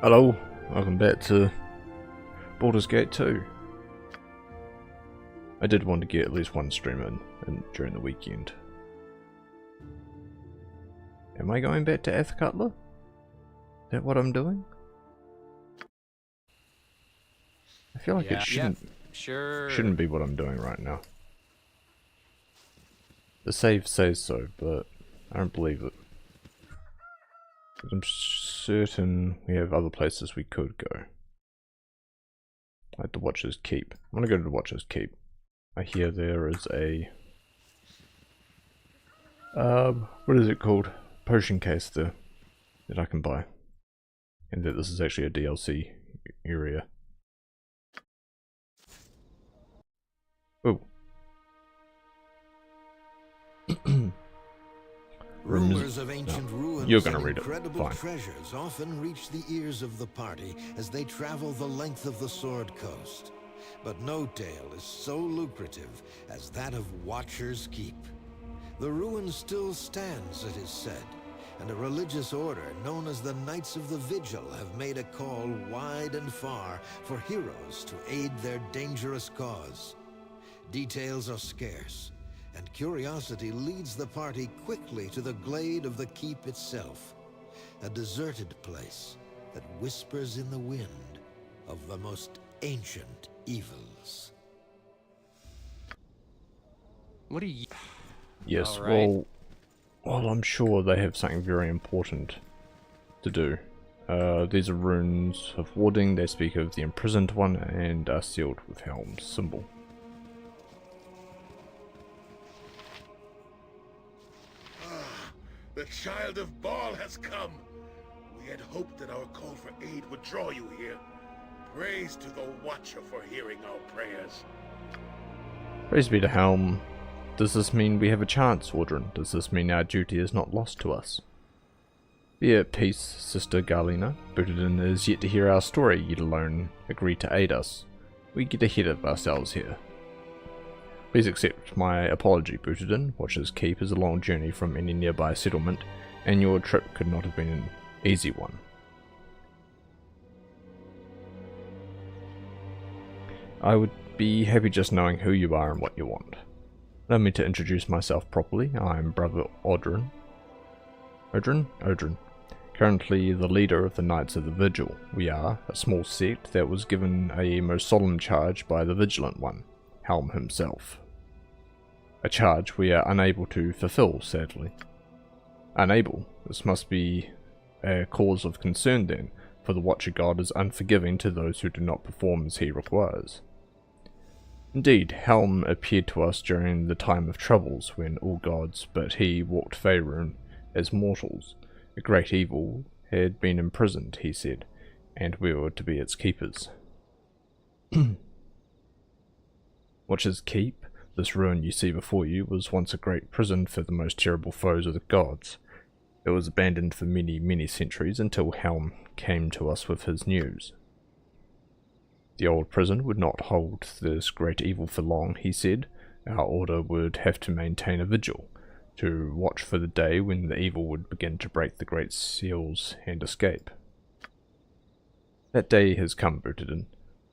Hello, welcome back to Baldur's Gate 2. I did want to get at least one stream in during the weekend. Am I going back to Athcutler? Is that what I'm doing? I feel like it shouldn't be what I'm doing right now. The save says so, but I don't believe it. I'm certain we have other places we could go. Like the Watcher's Keep. I want to go to the Watcher's Keep. I hear there is a... what is it called? Potion case there that I can buy. And that this is actually a DLC area. Oh. Rumors of ancient ruins You're gonna and read it. incredible Fine. treasures often reach the ears of the party as they travel the length of the Sword Coast. But no tale is so lucrative as that of Watcher's Keep. The ruin still stands, it is said, and a religious order known as the Knights of the Vigil have made a call wide and far for heroes to aid their dangerous cause. Details are scarce, and curiosity leads the party quickly to the glade of the keep itself, a deserted place that whispers in the wind of the most ancient evils. What are you... Yes, Alright. well, I'm sure they have something very important to do. These are runes of warding. They speak of the imprisoned one and are sealed with Helm's symbol. The child of Baal has come. We had hoped that our call for aid would draw you here. Praise to the Watcher for hearing our prayers. Praise be to Helm. Does this mean we have a chance, Audrin? Does this mean our duty is not lost to us? Be at peace, Sister Galina. Bootedin is yet to hear our story, yet alone agree to aid us. We get ahead of ourselves here. Please accept my apology, Bootedin. Watcher's Keep is a long journey from any nearby settlement, and your trip could not have been an easy one. I would be happy just knowing who you are and what you want. Allow me to introduce myself properly. I am Brother Audrin. Audrin. Currently the leader of the Knights of the Vigil. We are a small sect that was given a most solemn charge by the Vigilant One, Helm himself. A charge we are unable to fulfill, sadly. Unable? This must be a cause of concern then, for the Watcher God is unforgiving to those who do not perform as he requires. Indeed, Helm appeared to us during the time of troubles, when all gods but he walked Faerun as mortals. A great evil had been imprisoned, he said, and we were to be its keepers. Watcher's Keep? This ruin you see before you was once a great prison for the most terrible foes of the gods. It was abandoned for many, many centuries until Helm came to us with his news. The old prison would not hold this great evil for long, he said. Our order would have to maintain a vigil, to watch for the day when the evil would begin to break the great seals and escape. That day has come, Bootedin.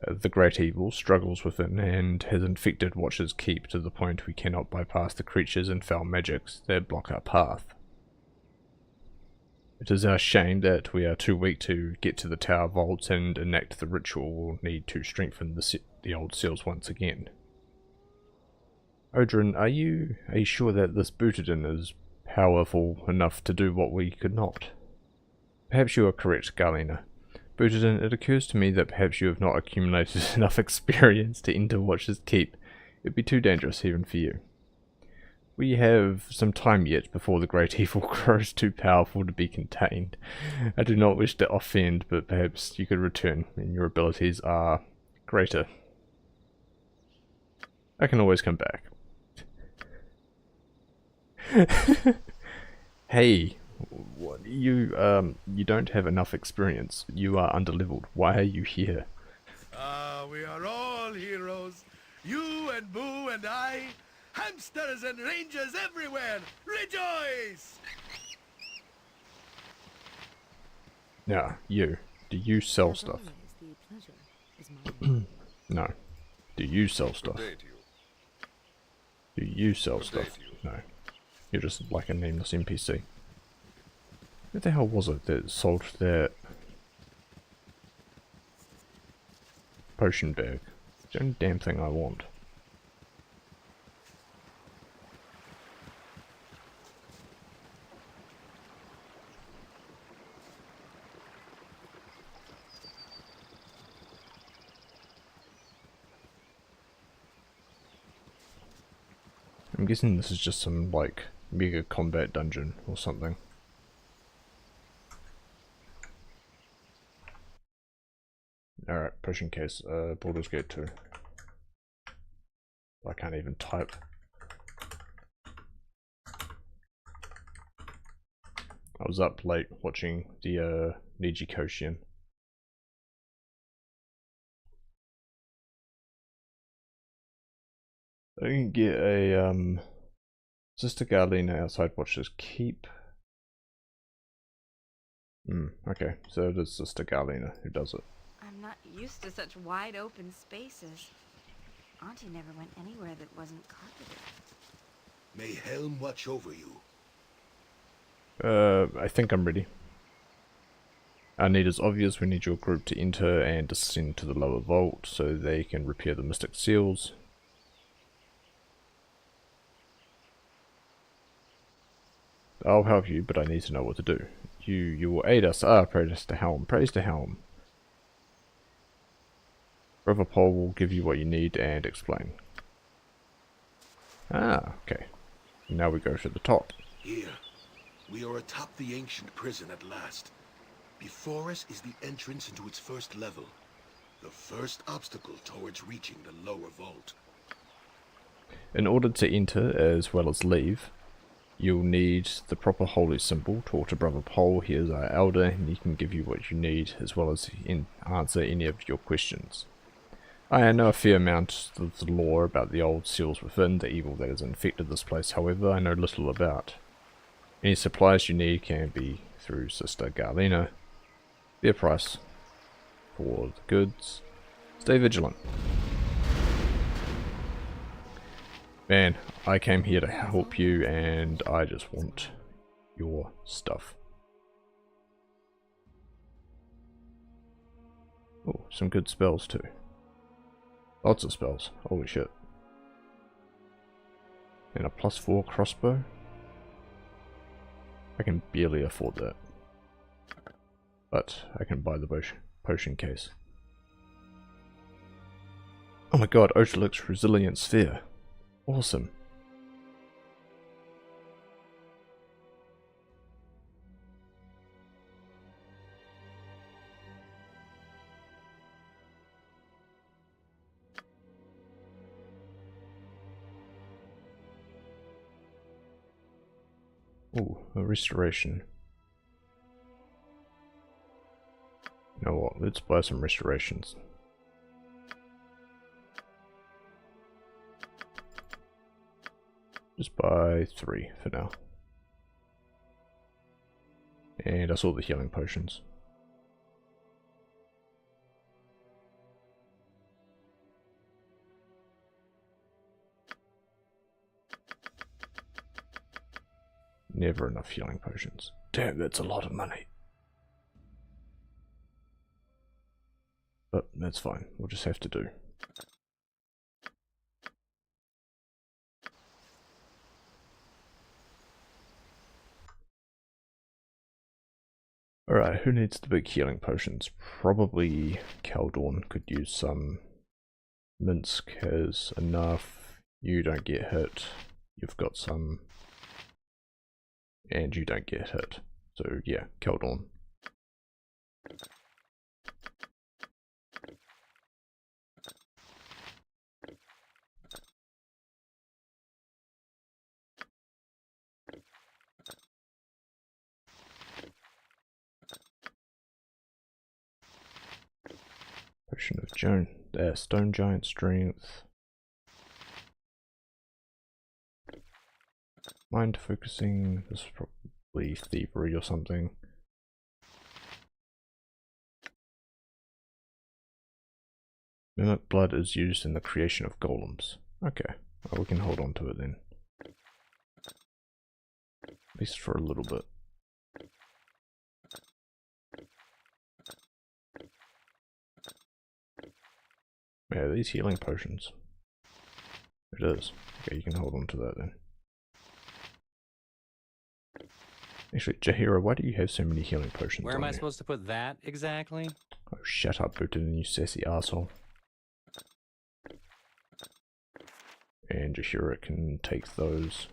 The great evil struggles within and has infected Watcher's Keep to the point we cannot bypass the creatures and foul magics that block our path. It is our shame that we are too weak to get to the tower vaults and enact the ritual we'll need to strengthen the old seals once again. Audrin, are you sure that this Bootedin is powerful enough to do what we could not? Perhaps you are correct, Galina. Bootedin, it occurs to me that perhaps you have not accumulated enough experience to enter Watcher's Keep. It would be too dangerous even for you. We have some time yet before the great evil grows too powerful to be contained. I do not wish to offend, but perhaps you could return when your abilities are greater. I can always come back. Hey, what, you don't have enough experience. You are underleveled. Why are you here? We are all heroes. You and Boo and I. Hamsters and rangers everywhere. Rejoice! Yeah, you. Do you sell As stuff? always, the pleasure is mine. No. Do you sell Good stuff? day to you. Do you sell Good day stuff? to you. No. You're just like a nameless NPC. Who the hell was it that sold that potion bag? It's the only damn thing I want. I'm guessing this is just some, like, mega combat dungeon or something. Alright, potion case, Baldur's Gate 2. I can't even type. I was up late watching the Niji Koshin. I can get a Sister Garlina outside Watcher's Keep. Okay, so it is Sister Garlina who does it. I'm not used to such wide open spaces. Auntie never went anywhere that wasn't carpeted. May Helm watch over you. I think I'm ready. Our need is obvious. We need your group to enter and descend to the lower vault so they can repair the mystic seals. I'll help you, but I need to know what to do. You will aid us. Ah, praise to Helm. Praise to Helm. Brother Paul will give you what you need and explain. Ah, okay. Now we go to the top. Here, we are atop the ancient prison at last. Before us is the entrance into its first level. The first obstacle towards reaching the lower vault. In order to enter as well as leave, you'll need the proper holy symbol. Talk to Brother Paul, he is our elder, and he can give you what you need as well as answer any of your questions. I know a fair amount of the lore about the old seals within, the evil that has infected this place, however I know little about. Any supplies you need can be through Sister Garlina. Their price for the goods. Stay vigilant. Man, I came here to help you and I just want your stuff. Oh, some good spells too. Lots of spells. Holy shit. And a +4 crossbow. I can barely afford that. But I can buy the potion case. Oh my god, Ocealic's Resilient Sphere. Awesome. Ooh, a restoration. You know what, let's buy some restorations. Just buy 3 for now. And that's all the healing potions. Never enough healing potions. Damn, that's a lot of money. But that's fine, we'll just have to do. Alright, who needs the big healing potions? Probably Kaldorn could use some. Minsk has enough. You don't get hit. You've got some. And you don't get hit. So yeah, Kaldorn. Potion of Stone Giant Strength. Mind focusing. This is probably thievery or something. Mimic blood is used in the creation of golems. Okay, well, we can hold on to it then. At least for a little bit. Yeah, these healing potions. It is. Okay, you can hold on to that then. Actually, Jaheira, why do you have so many healing potions? Where am I supposed to put that exactly? Oh, shut up, Booted, you sassy asshole. And Jaheira can take those.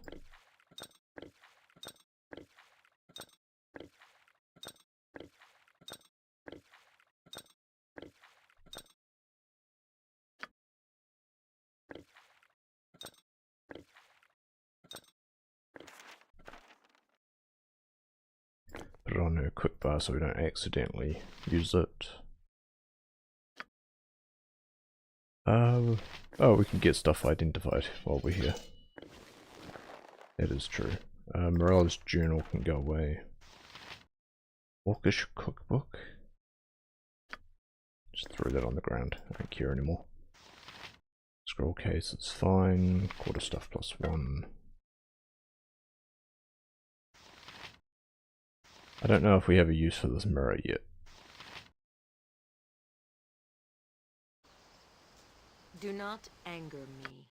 Put it on her quick bar so we don't accidentally use it. Oh, we can get stuff identified while we're here. That is true. Morella's journal can go away. Orcish cookbook. Just throw that on the ground. I don't care anymore. Scroll case, it's fine. Quarter stuff +1. I don't know if we have a use for this mirror yet. Do not anger me.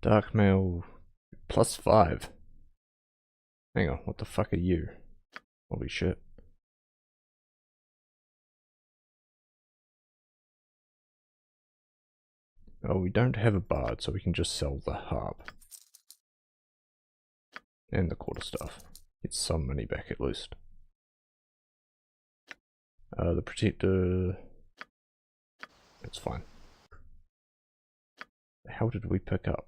Dark mail +5. Hang on, what the fuck are you? Holy shit. Oh, we don't have a bard, so we can just sell the harp. And the quarter staff. Get some money back at least. The protector... That's fine. The hell did we pick up?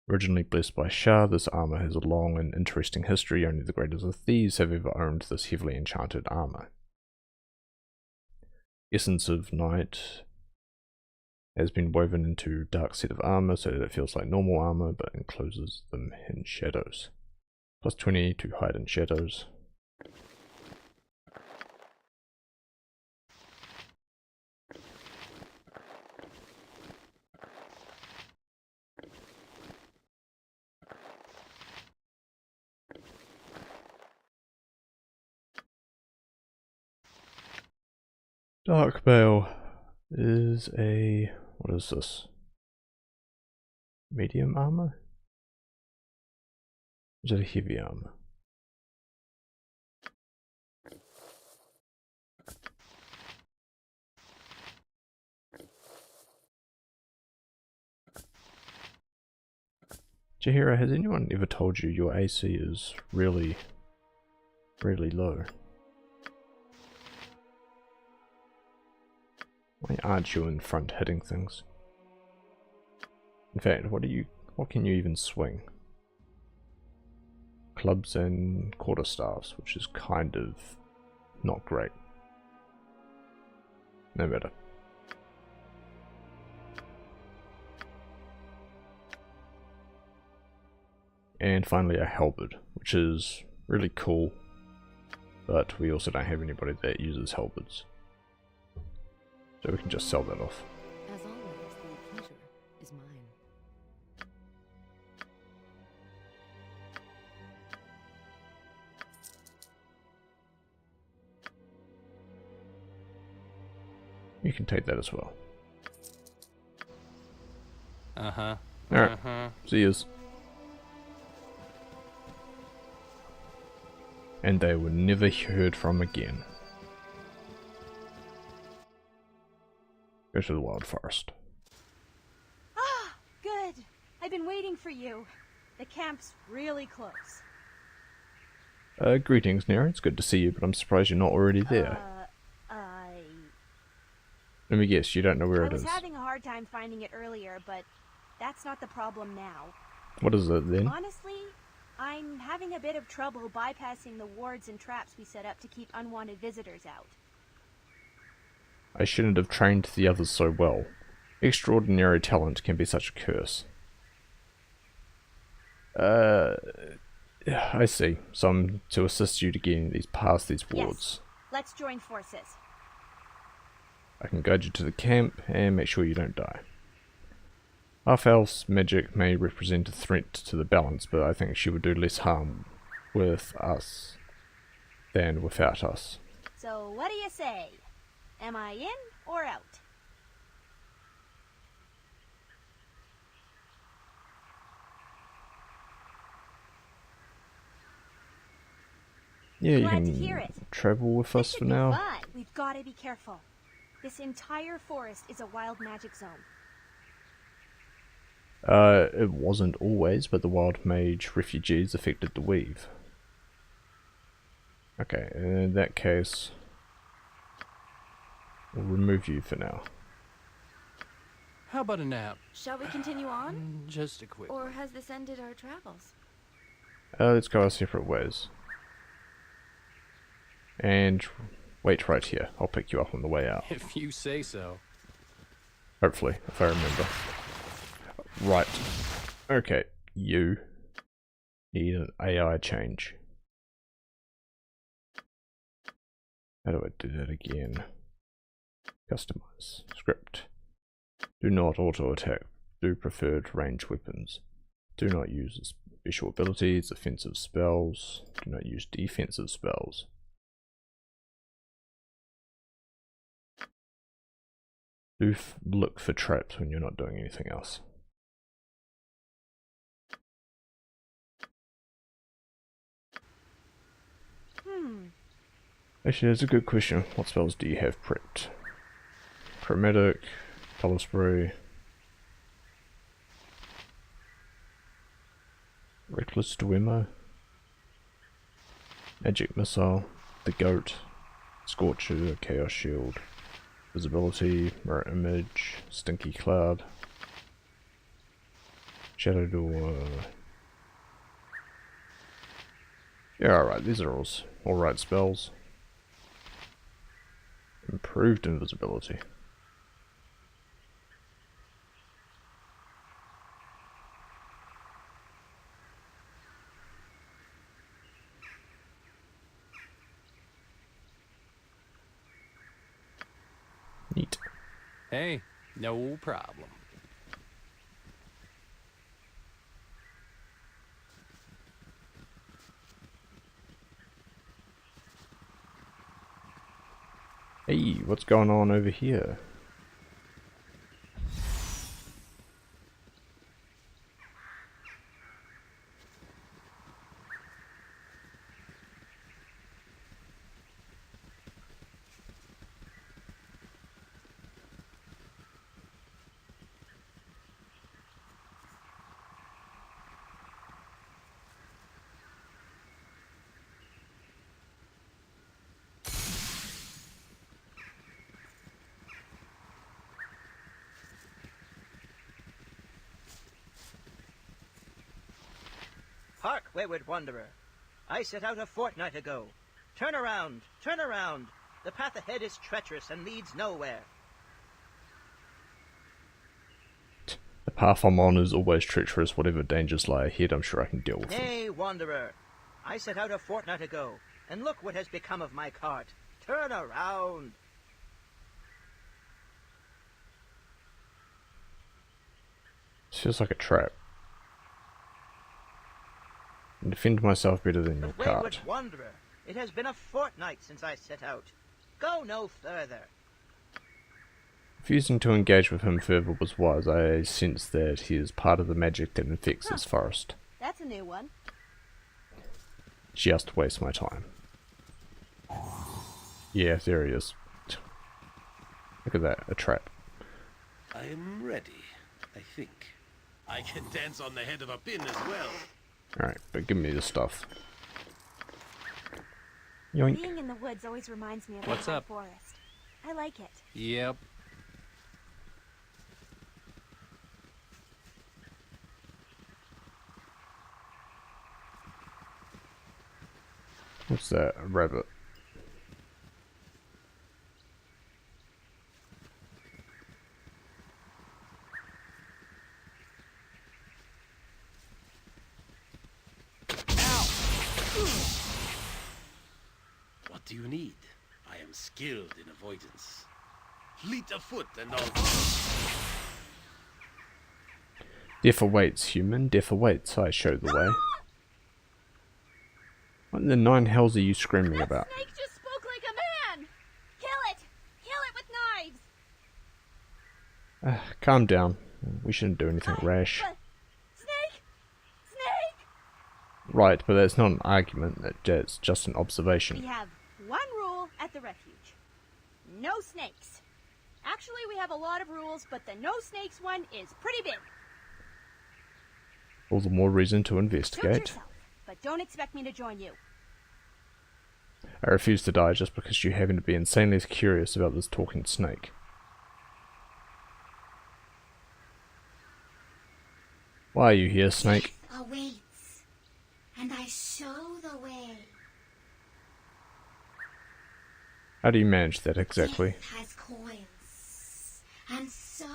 Originally blessed by Shah, this armor has a long and interesting history. Only the greatest of thieves have ever owned this heavily enchanted armor. Essence of Night has been woven into dark set of armor so that it feels like normal armor but encloses them in shadows. +20 to hide in shadows. Dark Mail is a... what is this? Medium armor? Is it a heavy armor? Jaheira, has anyone ever told you your AC is really low? Why aren't you in front hitting things? In fact, what can you even swing? Clubs and quarterstaffs, which is kind of not great. No matter. And finally a halberd, which is really cool, but we also don't have anybody that uses halberds. So we can just sell that off. As always, the pleasure is mine. You can take that as well. Uh-huh. Alright, Uh-huh. see yous. And they were never heard from again. Go to the wild forest. Ah, good. I've been waiting for you. The camp's really close. Greetings, Nera. It's good to see you, but I'm surprised you're not already there. Let me guess, you don't know where it is. I was having a hard time finding it earlier, but that's not the problem now. What is it then? Honestly, I'm having a bit of trouble bypassing the wards and traps we set up to keep unwanted visitors out. I shouldn't have trained the others so well. Extraordinary talent can be such a curse. Yeah, I see. So I'm to assist you to getting these past these Yes. wards. Let's join forces. I can guide you to the camp and make sure you don't die. Half-elf's magic may represent a threat to the balance, but I think she would do less harm with us than without us. So what do you say? Am I in or out? Yeah, you Glad to can hear it. travel with us This for should be now. fun. We've got to be careful. This entire forest is a wild magic zone. It wasn't always, but the wild mage refugees affected the weave. Okay, in that case, we'll remove you for now. How about a nap? Shall we continue on? Just a quick. Or has this ended our travels? Let's go our separate ways. And wait right here. I'll pick you up on the way out. If you say so. Hopefully, if I remember. Right. Okay, you need an AI change. How do I do that again? Customize. Script. Do not auto-attack. Do preferred range weapons. Do not use special abilities, offensive spells. Do not use defensive spells. Do look for traps when you're not doing anything else. Actually, that's a good question. What spells do you have prepped? Chromatic, color spray, reckless duemo, magic missile, the goat, scorcher, chaos shield, visibility, mirror image, stinky cloud, shadow door. Yeah, alright, these are all right spells. Improved invisibility. Neat. Hey, no problem. Hey, what's going on over here? Hark, wayward wanderer. I set out a fortnight ago. Turn around, turn around. The path ahead is treacherous and leads nowhere. The path I'm on is always treacherous. Whatever dangers lie ahead, I'm sure I can deal with them. Nay, wanderer. I set out a fortnight ago, and look what has become of my cart. Turn around. This feels like a trap. I can defend myself better than your But wayward cart. wanderer, it has been a fortnight since I set out. Go no further. Refusing to engage with him further was wise. I sense that he is part of the magic that infects this forest. That's a new one. Just waste my time. Yeah, there he is. Look at that, a trap. I am ready, I think. I can dance on the head of a pin as well. Alright, but give me the stuff. Yoink. Being in the woods always reminds me of What's the up? forest. I like it. Yep. What's that? A rabbit. do you need? I am skilled in avoidance. Fleet of foot and all. Death awaits, human. Death awaits. I show the way. What in the nine hells are you screaming about? Snake just spoke like a man! Kill it! Kill it with knives! Calm down. We shouldn't do anything rash. Snake! Snake! Right, but that's not an argument. That's just an observation. We have one rule at the refuge. No snakes. Actually, we have a lot of rules, but the no snakes one is pretty big. All the more reason to Suit investigate. yourself, but don't expect me to join you. I refuse to die just because you happen to be insanely curious about this talking snake. Why are you here, snake? Death awaits, and I show the way. How do you manage that exactly? Death has coils, and so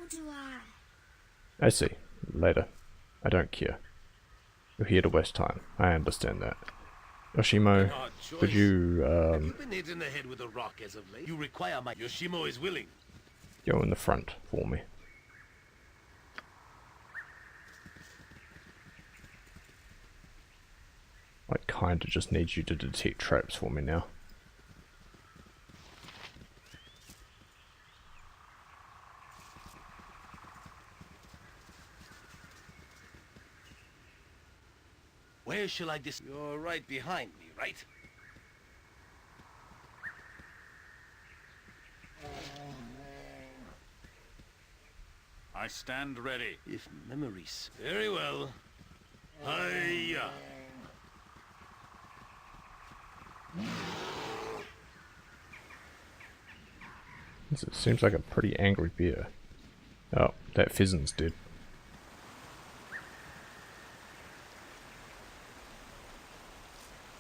do I. I see. Later. I don't care. You're here to waste time. I understand that. Yoshimo, could you, Have you been hit in the head with a rock as of late? You require my... Yoshimo is willing. go in the front for me? I kinda just need you to detect traps for me now. Where shall I dis... You're right behind me, right? I stand ready. If memories... Very well. Hiya! This seems like a pretty angry bear. Oh, that pheasant's dead.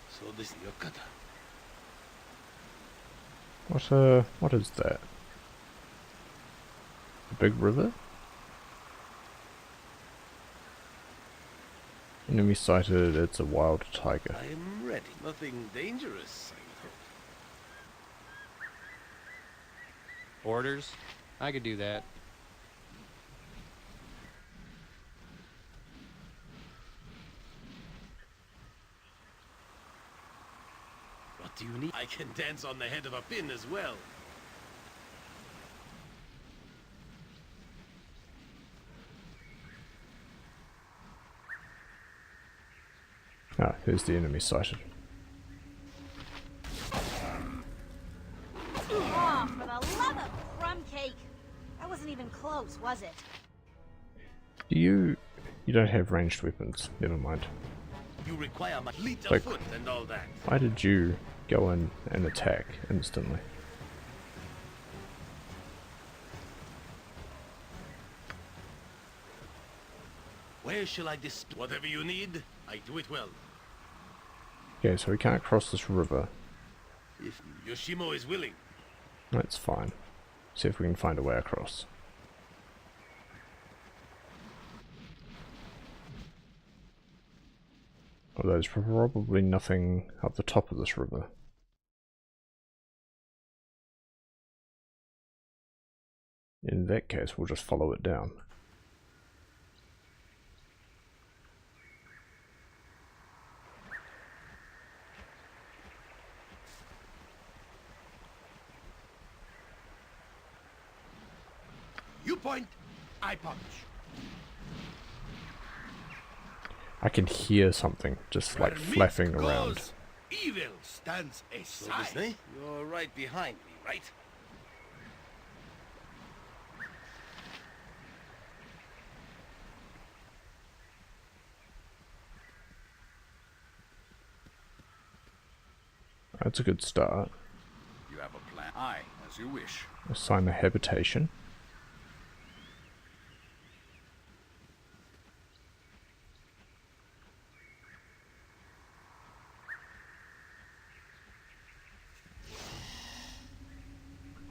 So this is Yokata. What is that? A big river? Enemy sighted, it's a wild tiger. I am ready. Nothing dangerous, I would hope. Orders? I could do that. What do you need? I can dance on the head of a pin as well. Ah, here's the enemy sighted. Oh, for the love of crumb cake! That wasn't even close, was it? You don't have ranged weapons. Never mind. You require my fleet of Like- foot and all that. Why did you go in and attack instantly? Where shall I dis... Whatever you need, I do it well. Okay, so we can't cross this river. If Yoshimo is willing. That's fine. See if we can find a way across. Oh, there's probably nothing up the top of this river. In that case, we'll just follow it down. You point, I punch. I can hear something just like Where meat flapping around. goes, evil stands So aside. Disney, you're right behind me, right? That's a good start. You have a plan. Aye, as you wish. Assign a habitation.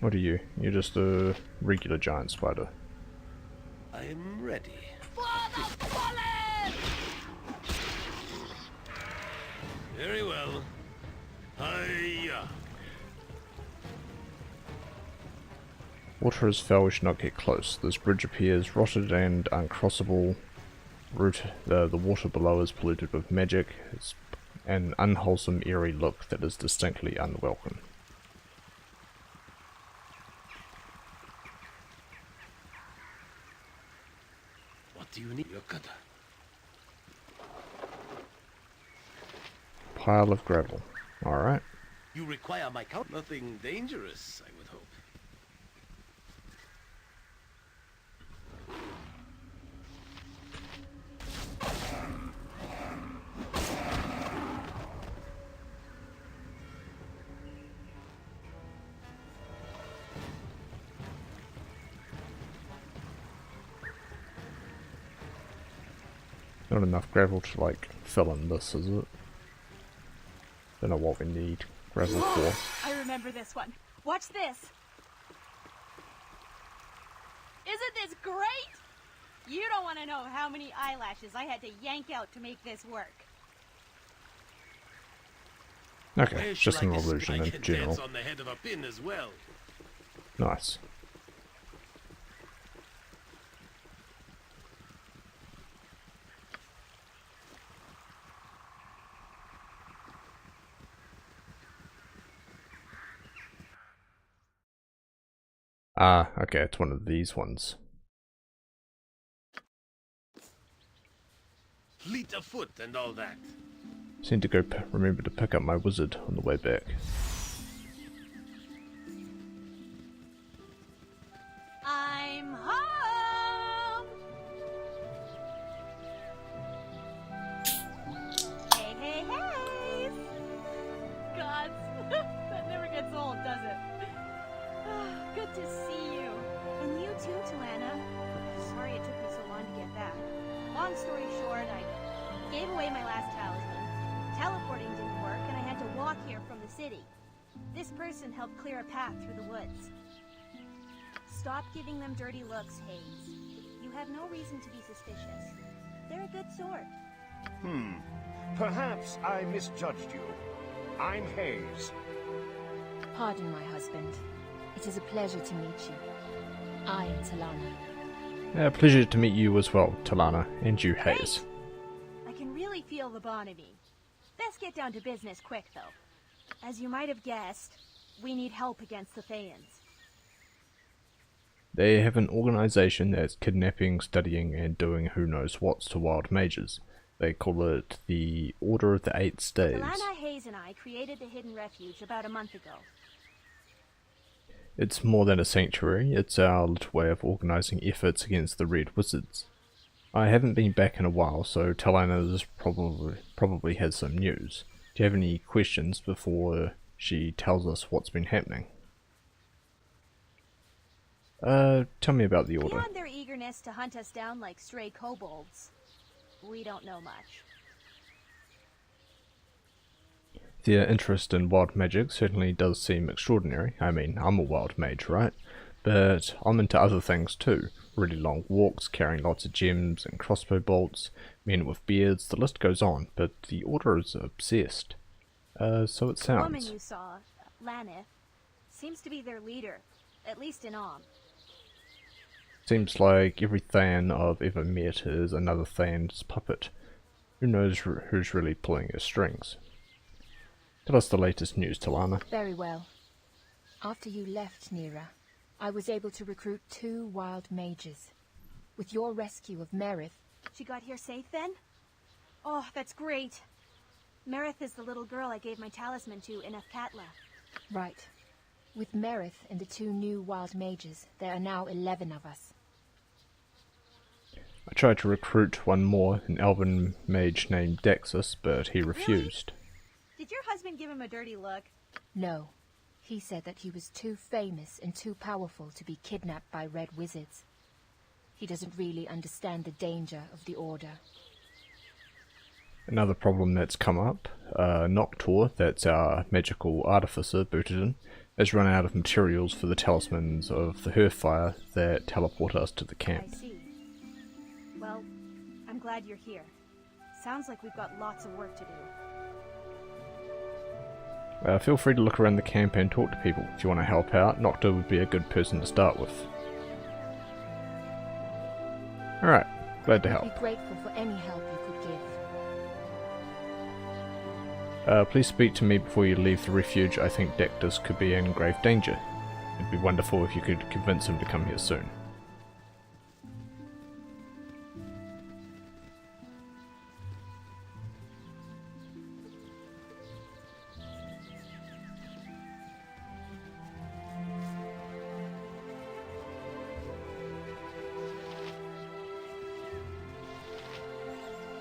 What are you? You're just a regular giant spider. I am ready. Very well. Hiya! Water is foul, we should not get close. This bridge appears rotted and uncrossable. The water below is polluted with magic. It's an unwholesome, eerie look that is distinctly unwelcome. What do you need? Your cutter. Pile of gravel. Alright. You require my count? Nothing dangerous, I would hope. Not enough gravel to like fill in this, is it? Don't know what we need gravel for. I remember this one. Watch this. Isn't this great? You don't want to know how many eyelashes I had to yank out to make this work. Okay, it's just an illusion in general. Dance on the head of a pin as well. Nice. Ah, okay, it's one of these ones. Fleet of foot and all that. Seem to go remember to pick up my wizard on the way back. I'm home! Hey, hey, hey! Gods, that never gets old, does it? Good to see you. And you too, Talana. Sorry it took me so long to get back. Long story short, I gave away my last talisman. Teleporting didn't work, and I had to walk here from the city. This person helped clear a path through the woods. Stop giving them dirty looks, Hayes. You have no reason to be suspicious. They're a good sort. Perhaps I misjudged you. I'm Hayes. Pardon, my husband. It is a pleasure to meet you. I am Talana. Pleasure to meet you as well, Talana, and you, Hayes. I can really feel the bond in me. Best get down to business quick, though. As you might have guessed, we need help against the Thayans. They have an organization that's kidnapping, studying, and doing who knows what's to wild mages. They call it the Order of the Eight Staves. Talana, Hayes, and I created the Hidden Refuge about a month ago. It's more than a sanctuary, it's our little way of organizing efforts against the Red Wizards. I haven't been back in a while, so Talana probably has some news. Do you have any questions before she tells us what's been happening? Tell me about the Order. Beyond their eagerness to hunt us down like stray kobolds, we don't know much. Their interest in wild magic certainly does seem extraordinary. I mean, I'm a wild mage, right? But I'm into other things too. Really long walks, carrying lots of gems and crossbow bolts, men with beards, the list goes on, but the Order is obsessed. So it The sounds. woman you saw, Lanith, seems to be their leader, at least in Om. Seems like every Thayan I've ever met is another Thayan's puppet. Who knows who's really pulling his strings? Tell us the latest news, Talana. Very well. After you left Nira, I was able to recruit 2 wild mages. With your rescue of Merith... She got here safe then? Oh, that's great. Merith is the little girl I gave my talisman to in Athkatla. Right. With Merith and the 2 new wild mages, there are now 11 of us. I tried to recruit one more, an elven mage named Daxus, but he refused. Really? Did your husband give him a dirty look? No. He said that he was too famous and too powerful to be kidnapped by red wizards. He doesn't really understand the danger of the Order. Another problem that's come up, Noctor, that's our magical artificer booted in, has run out of materials for the talismans of the Hearthfire that teleport us to the camp. I see. Well, I'm glad you're here. Sounds like we've got lots of work to do. Feel free to look around the camp and talk to people. If you want to help out, Nocta would be a good person to start with. Alright, glad to help. I'd be grateful for any help you could give. Please speak to me before you leave the refuge. I think Dectus could be in grave danger. It'd be wonderful if you could convince him to come here soon.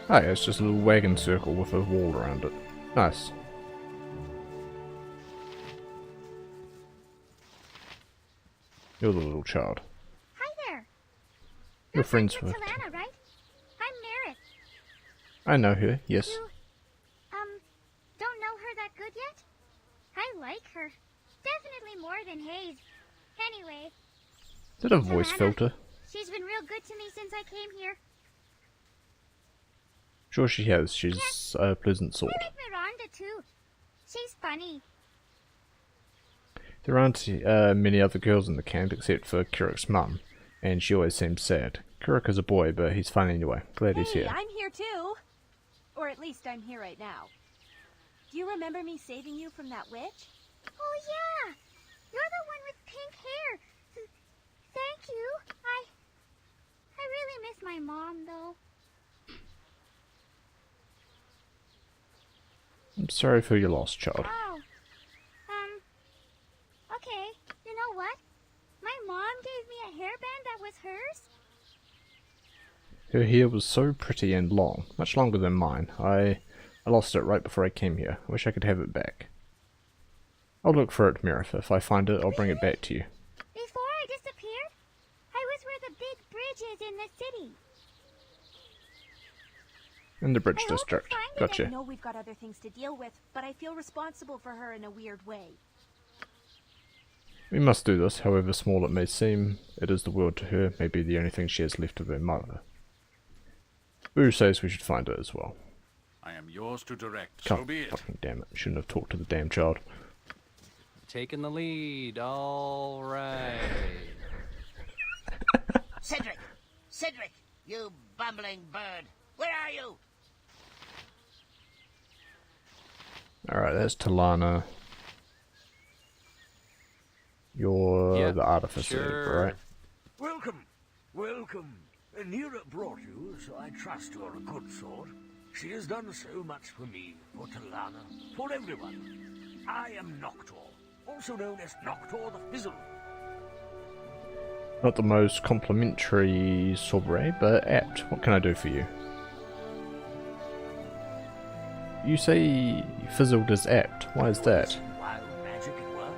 Oh yeah, it's just a little wagon circle with a wall around it. Nice. You're the little child. Hi there. You're friends with... Talana, right? I'm Merritt. I know her, yes. You, don't know her that good yet? I like her. Definitely more than Hayes. Anyway. Is it a voice Talana, filter? She's been real good to me since I came here. Sure she has. She's a pleasant sort. I like Miranda too. She's funny. There aren't many other girls in the camp except for Kirik's mum, and she always seems sad. Kirik is a boy, but he's fine anyway. Glad he's here. I'm here too. Or at least I'm here right now. Do you remember me saving you from that witch? Oh yeah! You're the one with pink hair. Thank you. I really miss my mom though. I'm sorry for your loss, child. Oh. Okay. You know what? My mom gave me a hairband that was hers. Her hair was so pretty and long, much longer than mine. I lost it right before I came here. I wish I could have it back. I'll look for it, Merith. If I find it, I'll bring it back to you. Before I disappeared, I was where the big bridge is in the city. In the bridge district. Gotcha. I know we've got other things to deal with, but I feel responsible for her in a weird way. We must do this, however small it may seem. It is the world to her, maybe the only thing she has left of her mother. Boo says we should find her as well. I am yours to direct, God so be it. fucking damn it. Shouldn't have talked to the damn child. Taking the lead, all right. Cedric! Cedric! You bumbling bird! Where are you? Alright, that's Talana. You're the artificer, sure. right? Welcome, welcome. Nira brought you, so I trust you're a good sort. She has done so much for me, for Talana, for everyone. I am Noctor, also known as Noctor the Fizzle. Not the most complimentary sobre, but apt. What can I do for you? You say Fizzled is apt. Why is that? Wild magic at work?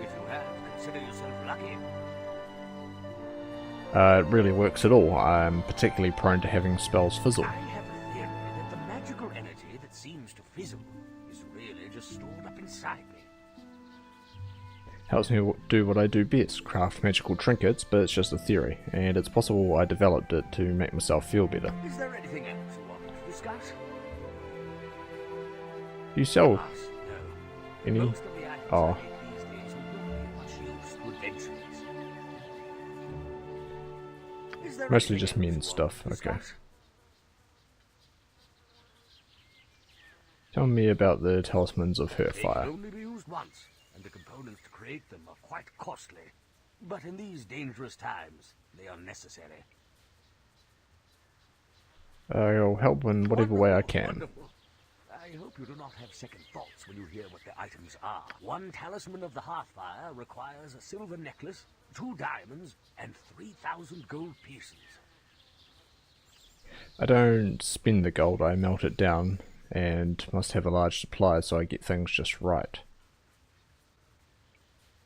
If you have, consider yourself lucky. It really works at all. I'm particularly prone to having spells fizzle. I have a theory that the magical energy that seems to fizzle is really just stored up inside me. Helps me do what I do best, craft magical trinkets, but it's just a theory, and it's possible I developed it to make myself feel better. Is there anything else you want to discuss? You sell No. any? Most of the items Oh. I make these days will not be much use to adventurers. Is there Mostly anything just else you mean want stuff, to okay. discuss? Tell me about the talismans of They Herfire. can only be used once, and the components to create them are quite costly. But in these dangerous times, they are necessary. I'll help in whatever way I can. Wonderful. I hope you do not have second thoughts when you hear what the items are. One talisman of the Hearthfire requires a silver necklace, 2 diamonds, and 3,000 gold pieces. I don't spend the gold, I melt it down, and must have a large supply so I get things just right.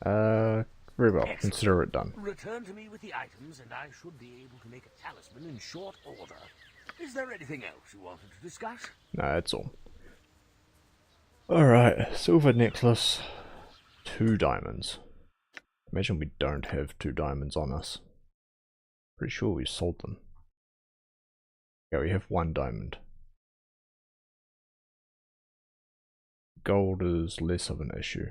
Very well, Excellent. consider it done. Return to me with the items, and I should be able to make a talisman in short order. Is there anything else you wanted to discuss? No, that's all. Alright, silver necklace, 2 diamonds. Imagine we don't have 2 diamonds on us. Pretty sure we sold them. Yeah, we have 1 diamond. gold is less of an issue.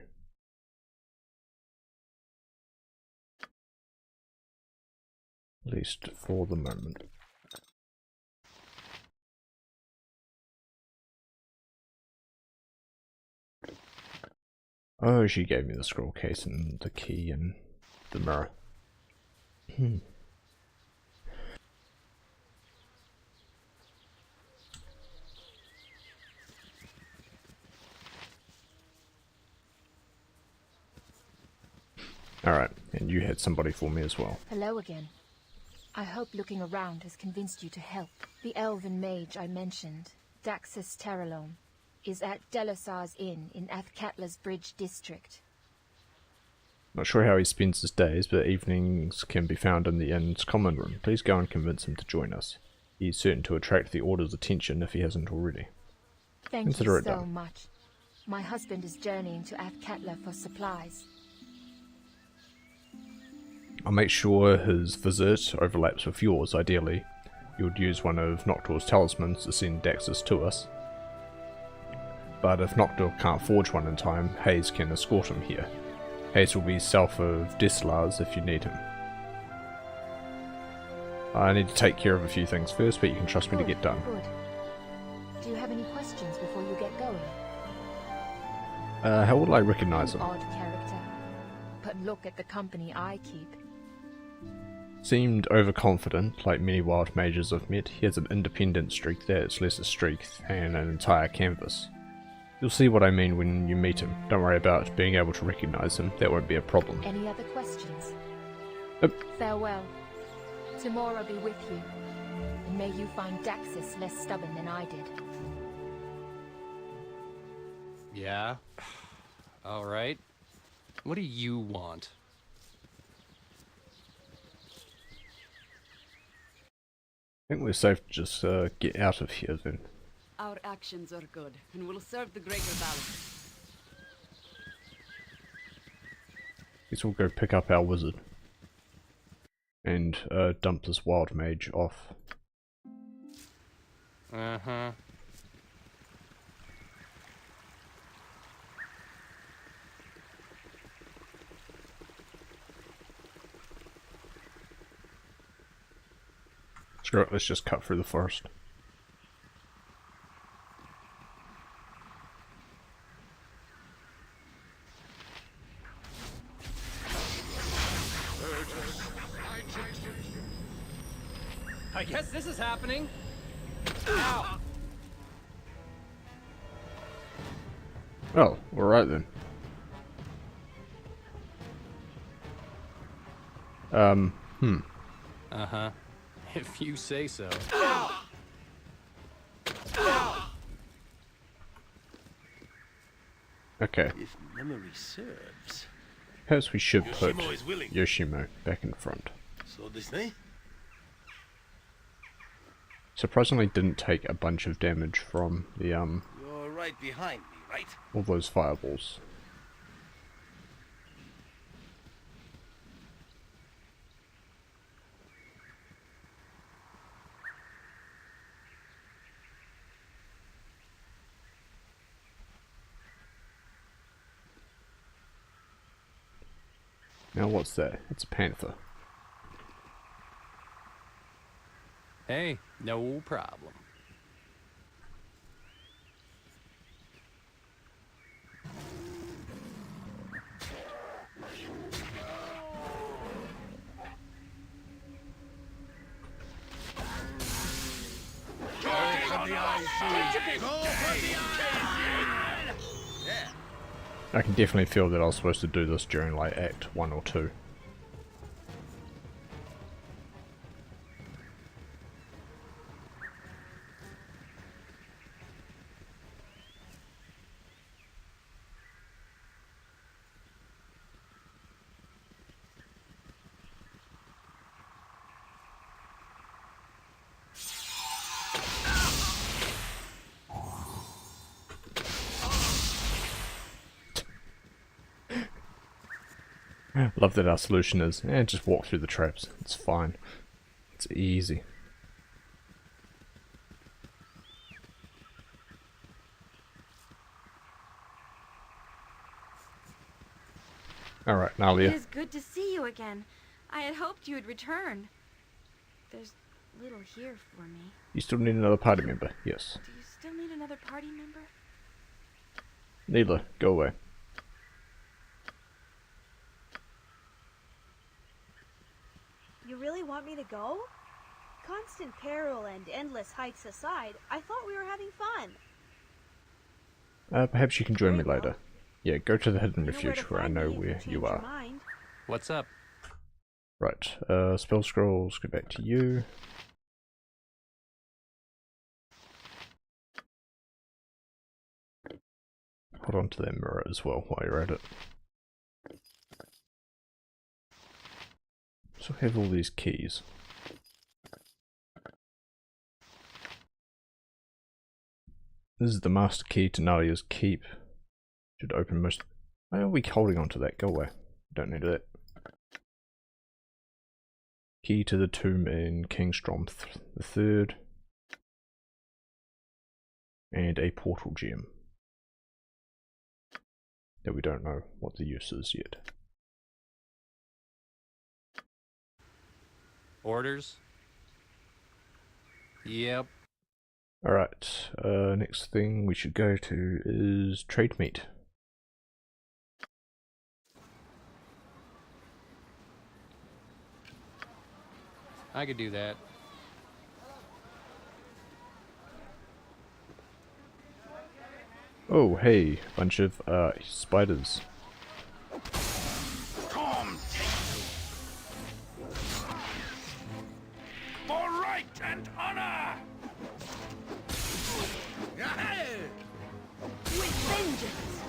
At least for the moment. Oh, she gave me the scroll case and the key and the mirror. Alright, and you had somebody for me as well. Hello again. I hope looking around has convinced you to help. The elven mage I mentioned, Daxus Terralome, is at Delasar's Inn in Athkatla's Bridge district. Not sure how he spends his days, but evenings can be found in the inn's common room. Please go and convince him to join us. He is certain to attract the Order's attention if he hasn't already. Thank Consider you it so done. much. My husband is journeying to Athkatla for supplies. I'll make sure his visit overlaps with yours, ideally. You would use one of Noctur's talismans to send Daxus to us. But if Noctur can't forge one in time, Hayes can escort him here. Hayes will be south of Deslars if you need him. I need to take care of a few things first, but you can trust me to get done. Good. Do you have any questions before you get going? How will I recognize him? Odd character. But look at the company I keep. Seemed overconfident, like many wild mages I've met. He has an independent streak that's less a streak than an entire canvas. You'll see what I mean when you meet him. Don't worry about being able to recognize him, that won't be a problem. Any other questions? Nope. Farewell. Tomorrow be with you. And may you find Daxus less stubborn than I did. Yeah? Alright. What do you want? I think we're safe to just get out of here then. Our actions are good, and will serve the greater balance. Guess we'll go pick up our wizard. And dump this wild mage off. Uh-huh. Screw it, let's just cut through the forest. I guess this is happening. Ow! Oh, alright then. Uh-huh. If you say so. Okay. If memory serves. Perhaps we should put Yoshimo is willing. Yoshimo back in front. So this thing? Surprisingly didn't take a bunch of damage from the You're right behind me, right? all those fireballs. Now what's that? It's a panther. Hey, no problem. I can definitely feel that I was supposed to do this during like Act 1 or 2. Love that our solution is, just walk through the traps. It's fine. It's easy. Alright, It Nalia. is good to see you again. I had hoped you would return. There's little here for me. You still need another party member, yes. Do you still need another party member? Neela, go away. You really want me to go? Constant peril and endless hikes aside, I thought we were having fun. Perhaps you can join me later. Yeah, go to the hidden You know where refuge to where I find know me if where change you your are. mind. What's up? Right, spell scrolls, go back to you. Hold on to that mirror as well while you're at it. So I have all these keys. This is the master key to Nalia's keep. Should open most... Why are we holding on to that? Go away. Don't need that. Key to the tomb in Kingstrom the Third. And a portal gem. That we don't know what the use is yet. Orders? Yep. Alright, next thing we should go to is trade meet. I could do that. Oh, hey, bunch of spiders. Come, for right and honor! With vengeance!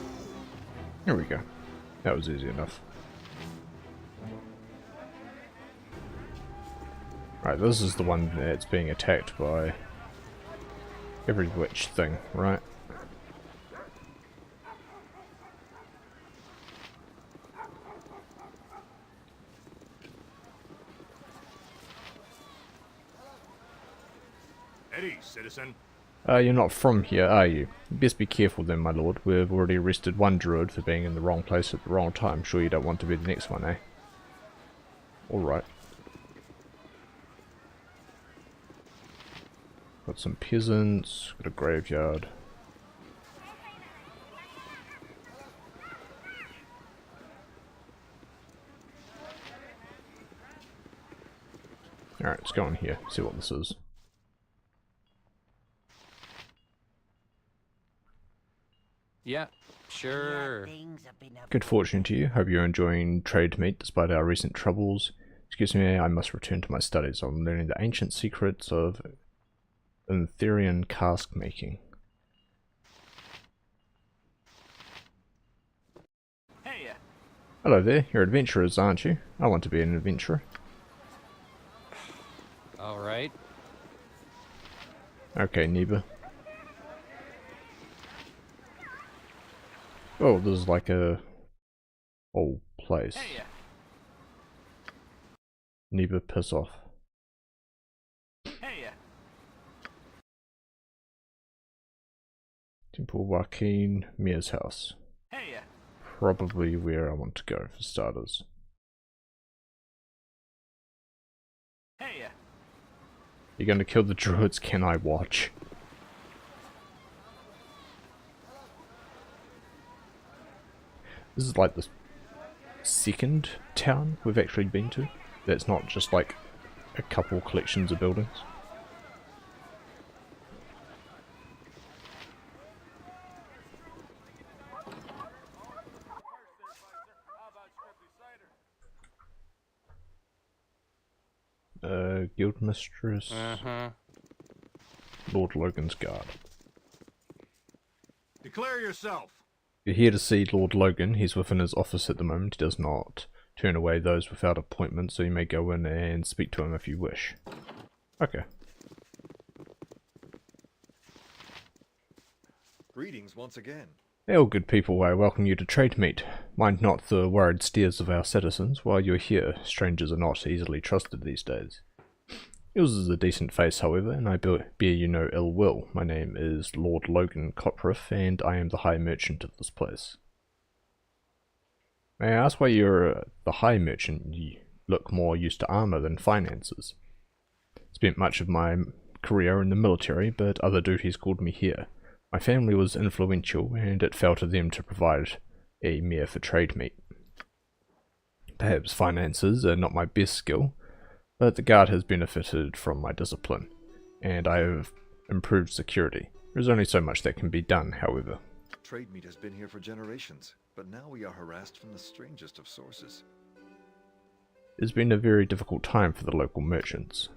Here we go. That was easy enough. Right, this is the one that's being attacked by every witch thing, right? Eddie, citizen. You're not from here, are you? Best be careful then, my lord. We've already arrested one druid for being in the wrong place at the wrong time. Sure you don't want to be the next one, eh? Alright. Got some peasants, got a graveyard. Alright, let's go in here, see what this is. Yeah, sure. Good fortune to you. Hope you're enjoying trade meet despite our recent troubles. Excuse me, I must return to my studies. I'm learning the ancient secrets of Etherean cask making. Hey, Hello there, you're adventurers, aren't you? I want to be an adventurer. Alright. Okay, Neba. Oh, this is like a old place. Hey, Neba, piss off. hey, Temple Joaquin, Mir's house. hey. Probably where I want to go for starters. Hey, You're gonna kill the druids, can I watch? This is like the second town we've actually been to. That's not just like a couple collections of buildings. Guildmistress. Lord Logan's guard. Declare yourself. You're here to see Lord Logan. He's within his office at the moment. He does not turn away those without appointment, so you may go in and speak to him if you wish. Okay. Greetings once again. Well, good people, I welcome you to trade meet. Mind not the worried stares of our citizens. While you're here, strangers are not easily trusted these days. Yours is a decent face, however, and I bear you no ill will. My name is Lord Logan Copriff, and I am the High Merchant of this place. May I ask why you're the high merchant? You look more used to armor than finances. Spent much of my career in the military, but other duties called me here. My family was influential, and it fell to them to provide a mare for trade meat. Perhaps finances are not my best skill, but the guard has benefited from my discipline, and I have improved security. There's only so much that can be done, however. Trade meat has been here for generations, but now we are harassed from the strangest of sources. It's been a very difficult time for the local merchants.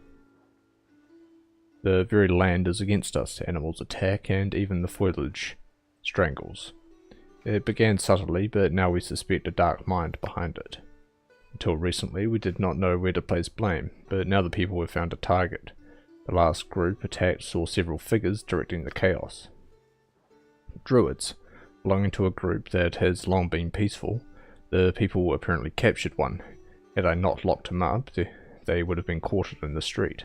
The very land is against us, animals attack, and even the foliage strangles. It began subtly, but now we suspect a dark mind behind it. Until recently, we did not know where to place blame, but now the people have found a target. The last group attacked saw several figures directing the chaos. Druids, belonging to a group that has long been peaceful. The people apparently captured one. Had I not locked him up, they would have been quartered in the street.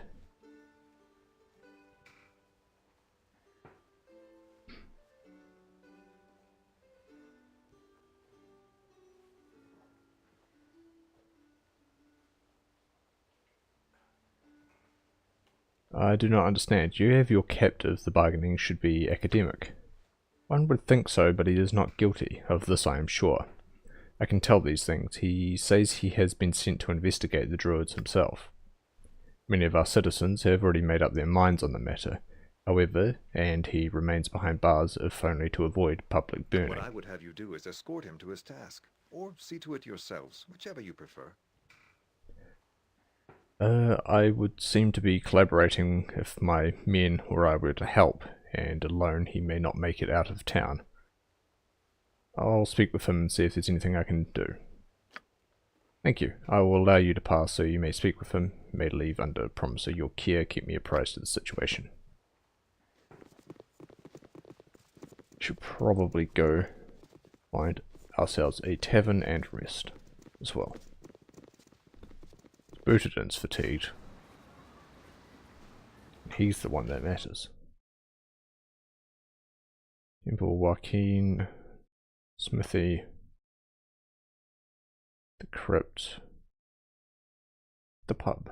I do not understand. You have your captive. The bargaining should be academic. One would think so, but he is not guilty. Of this I am sure. I can tell these things. He says he has been sent to investigate the druids himself. Many of our citizens have already made up their minds on the matter, however, and he remains behind bars if only to avoid public burning. What I would have you do is escort him to his task, or see to it yourselves, whichever you prefer. I would seem to be collaborating if my men or I were to help, and alone he may not make it out of town. I'll speak with him and see if there's anything I can do. Thank you. I will allow you to pass so you may speak with him. You may leave under promise of your care. Keep me apprised of the situation. Should probably go find ourselves a tavern and rest as well. Bootedin's fatigued. He's the one that matters. Temple, Joaquin, Smithy, the crypt, the pub.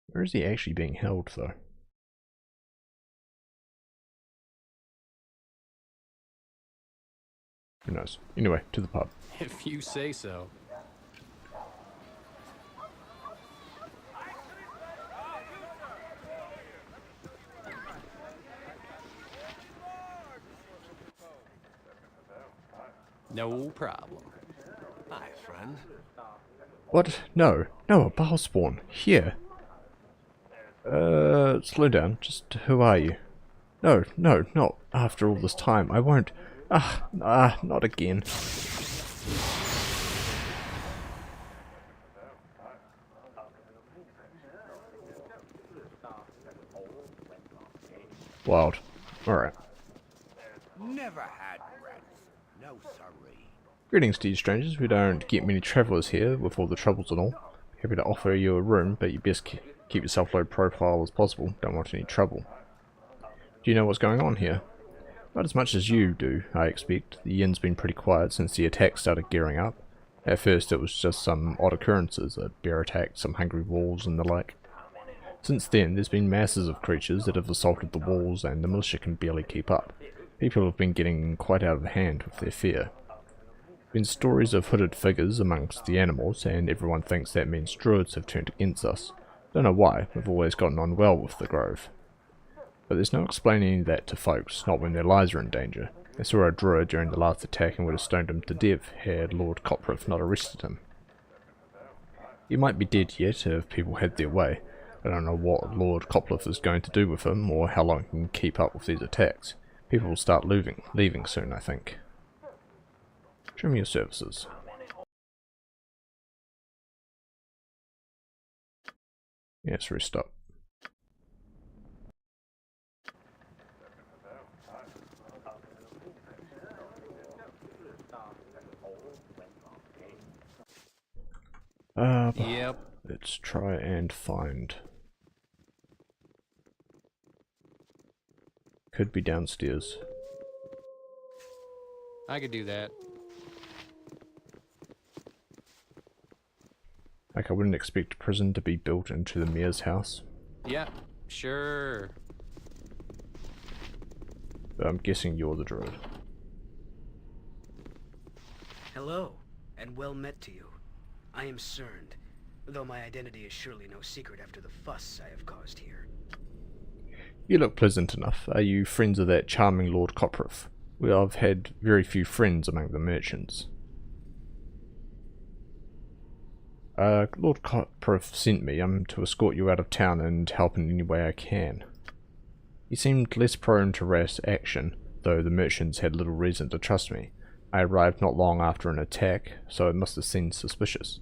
Where is he actually being held, though? Who knows? Anyway, to the pub. If you say so. No problem. Hi, friend. What? No. No, a bile spawn. Here. Slow down. Just who are you? No, no, not after all this time. I won't. Not again. Wild. Alright. Never had rats. No sorry. Greetings to you strangers. We don't get many travellers here with all the troubles and all. Happy to offer you a room, but you best keep yourself low profile as possible. Don't want any trouble. Do you know what's going on here? Not as much as you do, I expect. The inn's been pretty quiet since the attack started gearing up. At first it was just some odd occurrences, a bear attack, some hungry wolves and the like. Since then there's been masses of creatures that have assaulted the walls and the militia can barely keep up. People have been getting quite out of hand with their fear. Been stories of hooded figures amongst the animals, and everyone thinks that means druids have turned against us. Don't know why, we've always gotten on well with the grove. But there's no explaining that to folks, not when their lives are in danger. They saw a druid during the last attack and would have stoned him to death had Lord Copriff not arrested him. He might be dead yet if people had their way. I don't know what Lord Copriff is going to do with him or how long he can keep up with these attacks. People will start leaving soon, I think. Show me your services. Yes, rest up. Yep. Let's try and find Could be downstairs. I could do that. Like, I wouldn't expect a prison to be built into the mayor's house. Yeah, sure. But I'm guessing you're the druid. Hello, and well met to you. I am Cerned, though my identity is surely no secret after the fuss I have caused here. You look pleasant enough. Are you friends of that charming Lord Copriff? Well, I've had very few friends among the merchants. Lord Copriff sent me to escort you out of town and help in any way I can. He seemed less prone to rash action, though the merchants had little reason to trust me. I arrived not long after an attack, so it must have seemed suspicious.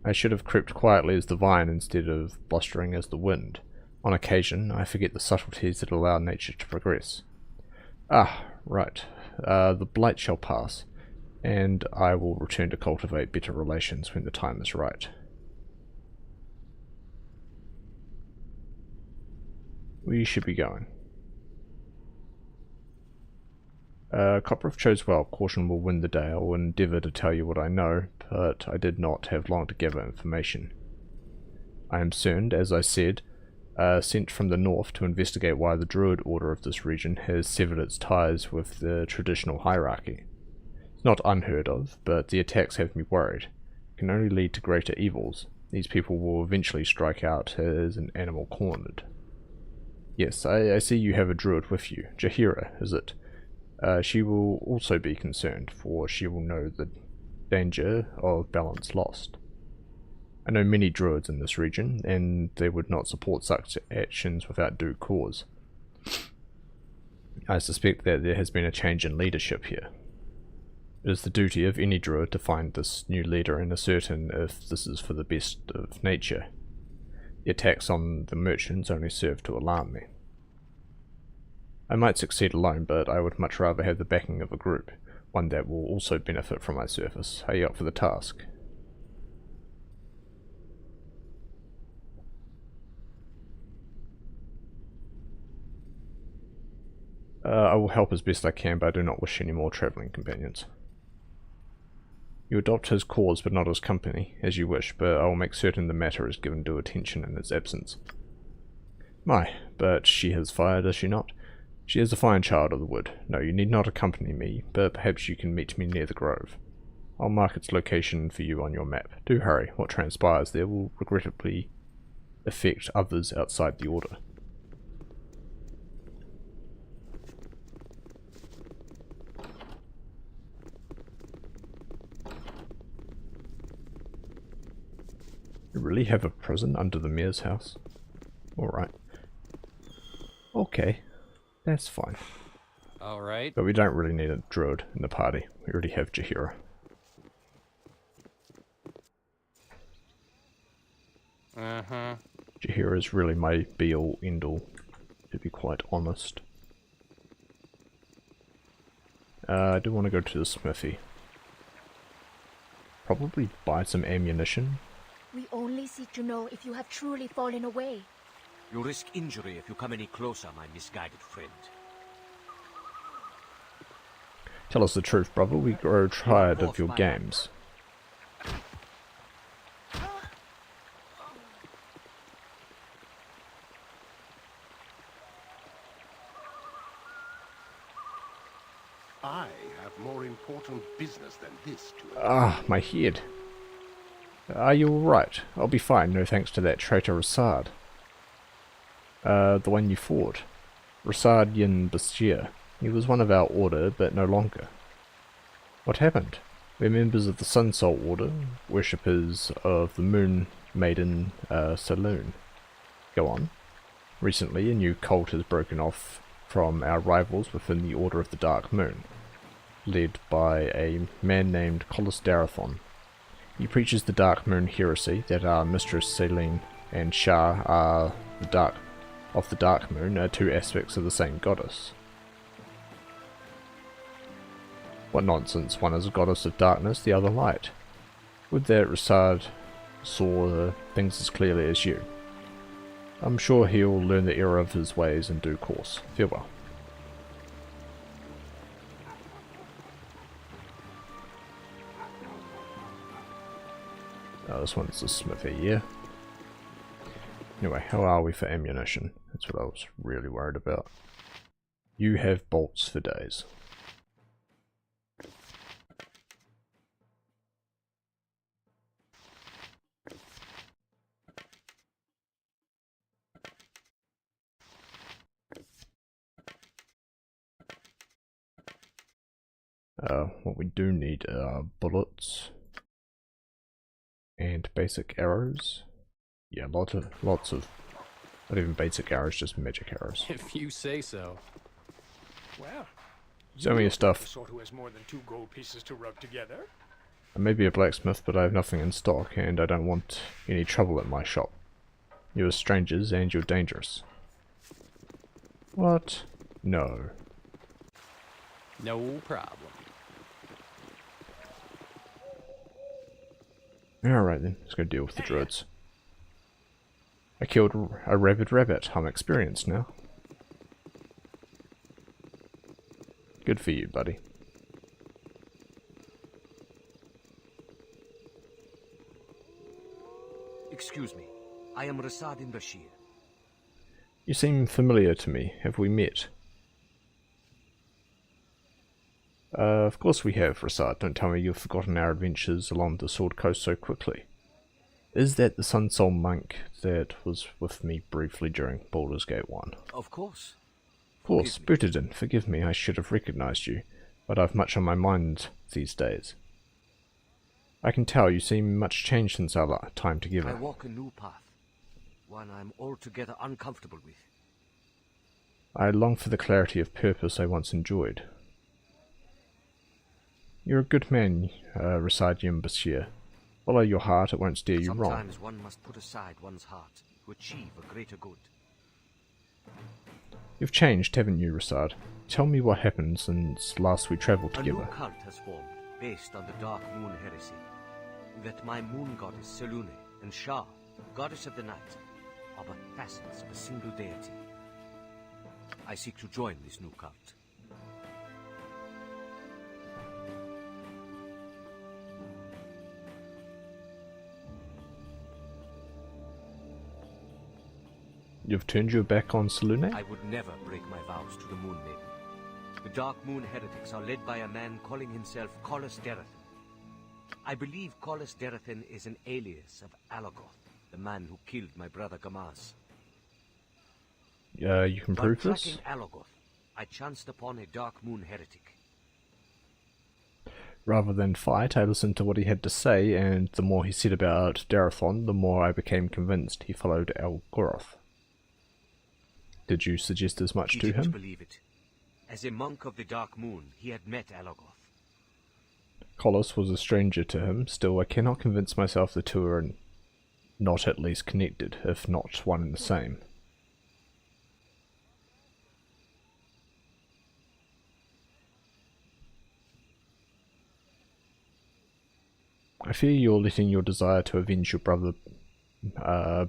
I should have crept quietly as the vine instead of blustering as the wind. On occasion, I forget the subtleties that allow nature to progress. Ah, right. The blight shall pass, and I will return to cultivate better relations when the time is right. We should be going. Copriff chose well. Caution will win the day. I will endeavour to tell you what I know, but I did not have long to gather information. I am Cerned, as I said, sent from the north to investigate why the Druid order of this region has severed its ties with the traditional hierarchy. It's not unheard of, but the attacks have me worried. It can only lead to greater evils. These people will eventually strike out as an animal cornered. Yes, I see you have a druid with you. Jaheira, is it? She will also be concerned, for she will know the danger of balance lost. I know many druids in this region, and they would not support such actions without due cause. I suspect that there has been a change in leadership here. It is the duty of any druid to find this new leader and ascertain if this is for the best of nature. The attacks on the merchants only serve to alarm me. I might succeed alone, but I would much rather have the backing of a group, one that will also benefit from my service. Are you up for the task? I will help as best I can, but I do not wish any more travelling companions. You adopt his cause, but not his company, as you wish, but I will make certain the matter is given due attention in his absence. My, but she has fire, does she not? She is a fine child of the wood. No, you need not accompany me, but perhaps you can meet me near the grove. I'll mark its location for you on your map. Do hurry, what transpires there will regrettably affect others outside the order. You really have a prison under the mayor's house? Alright. Okay. That's fine. Alright. But we don't really need a druid in the party. We already have Jaheira. Uh-huh. Jaheira is really my be-all, end-all, to be quite honest. I do want to go to the smithy. Probably buy some ammunition. We only seek to know if you have truly fallen away. You risk injury if you come any closer, my misguided friend. Tell us the truth, brother. We grow tired of your games. I have more important business than this to attend. Ah, my head. Are you alright? I'll be fine, no thanks to that traitor Rasad. The one you fought. Rasad Yin Bastir. He was one of our order, but no longer. What happened? We're members of the Sun Soul Order, worshippers of the Moon Maiden Saloon. Go on. Recently, a new cult has broken off from our rivals within the Order of the Dark Moon, led by a man named Collis Darathon. He preaches the Dark Moon heresy that our Mistress Selene and Shah are the Dark Moon are two aspects of the same goddess. What nonsense, one is a goddess of darkness, the other light. Would that Rasad saw things as clearly as you. I'm sure he'll learn the error of his ways in due course. Farewell. this one's the smithy, yeah? Anyway, how are we for ammunition? That's what I was really worried about. You have bolts for days. What we do need are bullets and basic arrows. Yeah, lots of, not even basic arrows, just magic arrows. If you say so. Well, Show me your the stuff. sort who has more than 2 gold pieces to rub together. I may be a blacksmith, but I have nothing in stock, and I don't want any trouble at my shop. You're strangers, and you're dangerous. What? No. No problem. Alright then, let's go deal with the druids. I killed a rabid rabbit. I'm experienced now. Good for you, buddy. Excuse me. I am Rasadin Bashir. You seem familiar to me. Have we met? Of course we have, Rasad. Don't tell me you've forgotten our adventures along the Sword Coast so quickly. Is that the Sun Soul monk that was with me briefly during Baldur's Gate 1? Of course. Of course, Butadin, forgive me, I should have recognized you, but I've much on my mind these days. I can tell you seem much changed since our time together. I walk a new path, one I'm altogether uncomfortable with. I long for the clarity of purpose I once enjoyed. You're a good man, Rasadian Bashir. Follow your heart, it won't steer you wrong. Sometimes one must put aside one's heart to achieve a greater good. You've changed, haven't you, Rasad? Tell me what happened since last we travelled A new together. cult has formed, based on the Dark Moon heresy. That my moon goddess Selune and Shah, goddess of the night, are but facets of a single deity. I seek to join this new cult. You've turned your back on Selune? I would never break my vows to the Moon Maiden. The Dark Moon heretics are led by a man calling himself Collis Derathan. I believe Collis Derathan is an alias of Alagoth, the man who killed my brother Gamaz. You can prove While this? tracking Alagoth, I chanced upon a Dark Moon heretic. Rather than fight, I listened to what he had to say, and the more he said about Darathon, the more I became convinced he followed Algoroth. Did you suggest as much He to didn't him? believe it. As a monk of the Dark Moon, he had met Alagoth. Collis was a stranger to him, still I cannot convince myself the two are not at least connected, if not one and the same. I fear you're letting your desire to avenge your brother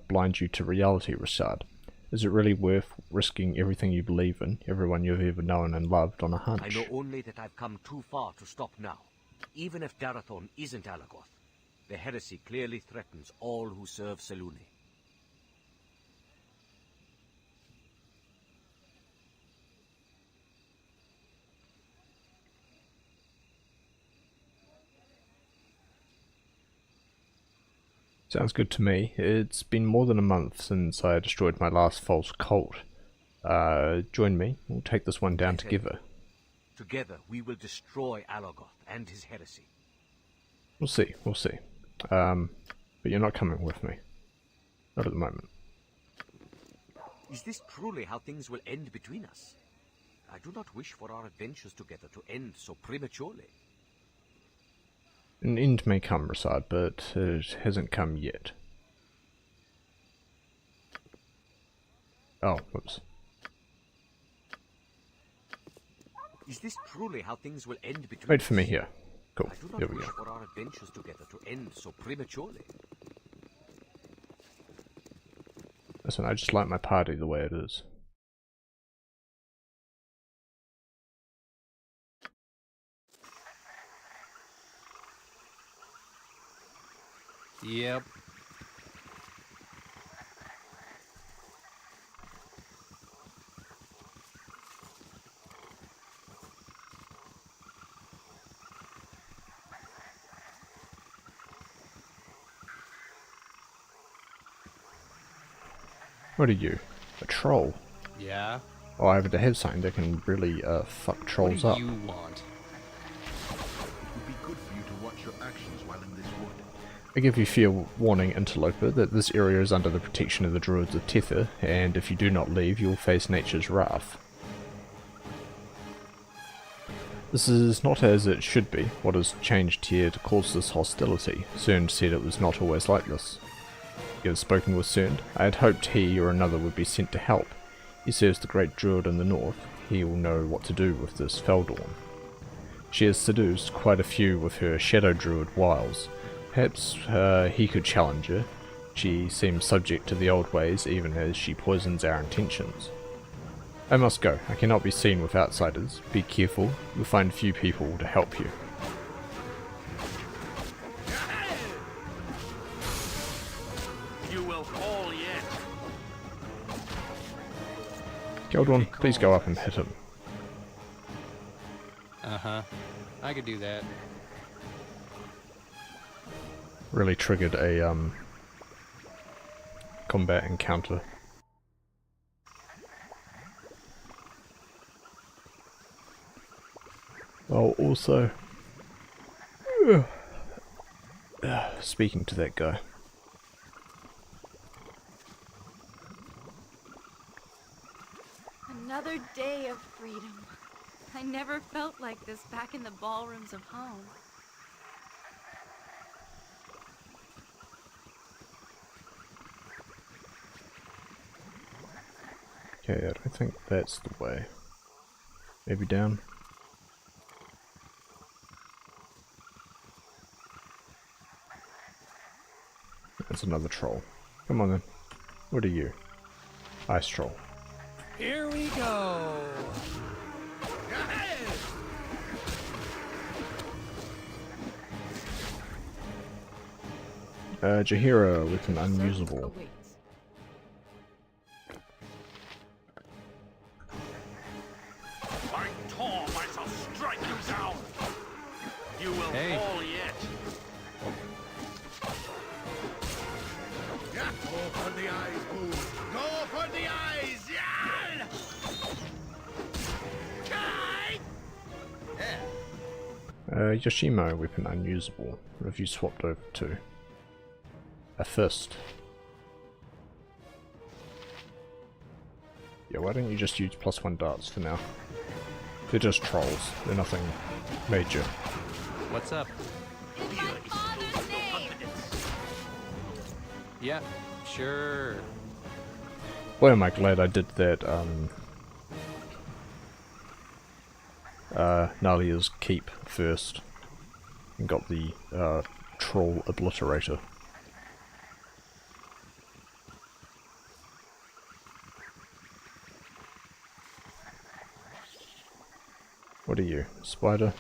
blind you to reality, Rashad. Is it really worth risking everything you believe in, everyone you've ever known and loved, on a hunch? I know only that I've come too far to stop now. Even if Darathon isn't Alagoth, the heresy clearly threatens all who serve Selune. Sounds good to me. It's been more than a month since I destroyed my last false cult. Join me. We'll take this one down together. Together we will destroy Alagoth and his heresy. We'll see, we'll see. But you're not coming with me. Not at the moment. Is this truly how things will end between us? I do not wish for our adventures together to end so prematurely. An end may come, Rasad, but it hasn't come yet. Oh, whoops. Is this truly how things will end between Wait us? for me here. Cool, I do not here we wish go. for our adventures together to end so prematurely. Listen, I just like my party the way it is. Yep. What are you? A troll? Yeah. Oh, I have to have something that can really fuck trolls What up. do you want? It would be good for you to watch your actions while in this wood. I give you fair warning, interloper, that this area is under the protection of the Druids of Tether, and if you do not leave, you'll face nature's wrath. This is not as it should be. What has changed here to cause this hostility? Cern said it was not always like this. You have spoken with Cern. I had hoped he or another would be sent to help. He serves the great Druid in the north. He will know what to do with this Feldorn. She has seduced quite a few with her Shadow Druid wiles. Perhaps he could challenge her. She seems subject to the old ways even as she poisons our intentions. I must go. I cannot be seen with outsiders. Be careful. You'll find few people to help you. You will fall yet. Geldorn, please go up and hit him. Uh-huh. I could do that. Really triggered a combat encounter. Oh, also speaking to that guy. Another day of freedom. I never felt like this back in the ballrooms of home. Okay, I don't think that's the way. Maybe down? That's another troll. Come on then. What are you? Ice troll. Here we go. Jahira with an unusable. I tore myself strike you down. You will fall yet. Go for the eyes, Boo! Go for the eyes! Yeah! Yoshimo weapon unusable. What have you swapped over to? A fist. Yeah, why don't you just use +1 darts for now? They're just trolls. They're nothing major. What's up? In my father's name! Yeah, sure. Boy, am I glad I did that, Nalia's keep first. And got the, troll obliterator. What are you? Spider?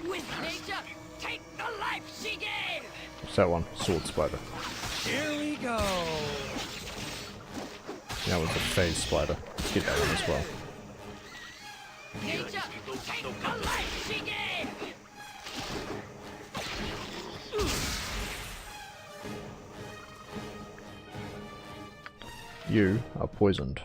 With nature, take the life she gave! What's that one? Sword spider. Here we go. That was a phase spider. Let's get that one as well. Nature, take the life she gave! You are poisoned.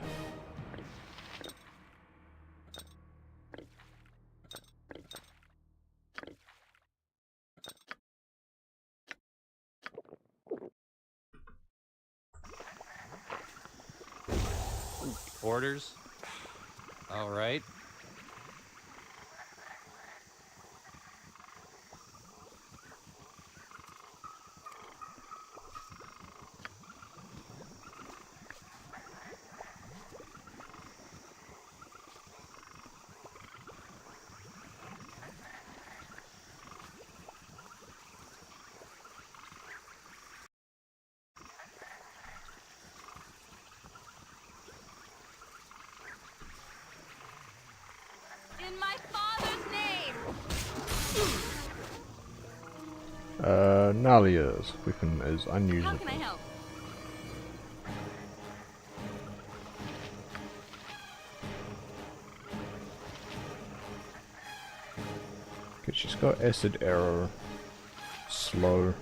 Orders? Alright. Nalia's weapon is How unusable. can I help? Okay, she's got acid arrow, slow.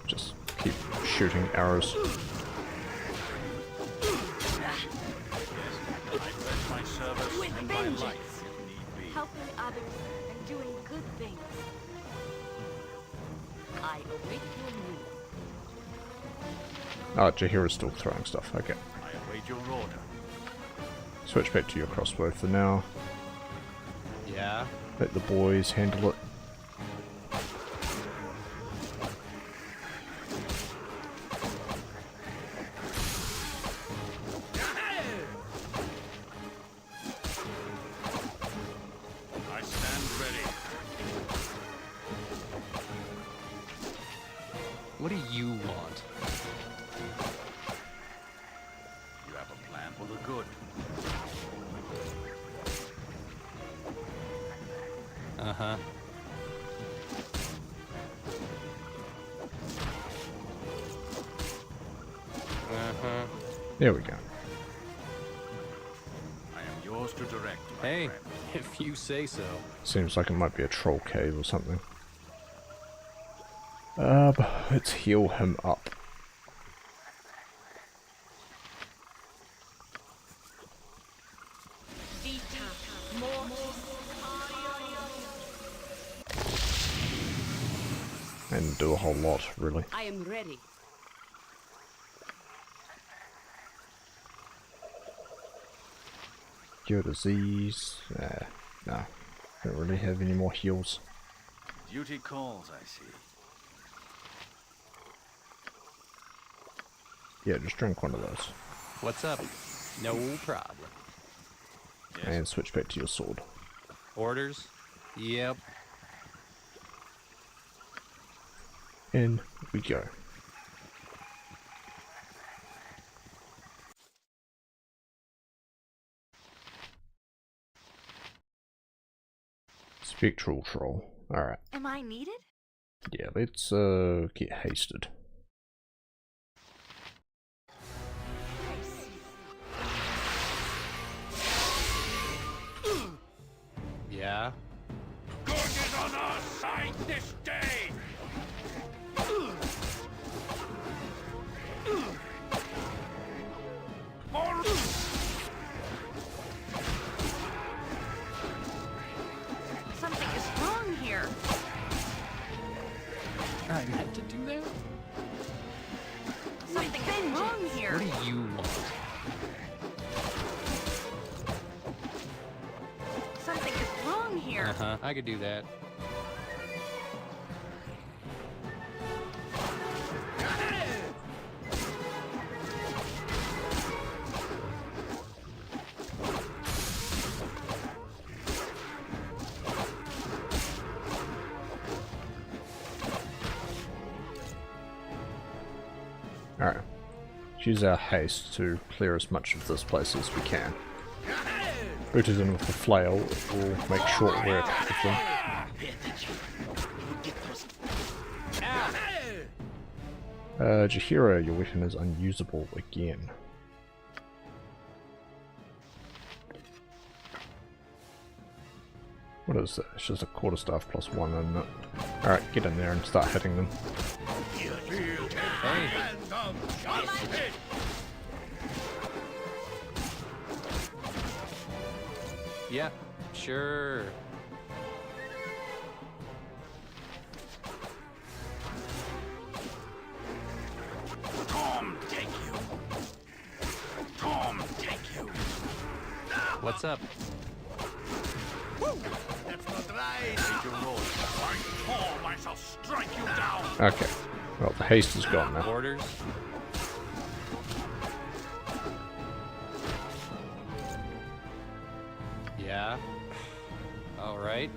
Just keep shooting arrows. My service With and my vengeance. life, if need be. Helping others and doing good things. I await your news. Oh, Jahira's still throwing stuff. Okay. I await your order. Switch back to your crossbow for now. Yeah. Let the boys handle it. I stand ready. What do you want? You have a plan for the good. Uh-huh. Uh-huh. There we go. I am yours to direct, my Hey, friend. if you say so. Seems like it might be a troll cave or something. But let's heal him up. And do a whole lot, really. I am ready. Cure disease. No. Don't really have any more heals. Duty calls, I see. Yeah, just drink one of those. What's up? No problem. And switch back to your sword. Orders? Yep. In we go. Spectral troll. Alright. Am I needed? Yeah, let's get hasted. Yeah. Good is on our side this day! More... Something is wrong here. I meant to do that? Something is wrong here. What do you want? Something is wrong here. Uh-huh. I could do that. Alright. Let's use our haste to clear as much of this place as we can. Root it in with the flail, we'll make short work of them. Jahira, your weapon is unusable again. What is that? It's just a quarterstaff plus one, isn't it? Alright, get in there and start hitting them. Hey. Yeah, sure. Tom, take you! Tom, take you! What's up? That's not right! Take your roll. I Tom, I shall strike you down! Okay. Well, the haste is gone now. Orders? Yeah. Alright.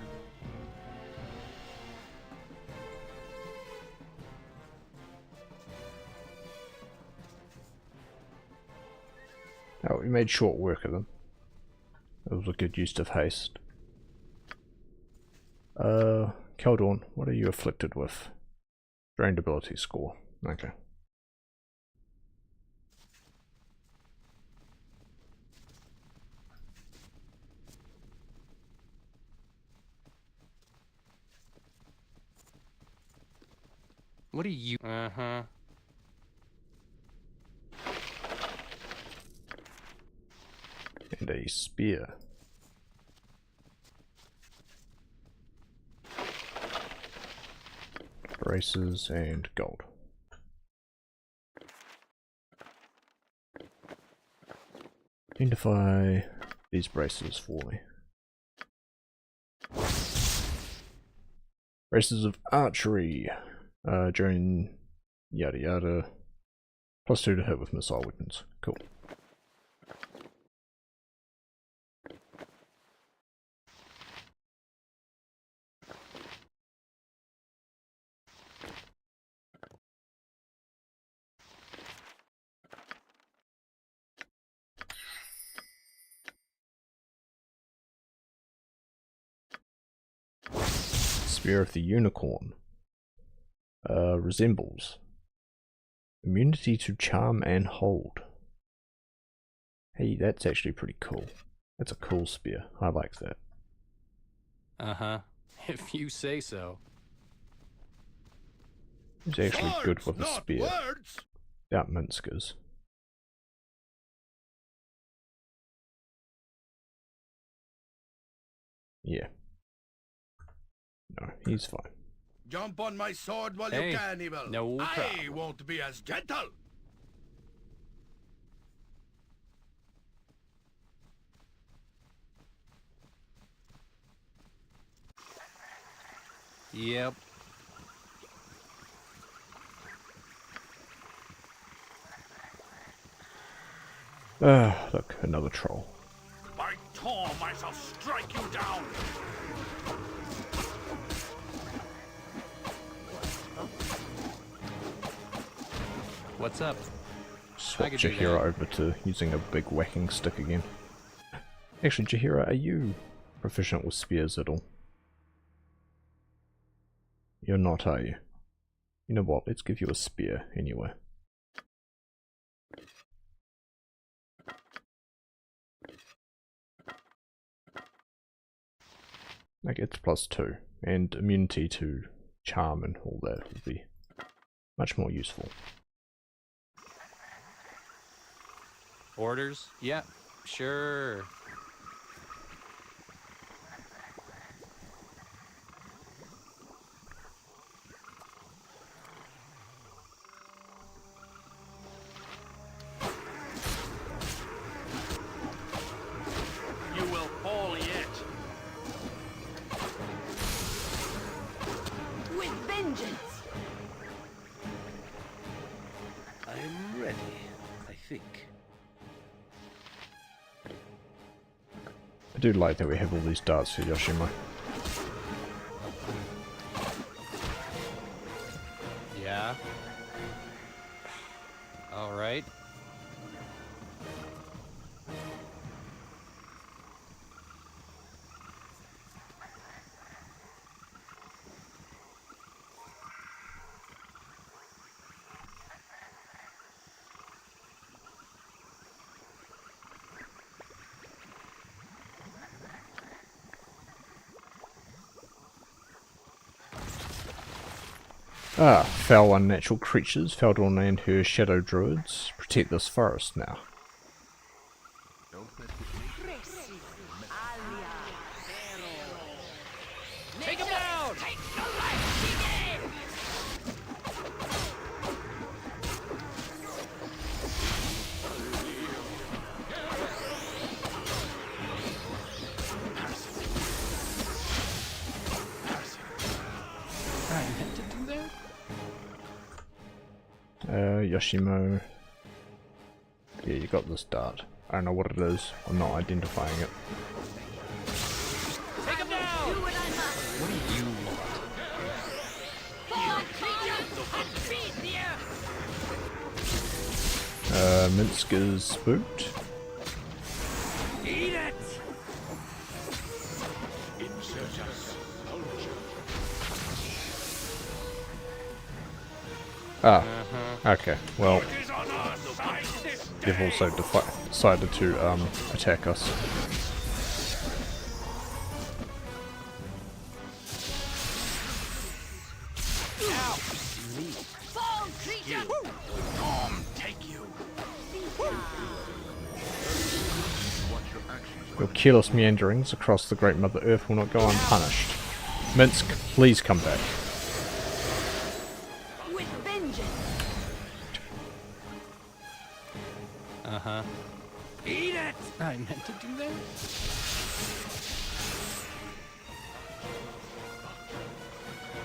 Oh, we made short work of them. It was a good use of haste. Keldorn, what are you afflicted with? Drained ability score. Okay. What are you? Uh-huh. And a spear. Braces and gold. Identify these braces for me. Braces of archery. During yada yada. +2 to hit with missile weapons. Cool. Spear of the Unicorn. Resembles. Immunity to charm and hold. Hey, that's actually pretty cool. That's a cool spear. I like that. Uh-huh. If you say so. He's actually good with a not spear. words. Without Minskers. Yeah. No, he's fine. Jump on my sword while Hey, you can, Evil. no I problem. won't be as gentle. Yep. Look, another troll. By Torm, I shall strike you down. What's up? Swap could do Jahira that. over to using a big whacking stick again. Actually, Jahira, are you proficient with spears at all? You're not, are you? You know what, let's give you a spear anyway. Like, it's +2, and immunity to charm and all that will be much more useful. Orders? Yeah, sure. You will fall yet. With vengeance! I am ready, I think. I do like that we have all these darts for Yoshimo. Yeah. All right. Foul unnatural creatures, Feldorn and her shadow druids, protect this forest now. Take him down! I meant to do that? Yoshimo. Yeah, you got this dart. I don't know what it is. I'm not identifying it. Take him down! What do you want? Minsker's spooked. Eat it! Ah, okay, well, they've also decided to attack us. Your careless meanderings across the Great Mother Earth will not go unpunished. Minsk, please come back. With vengeance. Uh-huh. Eat it! I meant to do that?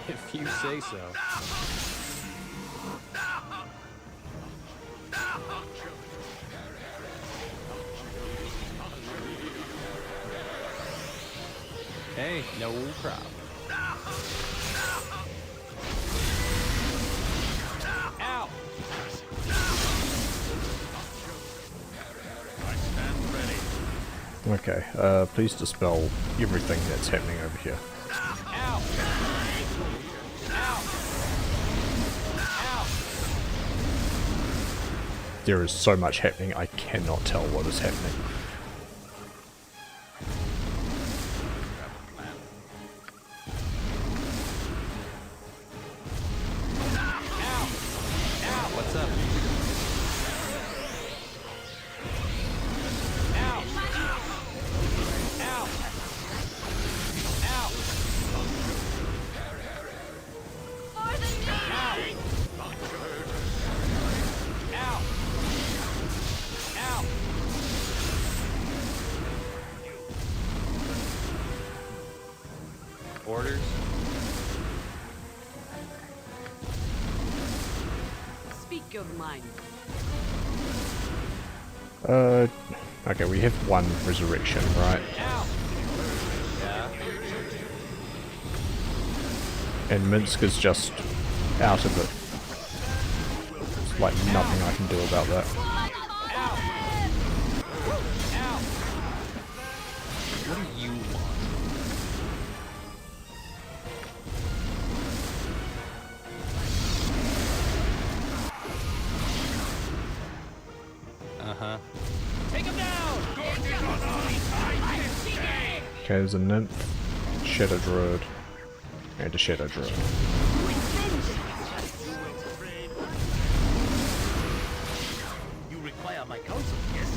If you say so. Hey, no problem. Ow! Okay, please dispel everything that's happening over here. Ow! Ow! Ow! There is so much happening, I cannot tell what is happening. What's up? Ow! Ow! Ow! For the knee! Ow! Ow! Orders? Speak your mind. Okay, we have one resurrection, right? Ow! Yeah. And Minsk is just out of it. There's like nothing I can do about that. Ow! Ow! What do you want? Uh-huh. Take him down! Okay, there's a nymph, shadow druid, and a shadow druid. You require my counsel, yes?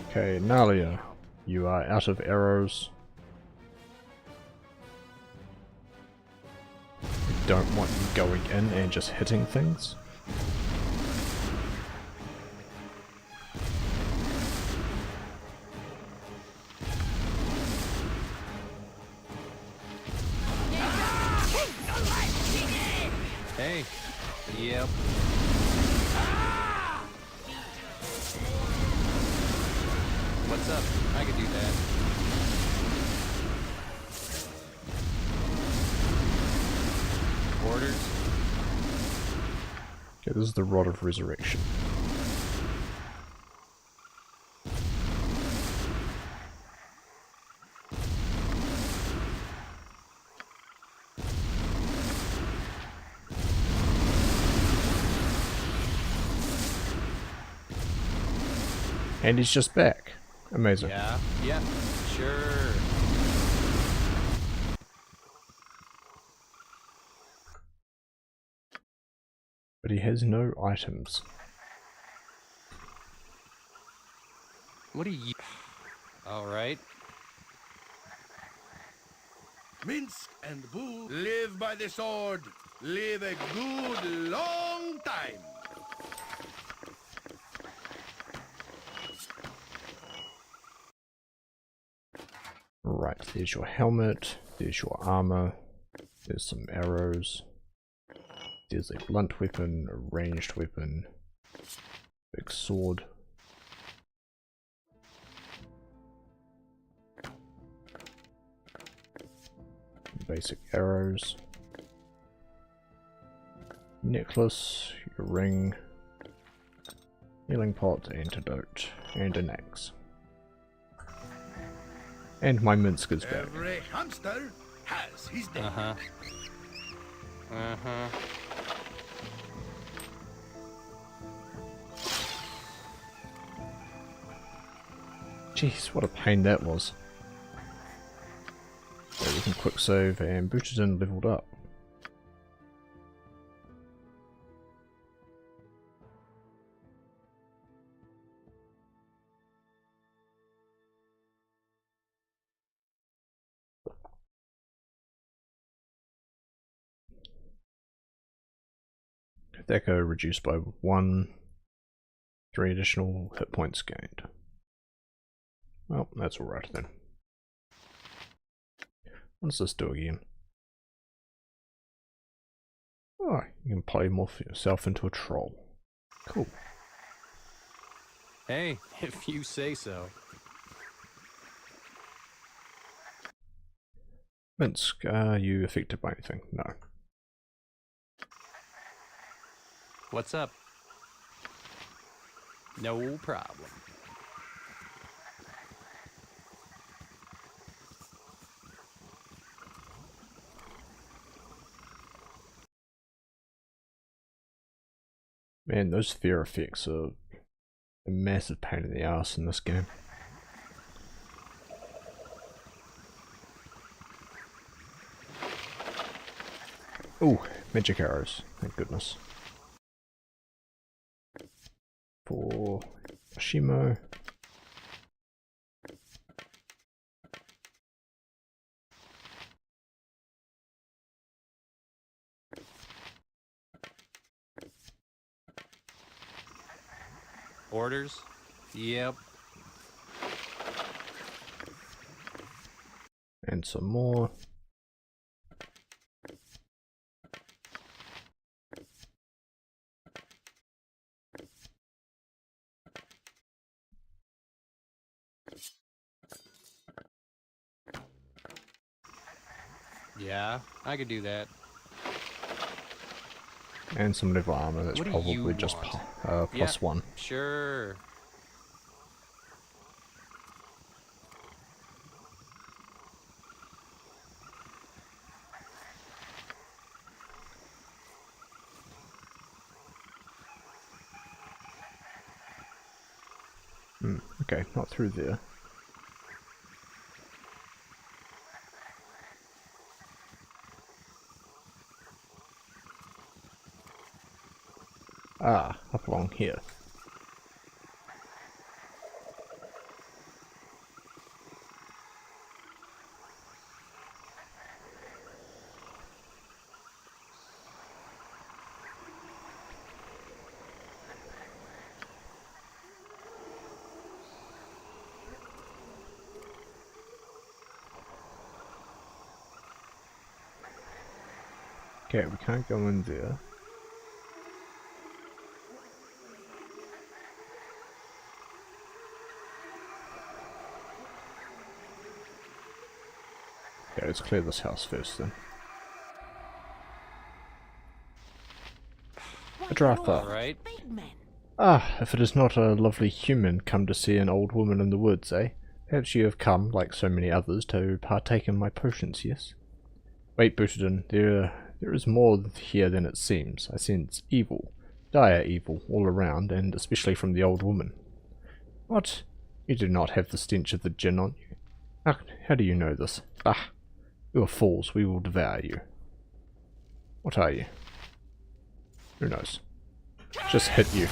Okay, Nalia, you are out of arrows. I don't want you going in and just hitting things. Hey. Yep. What's up? I could do that. Orders? Okay, this is the Rod of Resurrection. And he's just back. Amazing. Yeah. Yeah. Sure. But he has no items. What are you? All right. Minsk and Boo live by the sword. Live a good long time. Right, there's your helmet, there's your armor, there's some arrows, there's a blunt weapon, a ranged weapon, big sword. Basic arrows, necklace, your ring, healing pot, antidote, and an axe. And my Minsk is back. Every hamster has his day. Jeez, what a pain that was. So we can quick save and Buchanan leveled up. Echo reduced by 1, 3 additional hit points gained. Well, that's alright then. What does this do again? Oh, you can polymorph yourself into a troll. Cool. Hey, if you say so. Minsk, are you affected by anything? No. What's up? No problem. Man, those fear effects are a massive pain in the ass in this game. Ooh, magic arrows, thank goodness. For Shimo. Orders? Yep. And some more. Yeah, I could do that. And some level armor, that's What do probably you just want? plus Yeah, 1. Sure. Okay, not through there. Ah, up along here. Okay, we can't go in there. Okay, let's clear this house first then. Adratha. Alright. Ah, if it is not a lovely human come to see an old woman in the woods, eh? Perhaps you have come, like so many others, to partake in my potions, yes? Wait, Buchanan, there is more here than it seems. I sense evil, dire evil, all around, and especially from the old woman. What? You do not have the stench of the djinn on you. How do you know this? Ah, you are fools, we will devour you. What are you? Who knows? Just hit you.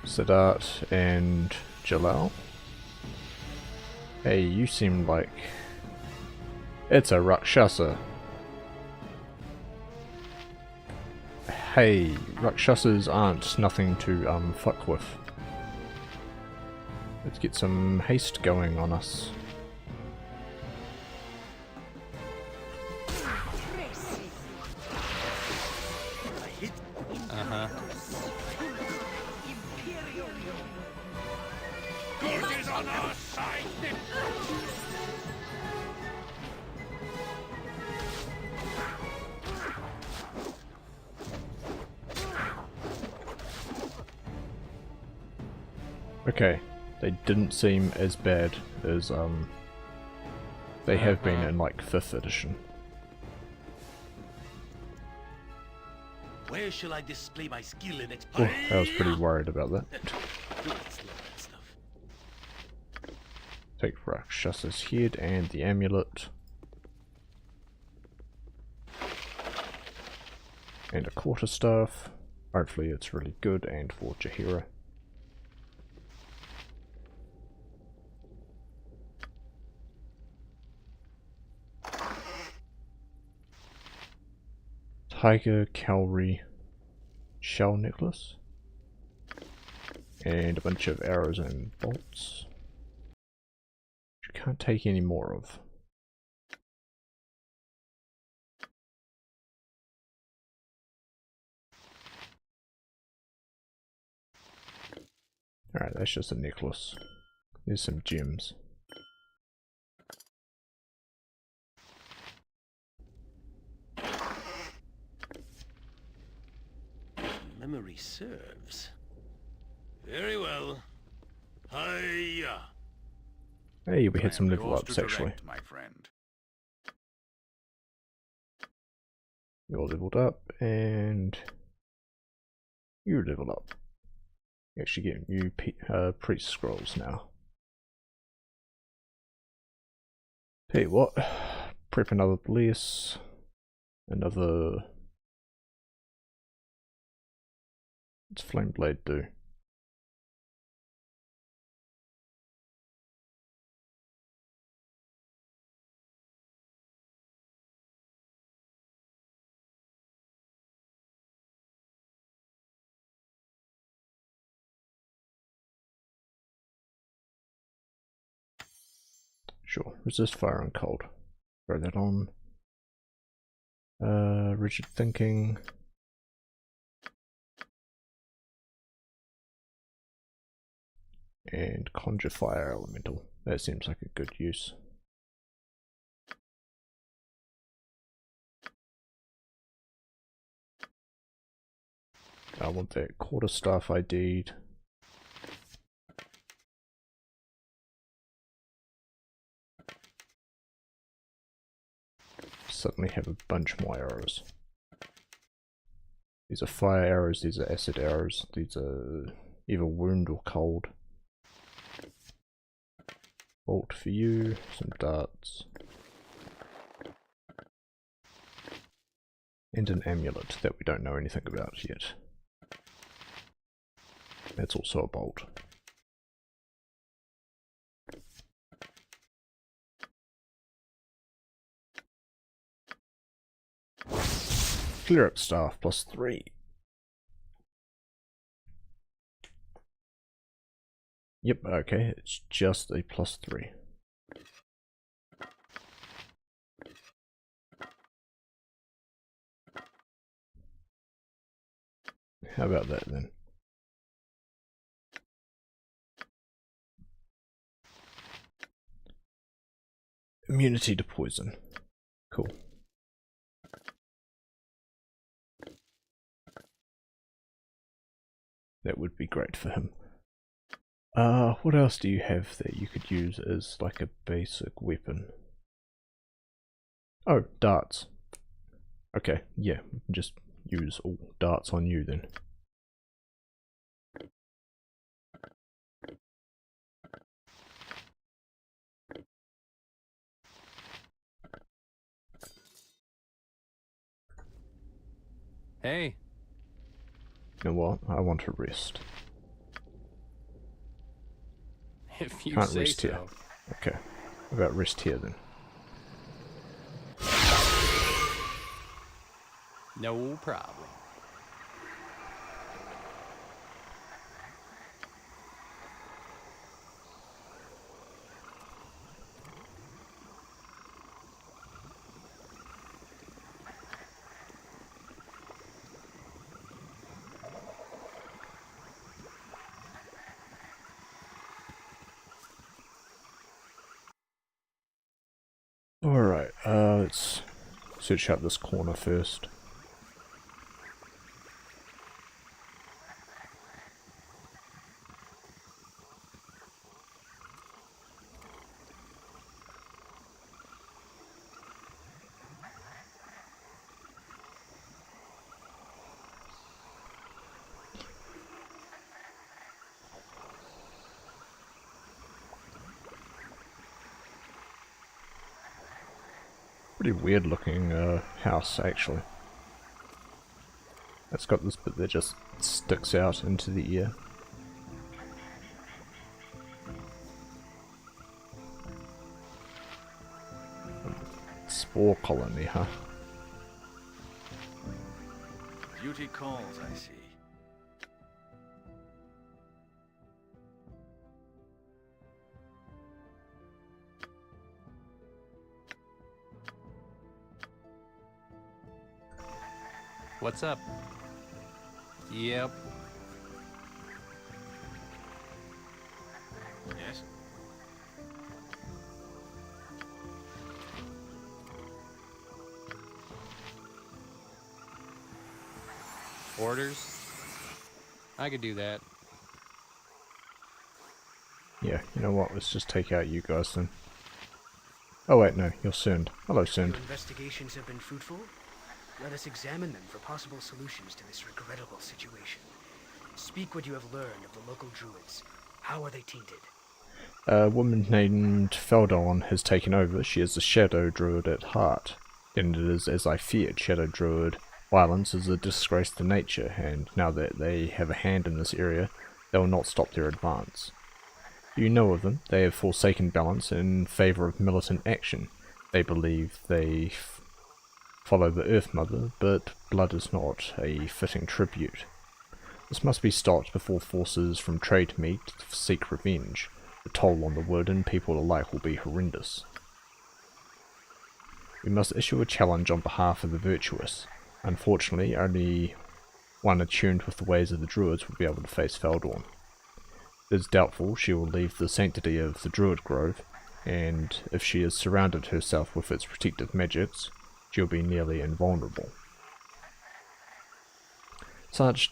Siddharth and Jalal. Hey, you seem like... It's a Rakshasa. Hey, Rakshasas aren't nothing to fuck with. Let's get some haste going on us. Good is on our side. Okay, they didn't seem as bad as they have been in like 5th edition. Where shall I display my skill in Oh, I was pretty worried about that. Take Rakshasa's head and the amulet. And a quarterstaff. Hopefully it's really good and for Jaheira. Tiger, cowrie, shell necklace. And a bunch of arrows and bolts. Which you can't take any more of. Alright, that's just a necklace. There's some gems. Memory serves. Very well. Hiya. Hey, we had some level ups actually. My friend. You're leveled up and you leveled up. You actually get new priest scrolls now. Tell you what, prep another bless, another. What's Flame Blade do? Sure, resist fire and cold. Throw that on. Rigid thinking. And conjure fire elemental. That seems like a good use. I want that quarterstaff ID'd. Suddenly have a bunch more arrows. These are fire arrows, these are acid arrows, these are either wound or cold. Bolt for you, some darts. And an amulet that we don't know anything about yet. That's also a bolt. Cleric staff +3. Yep, okay, it's just a +3. How about that then? Immunity to poison. Cool. That would be great for him. What else do you have that you could use as like a basic weapon? Oh, darts. Okay, yeah, we can just use all darts on you then. Hey. You know what? I want to rest. If you Can't say rest so. here. Okay. How about rest here then? No problem. Alright, let's search out this corner first. Pretty weird looking house actually. It's got this bit that just sticks out into the ear. Spore colony, huh? Duty calls, I see. What's up? Yep. Yes? Orders? I could do that. Yeah, you know what, let's just take out you guys then. Oh wait, no, you're Sund. Hello, Sund. Your investigations have been fruitful? Let us examine them for possible solutions to this regrettable situation. Speak what you have learned of the local druids. How are they tainted? A woman named Feldon has taken over. She is a shadow druid at heart. And it is as I feared. Shadow druid violence is a disgrace to nature, and now that they have a hand in this area, they will not stop their advance. You know of them. They have forsaken balance in favour of militant action. They believe they follow the Earth Mother, but blood is not a fitting tribute. This must be stopped before forces from trade meet to seek revenge. The toll on the wood and people alike will be horrendous. We must issue a challenge on behalf of the virtuous. Unfortunately, only one attuned with the ways of the druids will be able to face Feldorn. It is doubtful she will leave the sanctity of the druid grove, and if she has surrounded herself with its protective magics, she'll be nearly invulnerable. Such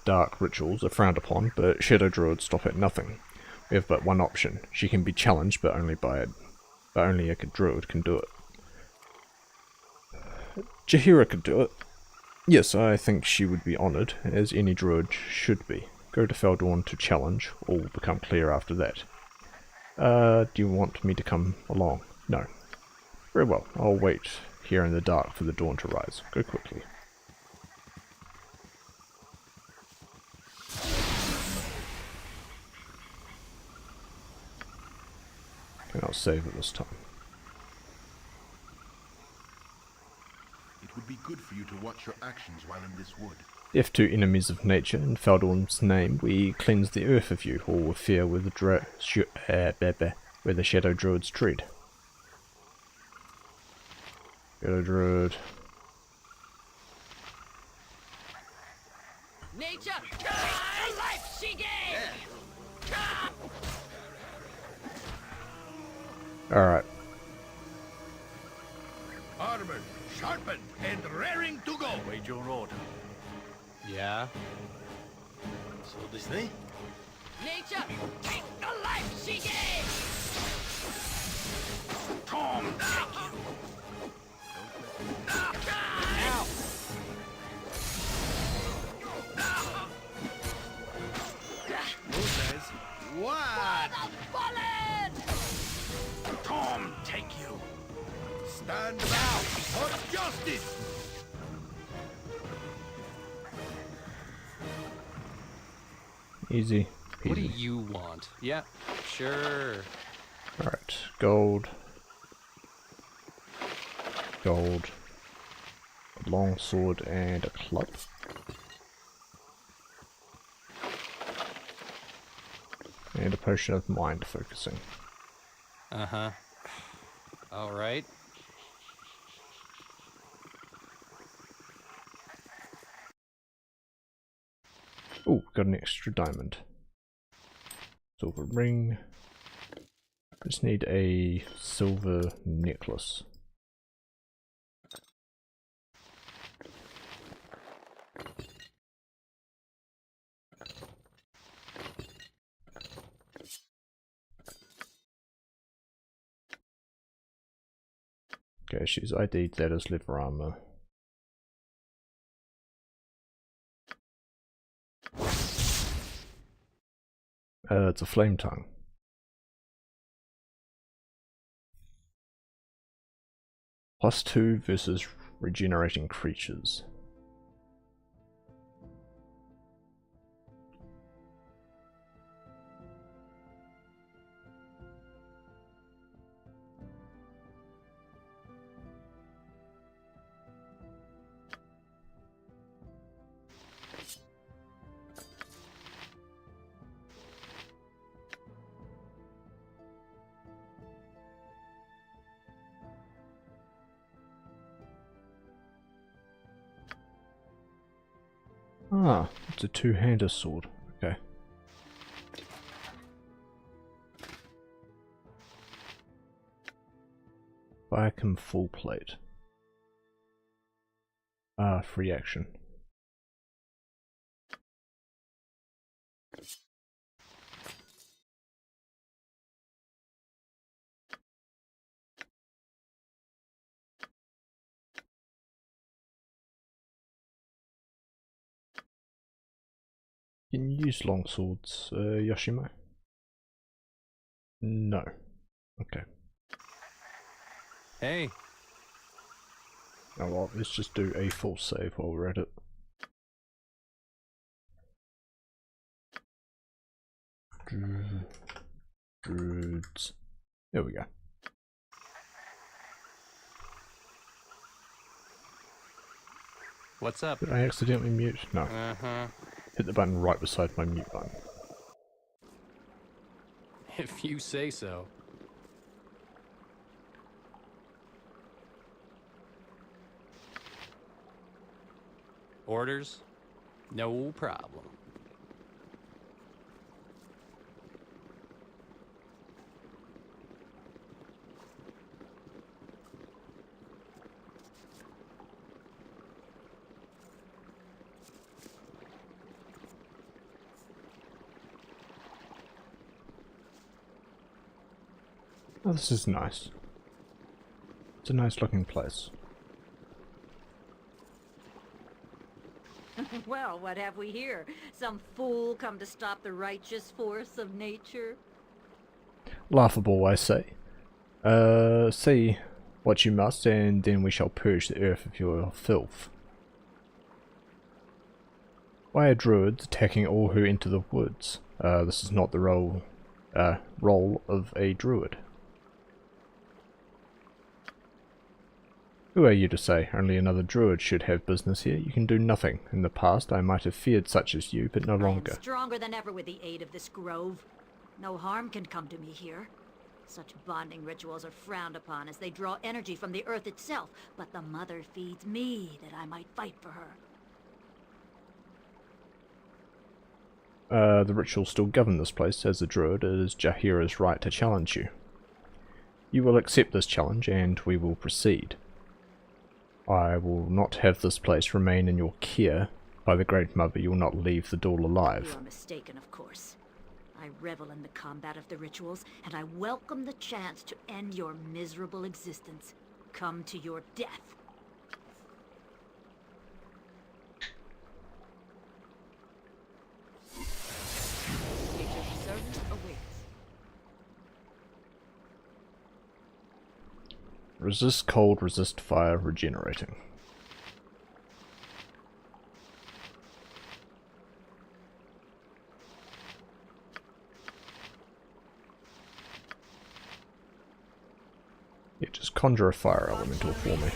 dark rituals are frowned upon, but shadow druids stop at nothing. We have but one option. She can be challenged, but only a druid can do it. Jaheira could do it. Yes, I think she would be honoured, as any druid should be. Go to Feldorn to challenge, all will become clear after that. Do you want me to come along? No. Very well, I'll wait here in the dark for the dawn to rise. Go quickly. And I'll save it this time. It would be good for you to watch your actions while in this wood. If to enemies of nature, in Feldorn's name, we cleanse the earth of you, or with fear where the shadow druids tread. Shadow druid. Nature, the life she gave! Alright. Armored, sharpened, and raring to go. Wait your order. Yeah? So this thing? Nature, take the life she gave! Tom, thank you. Ow! Who says what? Tom, take you. Stand down for justice. Easy peasy. What do you want? Yeah, sure. Alright, gold. Gold. A long sword and a club. And a potion of mind focusing. Uh-huh. Alright. Oh, got an extra diamond. Silver ring. Just need a silver necklace. Okay, she's ID'd that as leather armor. It's a flame tongue. +2 versus regenerating creatures. Ah, it's a two-hander sword. Okay. Viacom full plate. Ah, free action. Can you use longswords, Yoshimo? No. Okay. Hey. Oh well, let's just do a full save while we're at it. Druids. There we go. What's up? Did I accidentally mute? No. Uh-huh. Hit the button right beside my mute button. If you say so. Orders? No problem. Oh, this is nice. It's a nice looking place. Well, what have we here? Some fool come to stop the righteous force of nature? Laughable, I say. Say what you must, and then we shall purge the earth of your filth. Why are druids attacking all who enter the woods? This is not the role of a druid. Who are you to say? Only another druid should have business here. You can do nothing. In the past I might have feared such as you, but no longer. I am stronger than ever with the aid of this grove. No harm can come to me here. Such bonding rituals are frowned upon as they draw energy from the earth itself, but the mother feeds me that I might fight for her. The rituals still govern this place. As a druid, it is Jaheira's right to challenge you. You will accept this challenge, and we will proceed. I will not have this place remain in your care. By the Great Mother, you will not leave the door alive. You are mistaken, of course. I revel in the combat of the rituals, and I welcome the chance to end your miserable existence. Come to your death. Nature's servant awaits. Resist cold, resist fire, regenerating. Yeah, just conjure a fire elemental for me.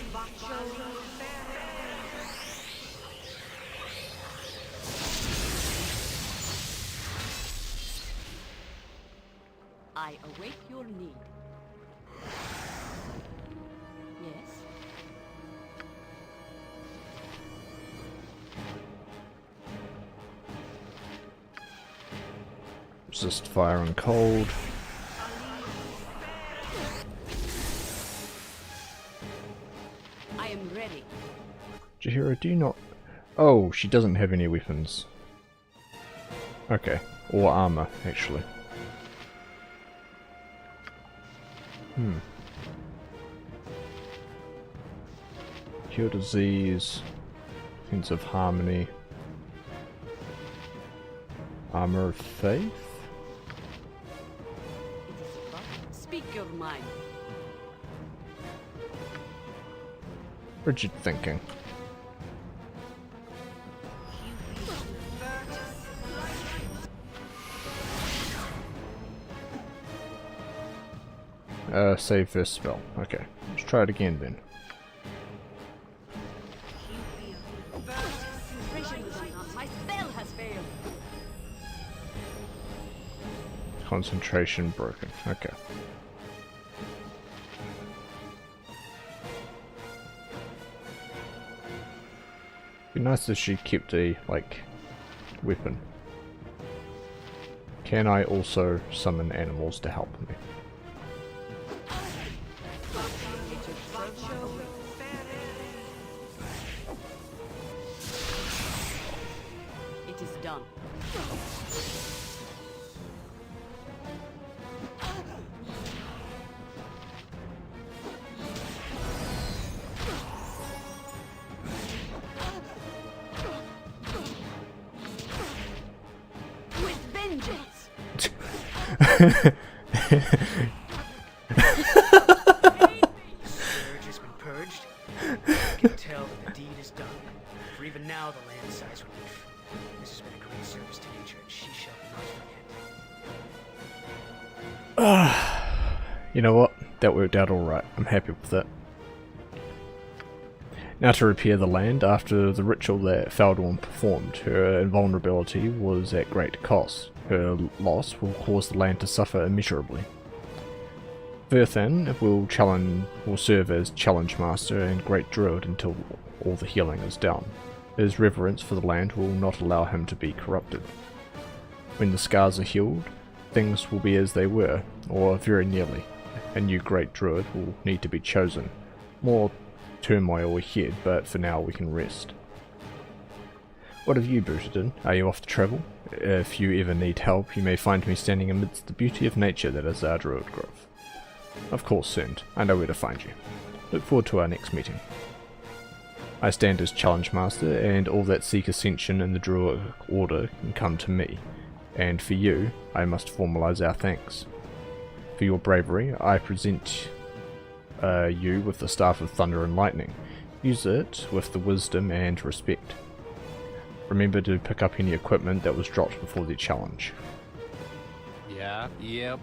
I await your need. Yes? Resist fire and cold. I am ready. Jaheira, do you not... Oh, she doesn't have any weapons. Okay. Or armor, actually. Cure disease. Defensive harmony. Armor of faith? Speak your mind. Rigid thinking. Save this spell. Okay, let's try it again then. My spell has failed. Concentration broken. Okay. Be nice if she kept a, like, weapon. Can I also summon animals to help me? It is done. With vengeance. Scourge has been purged. You can tell that the deed is done. For even now the land sighs relief. This has been a great service to nature, and she shall not forget. You know what? That worked out alright. I'm happy with that. Now to repair the land. After the ritual that Faldorn performed, her invulnerability was at great cost. Her loss will cause the land to suffer immeasurably. Verthan will serve as Challenge Master and Great Druid until all the healing is done. His reverence for the land will not allow him to be corrupted. When the scars are healed, things will be as they were, or very nearly. A new Great Druid will need to be chosen. More turmoil ahead, but for now we can rest. What have you booted in? Are you off to travel? If you ever need help, you may find me standing amidst the beauty of nature that is our Druid Grove. Of course, Cerned. I know where to find you. Look forward to our next meeting. I stand as Challenge Master, and all that seek ascension in the Druid Order can come to me. And for you, I must formalize our thanks. For your bravery, I present you with the Staff of Thunder and Lightning. Use it with the wisdom and respect. Remember to pick up any equipment that was dropped before the challenge. Yeah, yep.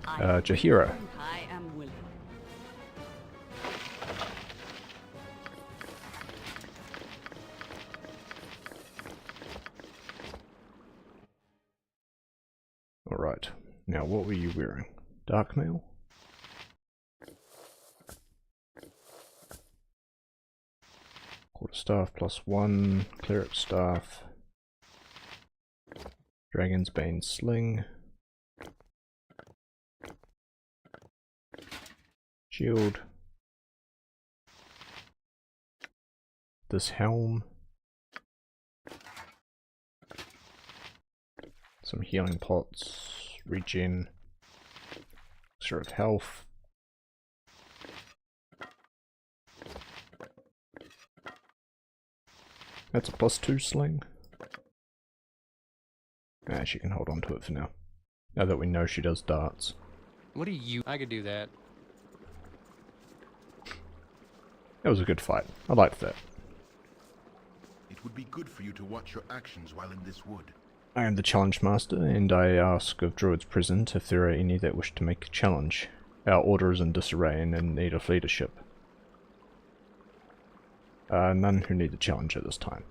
Jaheira. I am willing. Alright, now what were you wearing? Dark mail? Quarterstaff +1, Cleric Staff, Dragon's Bane Sling, Shield, this helm, some healing pots, regen, extra of health. That's a +2 sling. Ah, she can hold on to it for now. Now that we know she does darts. What do you... I could do that. That was a good fight. I liked that. It would be good for you to watch your actions while in this wood. I am the Challenge Master, and I ask of druids present if there are any that wish to make a challenge. Our order is in disarray and in need of leadership. None who need a challenge at this time.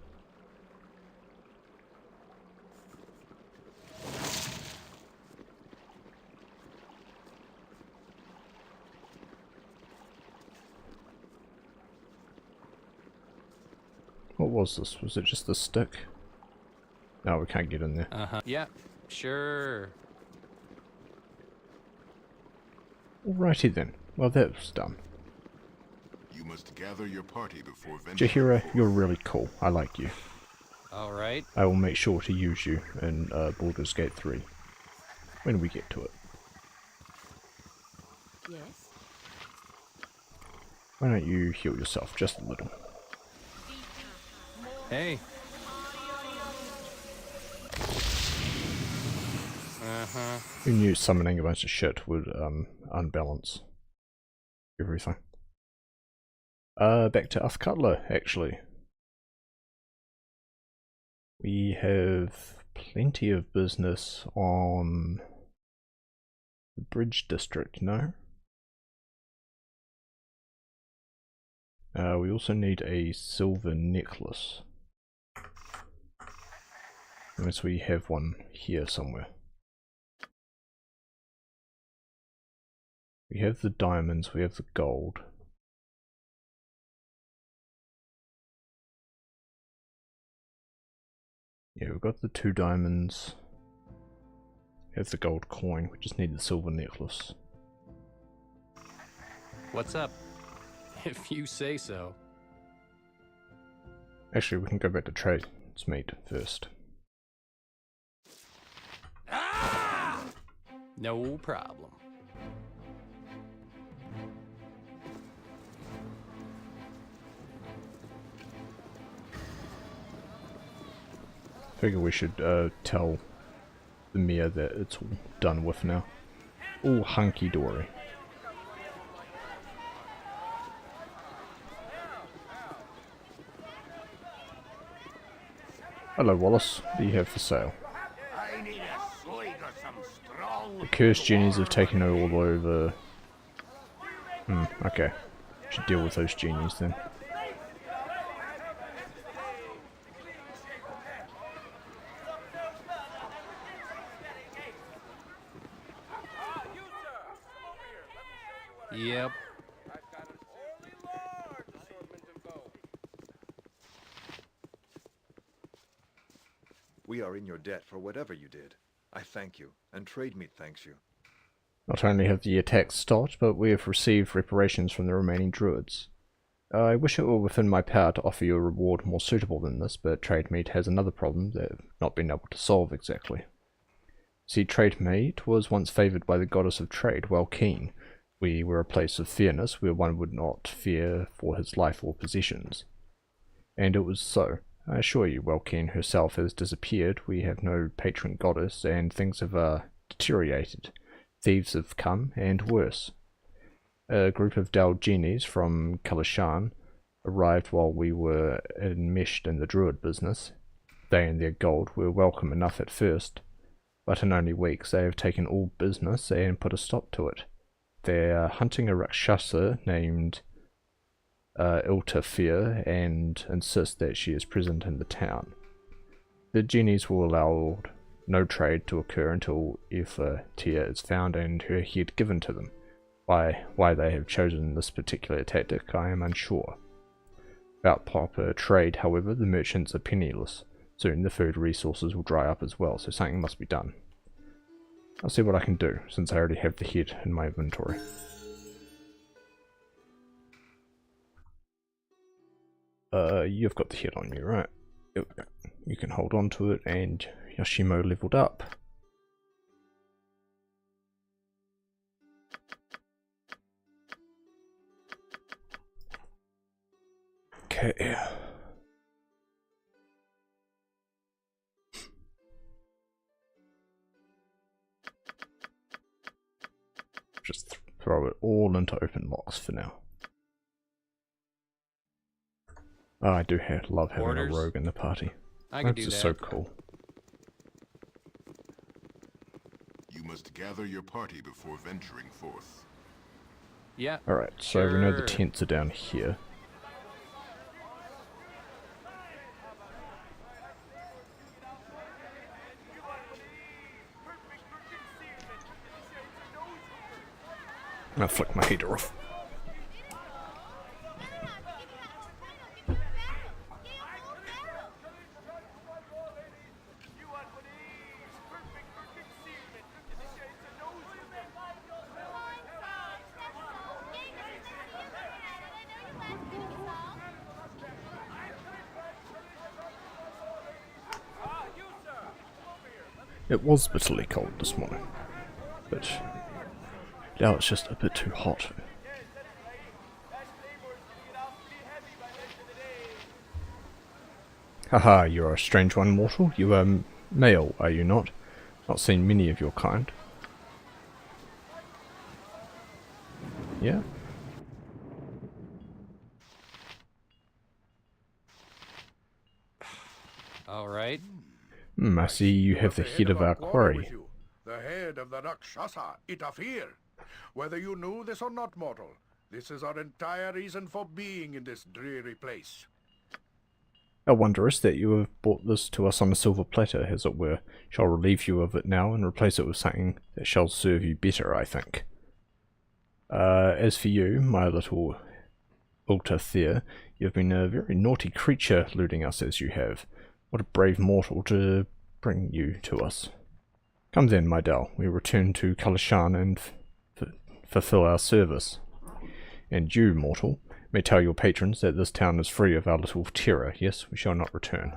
What was this? Was it just the stick? No, we can't get in there. Uh-huh. Yeah, sure. Alrighty then. Well, that was done. You must gather your party before venturing. Jaheira, you're really cool. I like you. Alright. I will make sure to use you in Baldur's Gate 3. When we get to it. Yes. Why don't you heal yourself just a little? Hey. Uh-huh. Who knew summoning a bunch of shit would unbalance everything? Back to Uthcutler, actually. We have plenty of business on the Bridge District, no? We also need a silver necklace. Unless we have one here somewhere. We have the diamonds, we have the gold. Yeah, we've got the 2 diamonds. We have the gold coin, we just need the silver necklace. What's up? If you say so. Actually, we can go back to trade. Let's meet first. No problem. Figure we should tell the mayor that it's all done with now. All hunky-dory. Hello Wallace, what do you have for sale? I need a swig of some strong... The cursed genies have taken all over... okay. Should deal with those genies then. Yep. We are in your debt for whatever you did. I thank you, and Trademeat thanks you. Not only have the attacks stopped, but we have received reparations from the remaining druids. I wish it were within my power to offer you a reward more suitable than this, but Trademeat has another problem that I've not been able to solve exactly. See, Trademeat was once favoured by the goddess of trade, Welkeen. We were a place of fairness where one would not fear for his life or possessions. And it was so. I assure you, Welkeen herself has disappeared, we have no patron goddess, and things have deteriorated. Thieves have come, and worse. A group of Dal genies from Kalishan arrived while we were enmeshed in the druid business. They and their gold were welcome enough at first, but in only weeks they have taken all business and put a stop to it. They are hunting a Rakshasa named Iltafir and insist that she is present in the town. The genies will allow no trade to occur until Tia is found and her head given to them. Why they have chosen this particular tactic I am unsure. About proper trade, however, the merchants are penniless. Soon the food resources will dry up as well, so something must be done. I'll see what I can do, since I already have the head in my inventory. You've got the head on you, right? You can hold on to it, and Yoshimo leveled up. Okay. Just throw it all into open locks for now. Oh, I do love having Orders? a rogue in the party. I can That's do just that. so cool. You must gather your party before venturing forth. Yeah. Alright, so we know the sure. tents are down here. I'll flick my heater off. It was bitterly cold this morning, but now it's just a bit too hot. Haha, you're a strange one, mortal. You are male, are you not? Not seen many of your kind. Yeah? All right. I see you have the head of our quarry. With you, the head of the Rakshasa, Itafir. Whether you knew this or not, mortal, this is our entire reason for being in this dreary place. How wondrous that you have brought this to us on a silver platter, as it were. Shall relieve you of it now and replace it with something that shall serve you better, I think. As for you, my little Ultathere, you have been a very naughty creature, looting us as you have. What a brave mortal to bring you to us. Come then, my Dal, we return to Kalashan and fulfill our service. And you, mortal, may tell your patrons that this town is free of our little terror. Yes, we shall not return.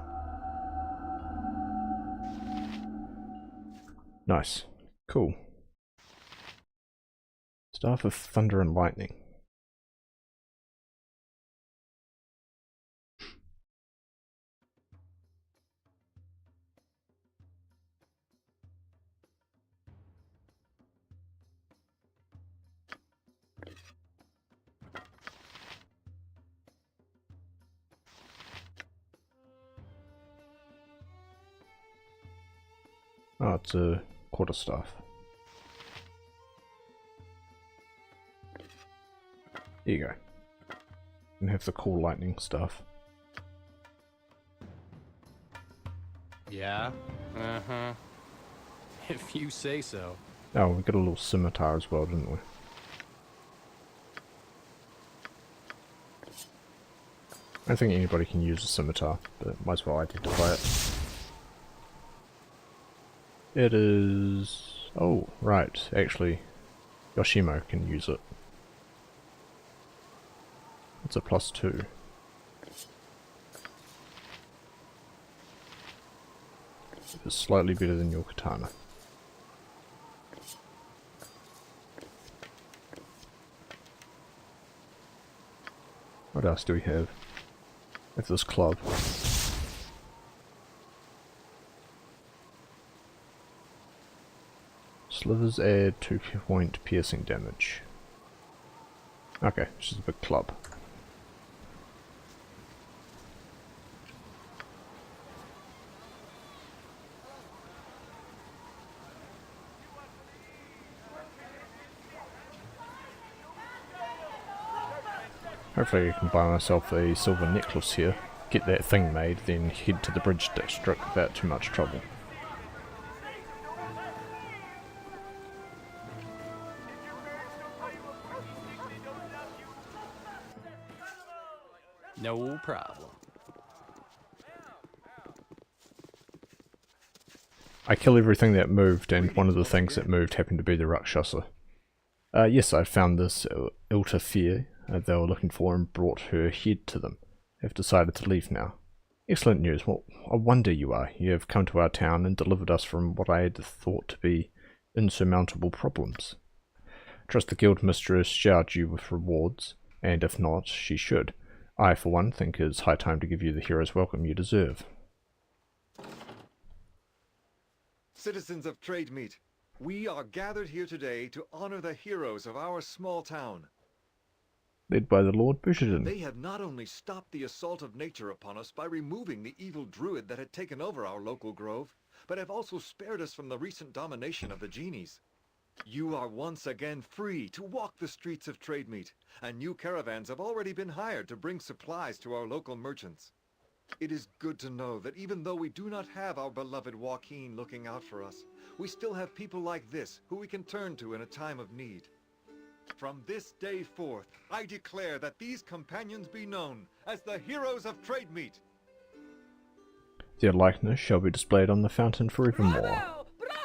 Nice. Cool. Staff of Thunder and Lightning. Oh, it's a quarterstaff. There you go. And have the cool lightning stuff. Yeah. Uh-huh. If you say so. Oh, we got a little scimitar as well, didn't we? I don't think anybody can use a scimitar, but might as well identify it. It is... oh, right, actually, Yoshimo can use it. It's a +2. It's slightly better than your katana. What else do we have? We have this club. Slivers add 2-point piercing damage. Okay, it's just a big club. Hopefully I can buy myself a silver necklace here, get that thing made, then head to the bridge district without too much trouble. No problem. I kill everything that moved, and one of the things that moved happened to be the Rakshasa. Yes, I found this Ultathere they were looking for and brought her head to them. They've decided to leave now. Excellent news. What a wonder you are. You have come to our town and delivered us from what I had thought to be insurmountable problems. Trust the guild mistress showered you with rewards, and if not, she should. I, for one, think it's high time to give you the hero's welcome you deserve. Citizens of Trademeet, we are gathered here today to honor the heroes of our small town. Led by the Lord Bushidan. They have not only stopped the assault of nature upon us by removing the evil druid that had taken over our local grove, but have also spared us from the recent domination of the genies. You are once again free to walk the streets of Trademeet, and new caravans have already been hired to bring supplies to our local merchants. It is good to know that even though we do not have our beloved Joaquin looking out for us, we still have people like this who we can turn to in a time of need. From this day forth, I declare that these companions be known as the heroes of Trademeet. Their likeness shall be displayed on the fountain forevermore.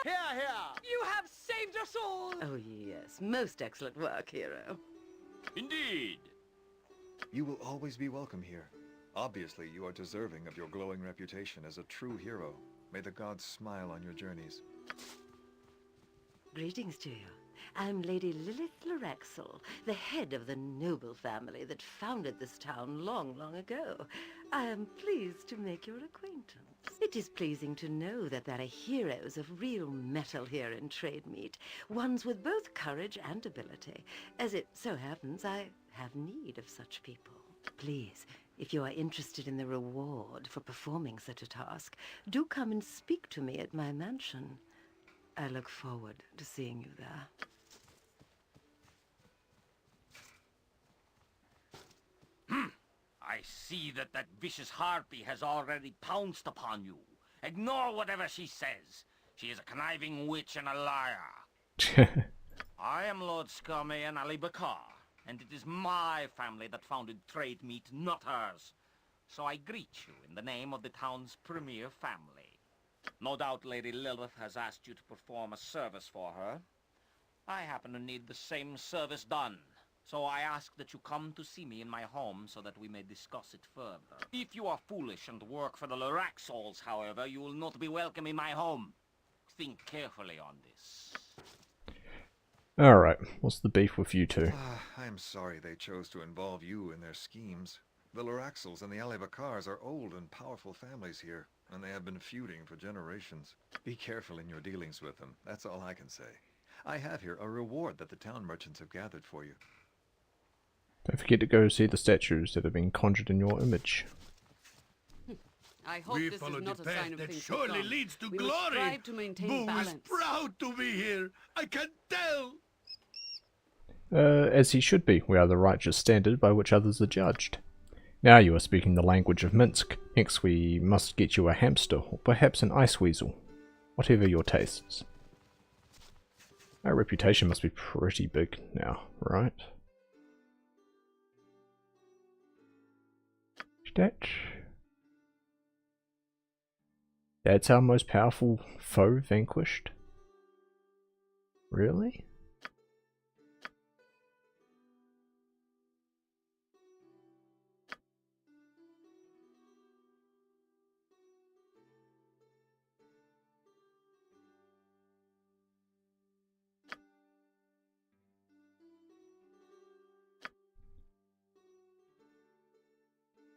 Here, here! You have saved us all! Oh, yes. Most excellent work, hero. Indeed. You will always be welcome here. Obviously, you are deserving of your glowing reputation as a true hero. May the gods smile on your journeys. Greetings to you. I'm Lady Lilith Lorexel, the head of the noble family that founded this town long, long ago. I am pleased to make your acquaintance. It is pleasing to know that there are heroes of real metal here in Trademeet, ones with both courage and ability. As it so happens, I have need of such people. Please, If you are interested in the reward for performing such a task, do come and speak to me at my mansion. I look forward to seeing you there. I see that vicious harpy has already pounced upon you. Ignore whatever she says. She is a conniving witch and a liar. I am Lord Scummy and Ali Bakar, and it is my family that founded Trade Meat, not hers. So I greet you in the name of the town's premier family. No doubt Lady Lilith has asked you to perform a service for her. I happen to need the same service done. So I ask that you come to see me in my home so that we may discuss it further. If you are foolish and work for the Loraxals, however, you will not be welcome in my home. Think carefully on this. Alright, what's the beef with you two? I'm sorry they chose to involve you in their schemes. The Loraxals and the Alibakars are old and powerful families here, and they have been feuding for generations. Be careful in your dealings with them, that's all I can say. I have here a reward that the town merchants have gathered for you. Don't forget to go see the statues that have been conjured in your image. I hope We this follow is not the a path sign of that things to surely come. leads to We must glory. strive to maintain Boo balance. is proud to be here. I can tell. As he should be. We are the righteous standard by which others are judged. Now you are speaking the language of Minsk. Next we must get you a hamster, or perhaps an ice weasel. Whatever your tastes. Our reputation must be pretty big now, right? That's our most powerful foe vanquished? Really?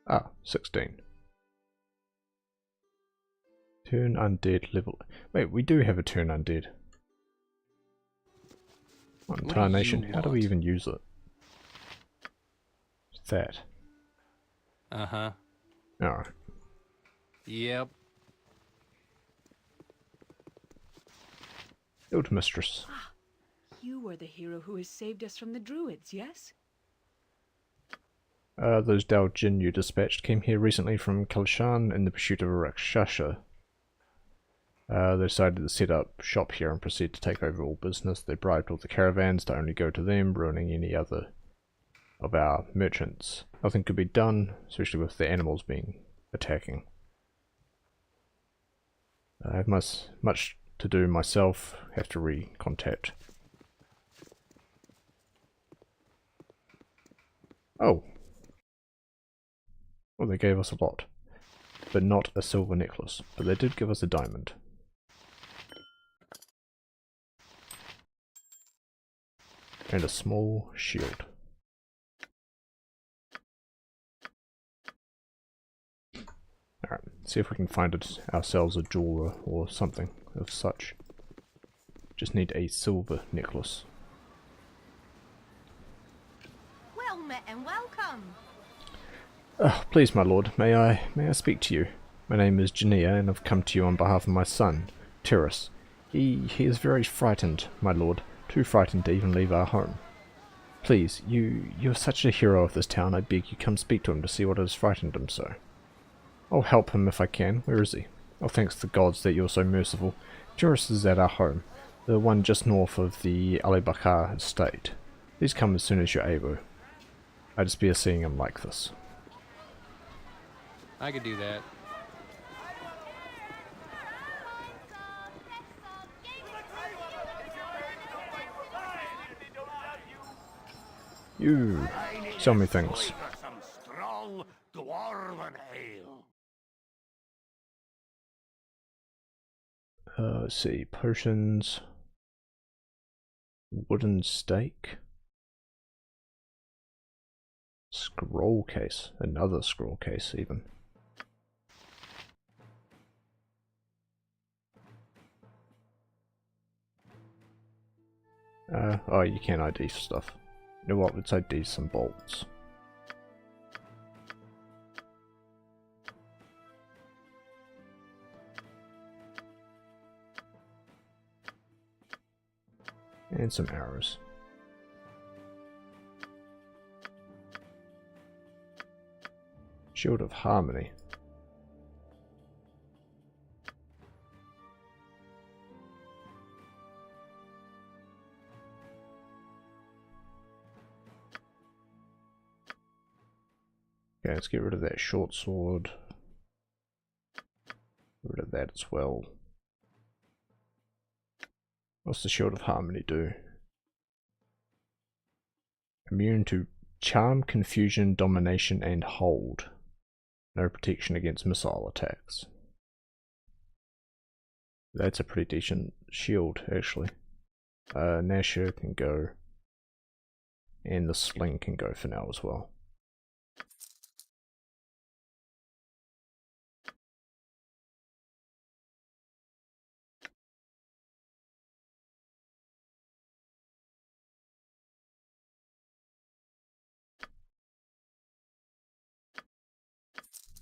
Ah, 16. Turn undead level. Wait, we do have a turn undead. Tarnation. How do we even use it? What's that? Uh-huh. Alright. Yep. Guild Mistress. Ah, you were the hero who has saved us from the druids, yes? Those Daljin you dispatched came here recently from Kalishan in the pursuit of a Rakshasa. They decided to set up shop here and proceed to take over all business. They bribed all the caravans to only go to them, ruining any other of our merchants. Nothing could be done, especially with the animals being attacking. I have much to do myself, have to recontact. Oh. Well, they gave us a lot, but not a silver necklace, but they did give us a diamond. And a small shield. Alright, see if we can find ourselves a jeweler or something of such. Just need a silver necklace. Well met and welcome. Please, my lord, may I speak to you? My name is Jania, and I've come to you on behalf of my son, Terrace. He is very frightened, my lord, too frightened to even leave our home. Please, you're such a hero of this town, I beg you come speak to him to see what has frightened him so. I'll help him if I can. Where is he? Oh, thanks the gods that you're so merciful. Terrace is at our home, the one just north of the Alibakar estate. Please come as soon as you're able. I despair seeing him like this. I could do that. You tell me things. Some strong dwarven ale. Let's see, potions, wooden stake, scroll case, another scroll case even. Oh, you can ID stuff. You know what, let's ID some bolts. And some arrows. Shield of Harmony. Okay, let's get rid of that short sword. Get rid of that as well. What's the Shield of Harmony do? Immune to Charm, Confusion, Domination, and Hold. No protection against missile attacks. That's a pretty decent shield, actually. Nasher can go. And the sling can go for now as well.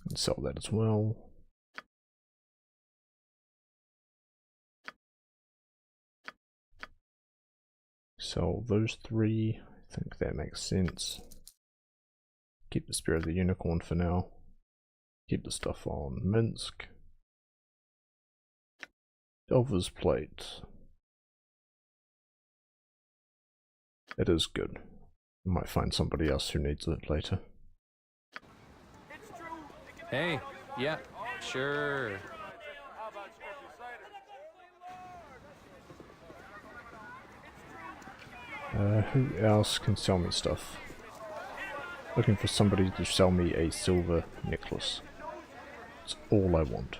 And sell that as well. Sell those three. I think that makes sense. Keep the Spear of the Unicorn for now. Keep the stuff on Minsk. Delver's Plate. It is good. I might find somebody else who needs it later. Hey, yeah, sure. Who else can sell me stuff? Looking for somebody to sell me a silver necklace. That's all I want.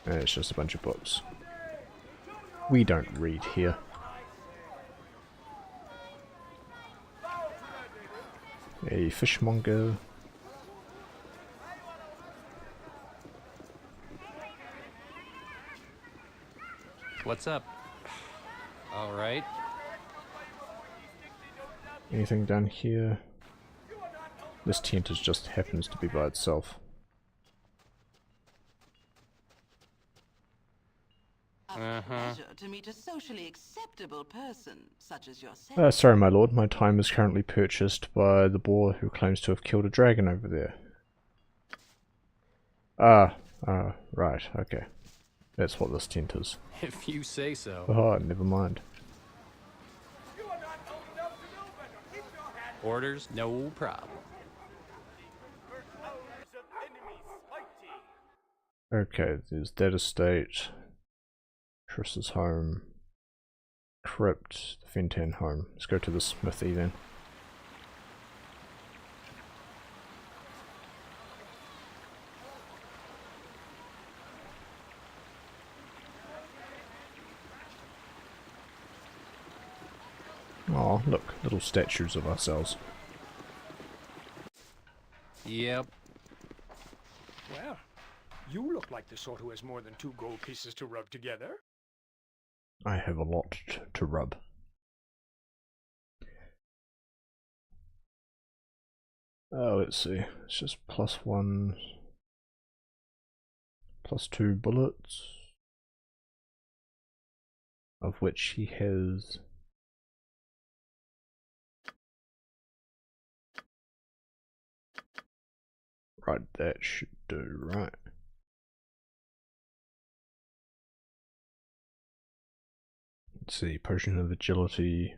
And it's just a bunch of books. We don't read here. A fishmonger. What's up? All right. Anything down here? This tent is just happens to be by itself. Pleasure to meet a socially acceptable person such as yourself. Sorry, my lord. My time is currently purchased by the boar who claims to have killed a dragon over there. Right, okay. That's what this tent is. If you say so. Oh, never mind. Orders, no problem. Okay, there's that estate. Triss's home. Crypt, the Fentan home. Let's go to the smithy then. Oh, look, little statues of ourselves. Yep. Well, you look like the sort who has more than 2 gold pieces to rub together. I have a lot to rub. Let's see. It's just +1, +2 bullets, of which he has right. That should do right. Let's see, Potion of Agility,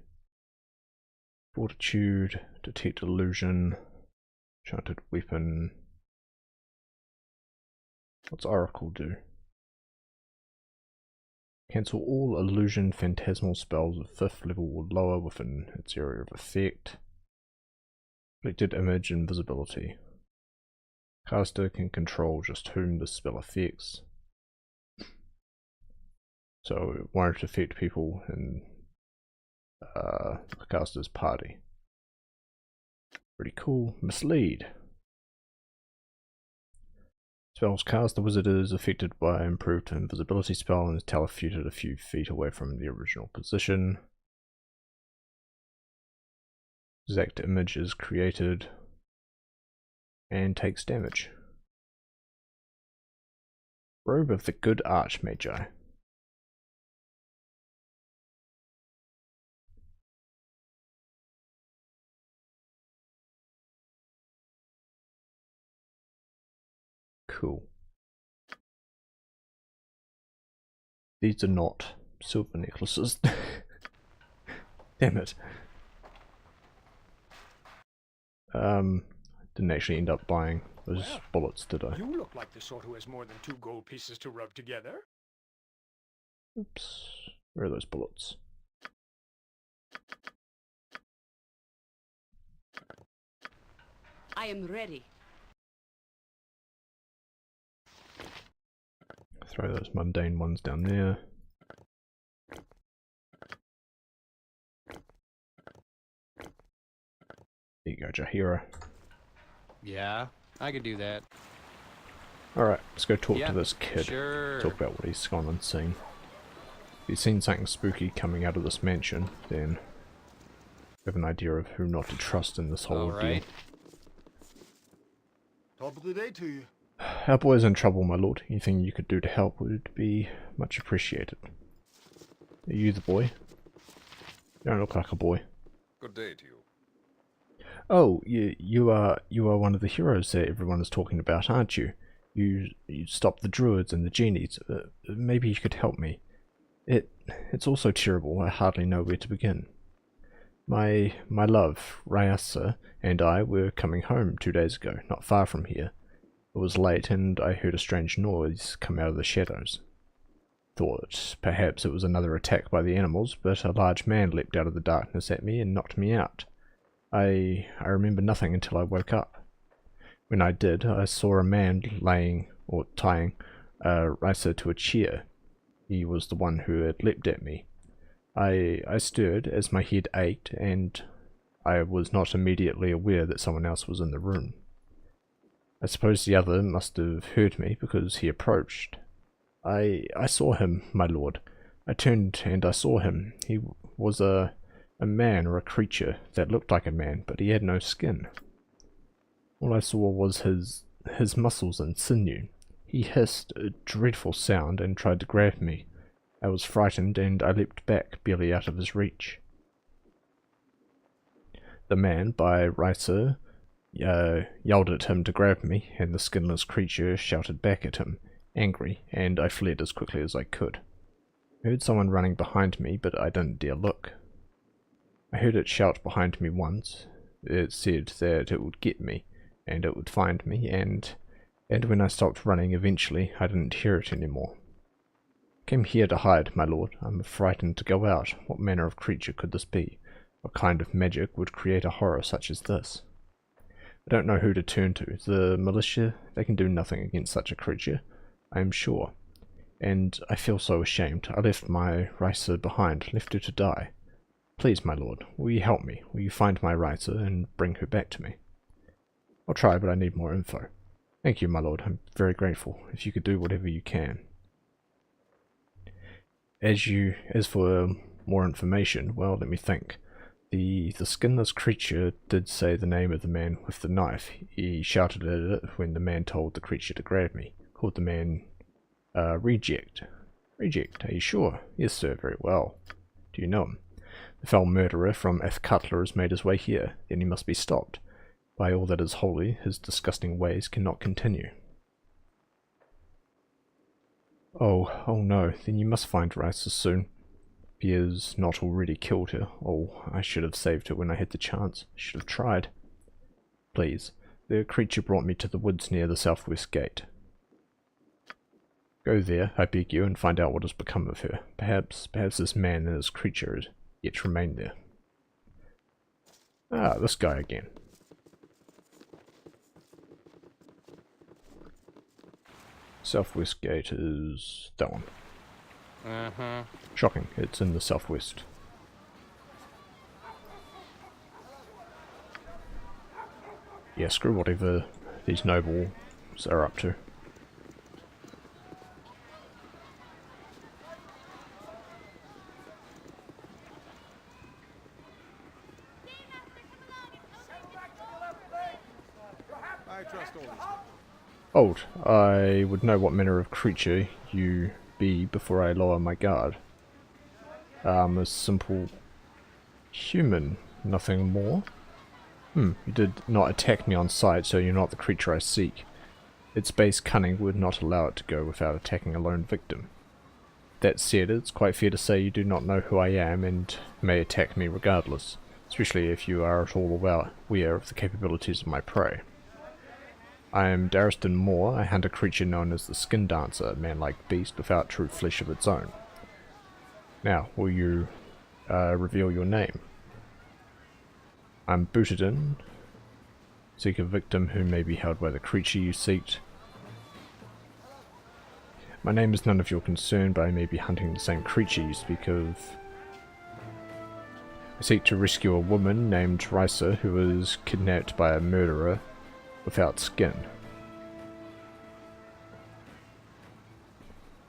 Fortitude, Detect Illusion, Enchanted Weapon. What's Oracle do? Cancel all illusion phantasmal spells of 5th level or lower within its area of effect. Selected image invisibility. Caster can control just whom the spell affects. So it won't affect people in the caster's party. Pretty cool. Mislead. Spells cast. The wizard is affected by improved invisibility spell and is teleported a few feet away from the original position. Exact image is created and takes damage. Robe of the Good Archmagi. Cool. These are not silver necklaces. Damn it. Didn't actually end up buying those bullets, did I? You look like the sort who has more than 2 gold pieces to rub together. Oops. Where are those bullets? I am ready. Throw those mundane ones down there. There you go, Jahira. Yeah, I could do that. Alright, let's go talk Yeah, to this kid. sure. Talk about what he's gone and seen. If he's seen something spooky coming out of this mansion, then we have an idea of who not to trust in this whole deal. Top of the day to you. Our boy's in trouble, my lord. Anything you could do to help would be much appreciated. Are you the boy? You don't look like a boy. Good day to you. Oh, you are one of the heroes that everyone is talking about, aren't you? You stopped the druids and the genies. Maybe you could help me. It's all so terrible. I hardly know where to begin. My love, Ryasa, and I were coming home 2 days ago, not far from here. It was late, and I heard a strange noise come out of the shadows. Thought perhaps it was another attack by the animals, but a large man leapt out of the darkness at me and knocked me out. I remember nothing until I woke up. When I did, I saw a man tying Ryasa to a chair. He was the one who had leapt at me. I stirred as my head ached, and I was not immediately aware that someone else was in the room. I suppose the other must have heard me, because he approached. I saw him, my lord. I turned and I saw him. He was a man or a creature that looked like a man, but he had no skin. All I saw was his muscles and sinew. He hissed a dreadful sound and tried to grab me. I was frightened, and I leapt back, barely out of his reach. The man, by Rysa, yelled at him to grab me, and the skinless creature shouted back at him, angry, and I fled as quickly as I could. I heard someone running behind me, but I didn't dare look. I heard it shout behind me once. It said that it would get me, and it would find me, and when I stopped running eventually, I didn't hear it anymore. I came here to hide, my lord. I'm frightened to go out. What manner of creature could this be? What kind of magic would create a horror such as this? I don't know who to turn to. The militia, they can do nothing against such a creature, I am sure. And I feel so ashamed. I left my Rysa behind, left her to die. Please, my lord, will you help me? Will you find my Rysa and bring her back to me? I'll try, but I need more info. Thank you, my lord. I'm very grateful. If you could do whatever you can. As for more information, well, let me think. The skinless creature did say the name of the man with the knife. He shouted at it when the man told the creature to grab me. Called the man Reject. Reject, are you sure? Yes, sir, very well. Do you know him? The foul murderer from Athkatla has made his way here. Then he must be stopped. By all that is holy, his disgusting ways cannot continue. Oh no, then you must find Rysa soon. If he has not already killed her. Oh, I should have saved her when I had the chance. I should have tried. Please, the creature brought me to the woods near the southwest gate. Go there, I beg you, and find out what has become of her. Perhaps this man and his creature yet remain there. Ah, this guy again. Southwest gate is that one. Shocking, it's in the southwest. Yeah, screw whatever these nobles are up to. I trust all these men. Old, I would know what manner of creature you be before I lower my guard. A simple human, nothing more. You did not attack me on sight, so you're not the creature I seek. Its base cunning would not allow it to go without attacking a lone victim. That said, it's quite fair to say you do not know who I am and may attack me regardless, especially if you are at all aware of the capabilities of my prey. I am Dariston Moore. I hunt a creature known as the Skin Dancer, a man-like beast without true flesh of its own. Now, will you reveal your name? I'm booted in. Seek a victim who may be held by the creature you seek. My name is none of your concern, but I may be hunting the same creature you speak of. I seek to rescue a woman named Risa who was kidnapped by a murderer without skin.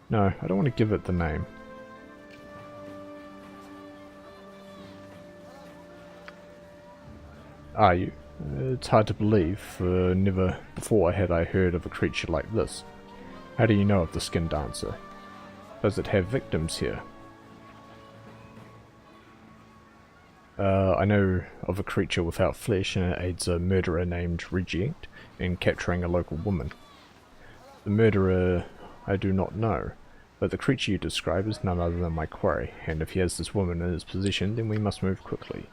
No, I don't want to give it the name. Are you? It's hard to believe, for never before had I heard of a creature like this. How do you know of the Skin Dancer? Does it have victims here? I know of a creature without flesh, and it aids a murderer named Reject in capturing a local woman. The murderer I do not know, but the creature you describe is none other than my quarry, and if he has this woman in his possession, then we must move quickly.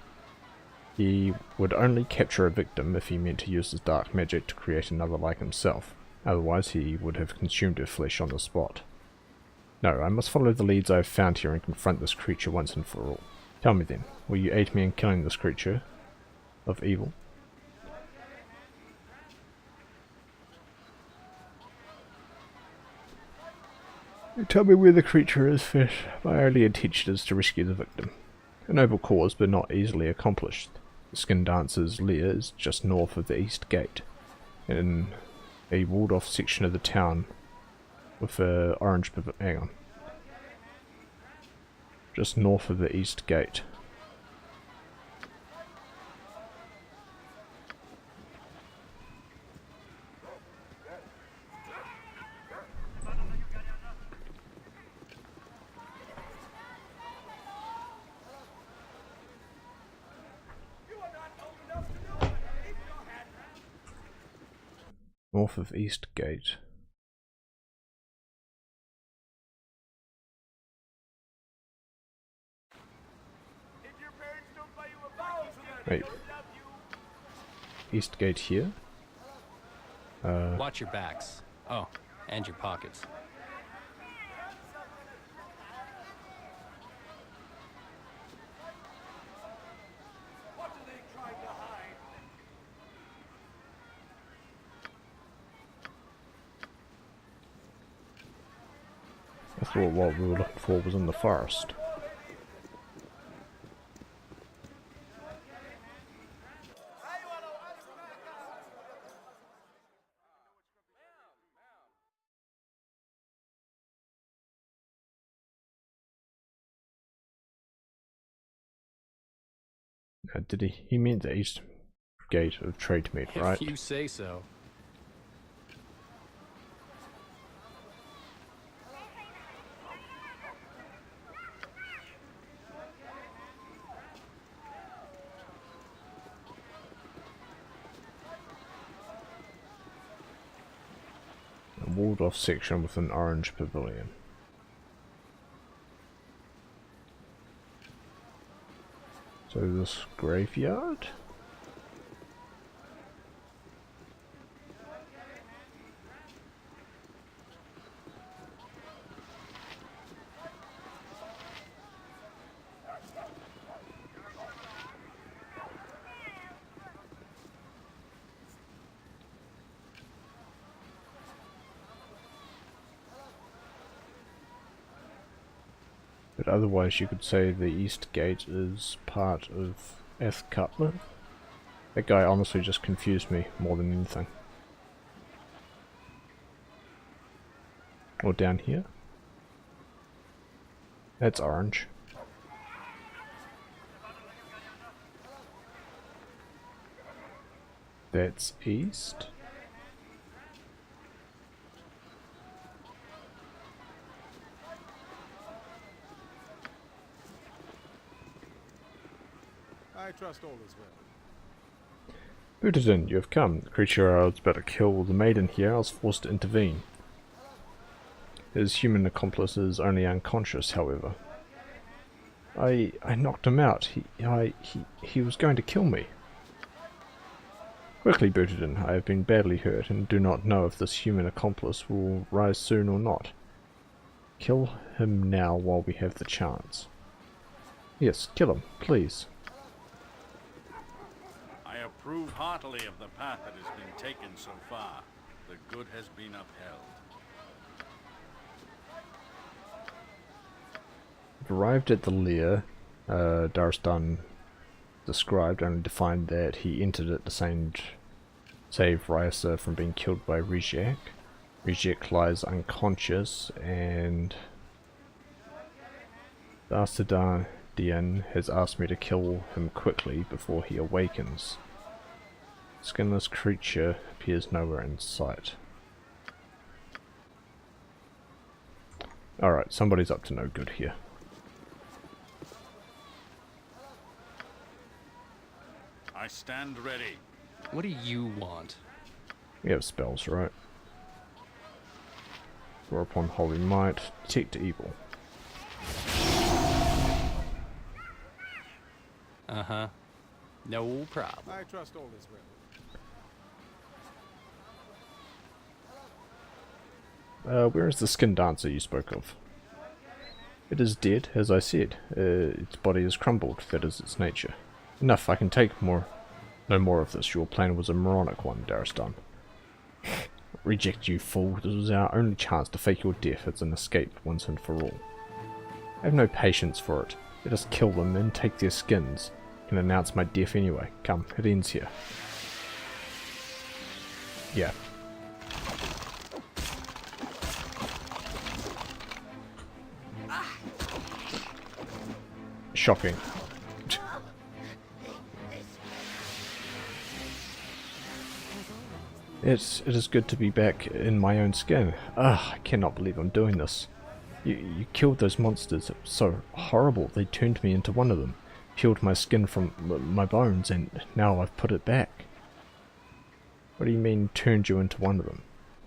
He would only capture a victim if he meant to use his dark magic to create another like himself, otherwise he would have consumed her flesh on the spot. No, I must follow the leads I have found here and confront this creature once and for all. Tell me then, will you aid me in killing this creature of evil? Tell me where the creature is first. My only intention is to rescue the victim. A noble cause, but not easily accomplished. The Skin Dancer's lair is just north of the East Gate, in a walled-off section of the town with a orange pivot. Hang on. Just north of the East Gate. North of East Gate. Wait. East Gate here? Watch your backs. Oh, and your pockets. I thought what we were looking for was in the forest. Did he? He meant the East Gate of Trade Meat, right? If you say so. A walled-off section with an orange pavilion. So this graveyard? But otherwise you could say the East Gate is part of Athcutler. That guy honestly just confused me more than anything. Or down here. That's orange. That's east. trust all is well. Buddhism, you have come. The creature I was about to kill the maiden here, I was forced to intervene. His human accomplice is only unconscious, however. I knocked him out. He was going to kill me. Quickly, Buddhism, I have been badly hurt and do not know if this human accomplice will rise soon or not. Kill him now while we have the chance. Yes, kill him, please. I approve heartily of the path that has been taken so far. The good has been upheld. We've arrived at the lair. Darstan described, only to find that he entered it to save Ryasa from being killed by Rijek. Rijek lies unconscious, and Darsadadian has asked me to kill him quickly before he awakens. Skinless creature appears nowhere in sight. Alright, somebody's up to no good here. I stand ready. What do you want? We have spells, right? Draw upon Holy Might, detect evil. Uh-huh. No problem. I trust all is well. Where is the skin dancer you spoke of? It is dead, as I said. Its body is crumbled, that is its nature. Enough, I can take no more of this. Your plan was a moronic one, Daristan. Reject, you fool. This was our only chance to fake your death as an escape once and for all. I have no patience for it. Let us kill them and take their skins. I can announce my death anyway. Come, it ends here. Yeah. Shocking. It is good to be back in my own skin. I cannot believe I'm doing this. You killed those monsters. It was so horrible. They turned me into one of them, peeled my skin from my bones, and now I've put it back. What do you mean, turned you into one of them?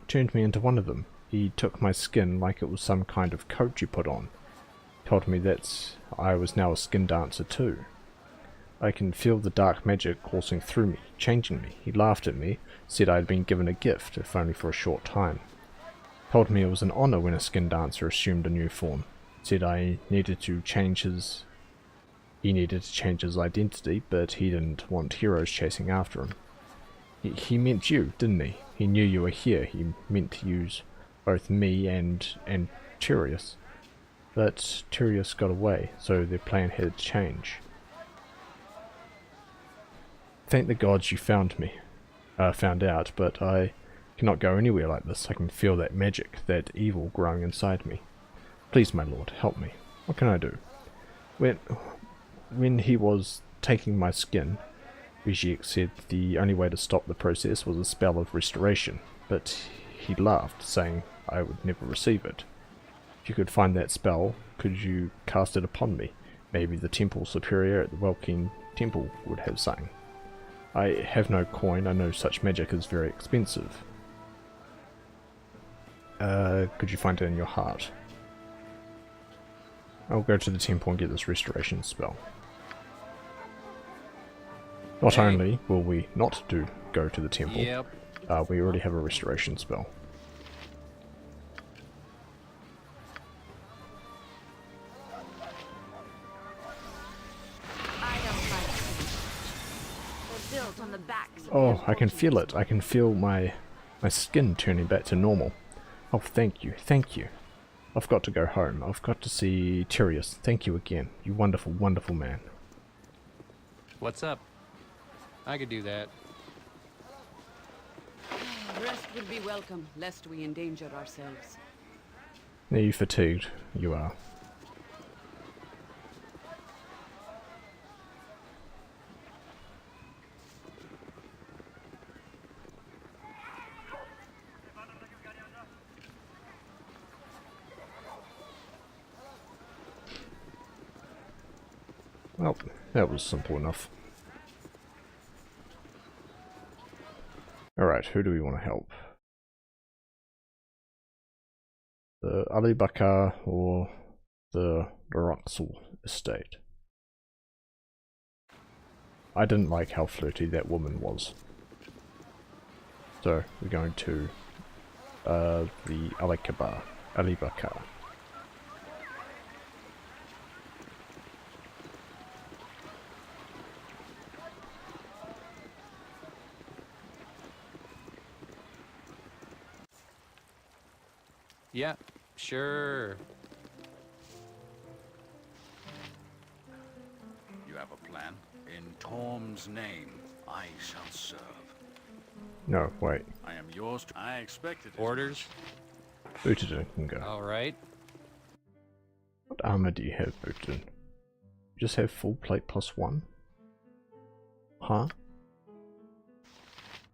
Turned me into one of them. He took my skin like it was some kind of coat you put on. Told me that I was now a skin dancer too. I can feel the dark magic coursing through me, changing me. He laughed at me, said I had been given a gift, if only for a short time. Told me it was an honor when a skin dancer assumed a new form. Said he needed to change his identity, but he didn't want heroes chasing after him. He meant you, didn't he? He knew you were here. He meant to use both me and Tyrius. But Tyrius got away, so their plan had to change. Thank the gods you found out, but I cannot go anywhere like this. I can feel that magic, that evil growing inside me. Please, my lord, help me. What can I do? When he was taking my skin, Rijek said the only way to stop the process was a spell of restoration, but he laughed, saying I would never receive it. If you could find that spell, could you cast it upon me? Maybe the temple superior at the Welkin Temple would have something. I have no coin. I know such magic is very expensive. Could you find it in your heart? I'll go to the temple and get this restoration spell. Not only will we not go to the temple, we already have a restoration spell. Oh, I can feel it. I can feel my skin turning back to normal. Oh, thank you, thank you. I've got to go home. I've got to see Tyrius. Thank you again. You wonderful, wonderful man. What's up? I could do that. Rest would be welcome, lest we endanger ourselves. Are you fatigued? You are. Well, that was simple enough. Alright, who do we want to help? The Ali Bakar or the Raxul estate? I didn't like how flirty that woman was. So we're going to the Ali Bakar. Yeah, sure. You have a plan? In Torm's name, I shall serve. No, wait. I am yours. I expected it. Orders? Bootedin can go. Alright. What armor do you have, Bootedin? You just have full plate plus 1? Huh?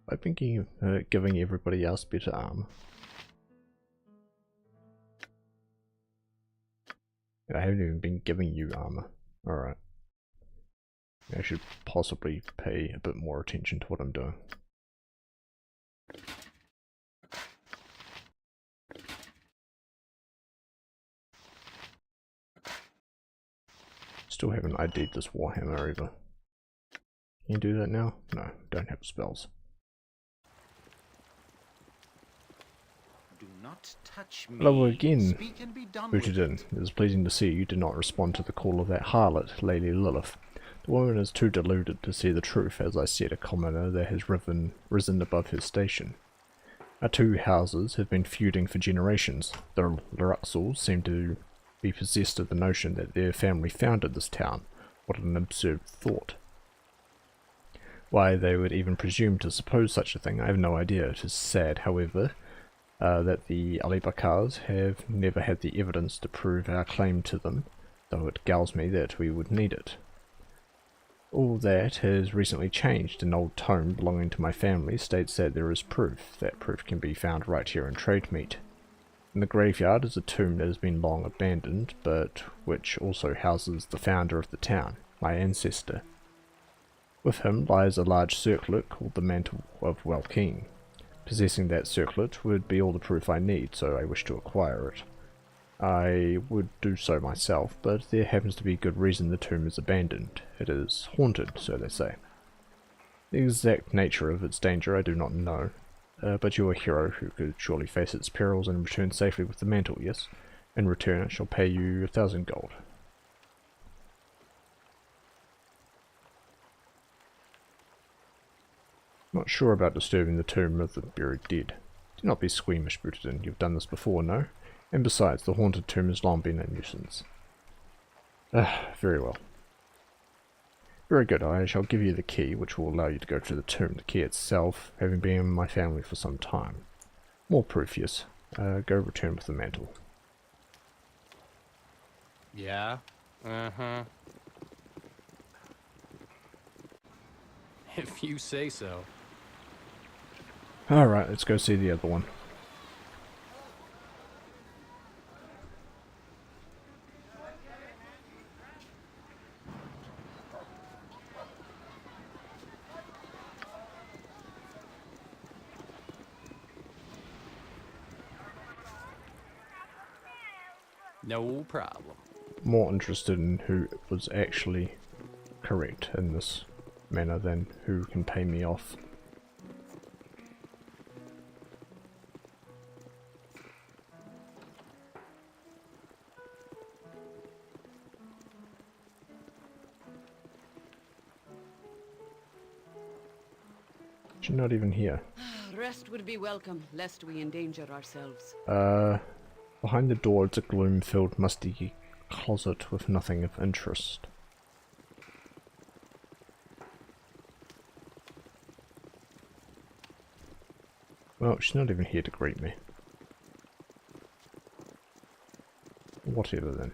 I've been giving everybody else better armor. I haven't even been giving you armor. Alright. I should possibly pay a bit more attention to what I'm doing. Still haven't ID'd this Warhammer either. Can you do that now? No, don't have spells. Do not touch me. Hello again, Speak and be done with Bootedin. It is pleasing to see you did not respond to the call of that harlot, Lady Lilith. The woman is too deluded to see the truth, as I said, a commoner that has risen above his station. Our two houses have been feuding for generations. The Raxuls seem to be possessed of the notion that their family founded this town. What an absurd thought. Why they would even presume to suppose such a thing, I have no idea. It is sad, however, that the Ali Bakars have never had the evidence to prove our claim to them, though it galls me that we would need it. All that has recently changed. An old tome belonging to my family states that there is proof. That proof can be found right here in Trademeet. In the graveyard is a tomb that has been long abandoned, but which also houses the founder of the town, my ancestor. With him lies a large circlet called the Mantle of Welkeen. Possessing that circlet would be all the proof I need, so I wish to acquire it. I would do so myself, but there happens to be good reason the tomb is abandoned. It is haunted, so they say. The exact nature of its danger I do not know, but you are a hero who could surely face its perils and return safely with the mantle, yes? In return, I shall pay you 1,000 gold. Not sure about disturbing the tomb of the buried dead. Do not be squeamish, Bootedin. You've done this before, no? And besides, the haunted tomb has long been a nuisance. Very well. Very good, I shall give you the key, which will allow you to go to the tomb. The key itself, having been in my family for some time. More proof, yes. Go return with the mantle. Yeah? Uh-huh. If you say so. Alright, let's go see the other one. No problem. More interested in who was actually correct in this manner than who can pay me off. She's not even here. Rest would be welcome, lest we endanger ourselves. Behind the door is a gloom-filled, musty closet with nothing of interest. Well, she's not even here to greet me. Whatever then.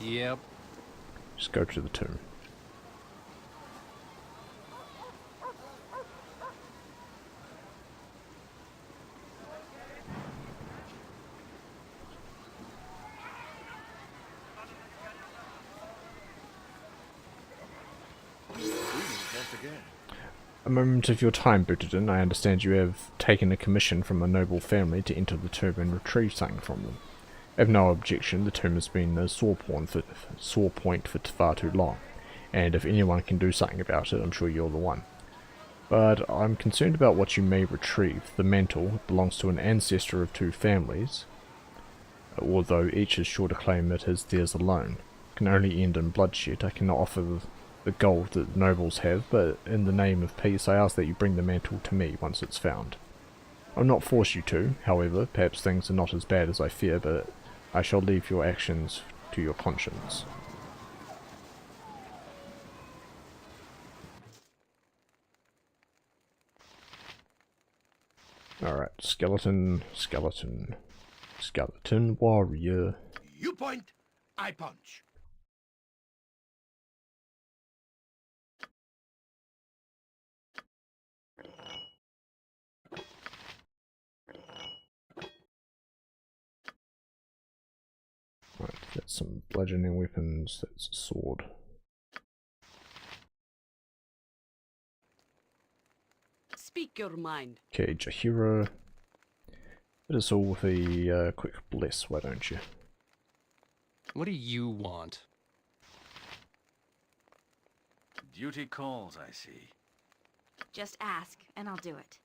Yep. Just go to the tomb. A moment of your time, Butterdon. I understand you have taken a commission from a noble family to enter the tomb and retrieve something from them. I have no objection. The tomb has been a sore point for far too long, and if anyone can do something about it, I'm sure you're the one. But I'm concerned about what you may retrieve. The mantle belongs to an ancestor of two families, although each is sure to claim it as theirs alone. It can only end in bloodshed. I cannot offer the gold that the nobles have, but in the name of peace I ask that you bring the mantle to me once it's found. I'll not force you to, however. Perhaps things are not as bad as I fear, but I shall leave your actions to your conscience. Alright, skeleton warrior. You point, I punch. Right, that's some bludgeoning weapons, that's a sword. Speak your mind. Okay, Jahira. Hit us all with a quick bless, why don't you? What do you want? Duty calls, I see. Just ask, and I'll do it.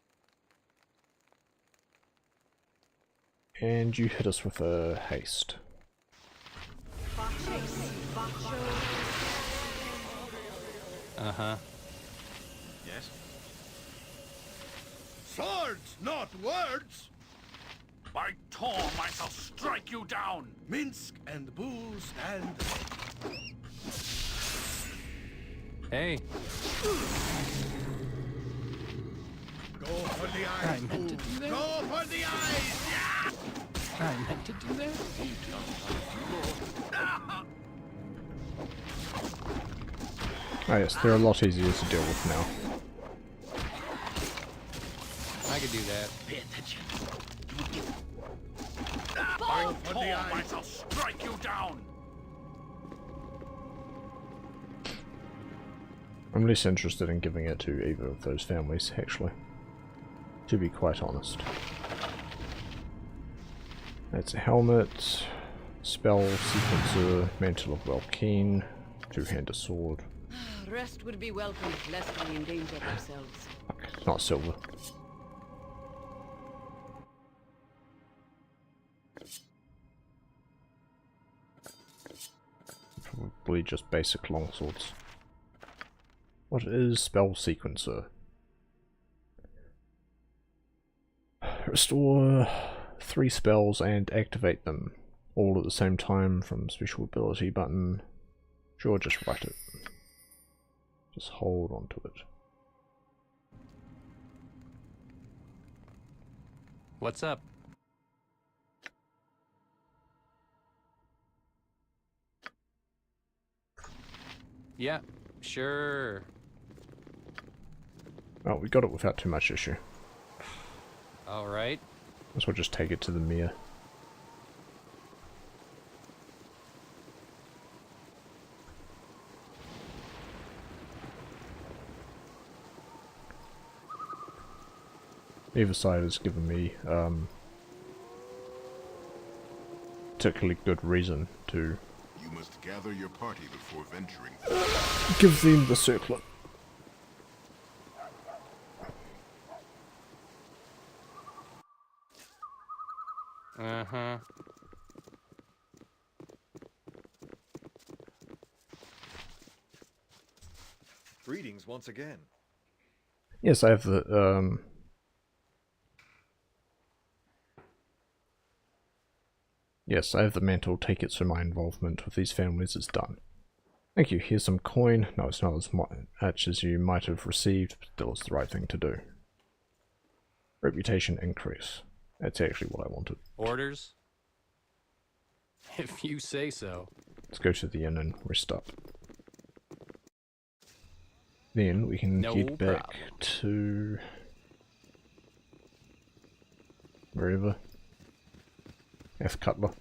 And you hit us with a haste. Uh-huh. Yes? Swords, not words! By Torm, I shall strike you down! Minsk and Bull stand. Hey. Go for the eyes, I meant to do that. Go for the eyes! Yeah! I meant to do that. Oh yes, they're a lot easier to deal with now. I could do that. Pay attention. By Torm, I shall strike you down! I'm less interested in giving it to either of those families, actually. To be quite honest. That's a helmet, spell sequencer, mantle of Welkeen, two-handed sword. Rest would be welcome, lest we endanger ourselves. Okay, not silver. Probably just basic longswords. What is spell sequencer? Restore 3 spells and activate them all at the same time from special ability button. Sure, just write it. Just hold on to it. What's up? Yeah, sure. Oh, we got it without too much issue. Alright. Guess we'll just take it to the mirror. Either side has given me particularly good reason to You must gather your party before venturing. give them the circlet. Uh-huh. Greetings once again. Yes, I have the yes, I have the mantle. Take it so my involvement with these families is done. Thank you. Here's some coin. No, it's not as much as you might have received, but still it's the right thing to do. Reputation increase. That's actually what I wanted. Orders? If you say so. Let's go to the inn and rest up. Then we can head back to wherever. F. Cutler.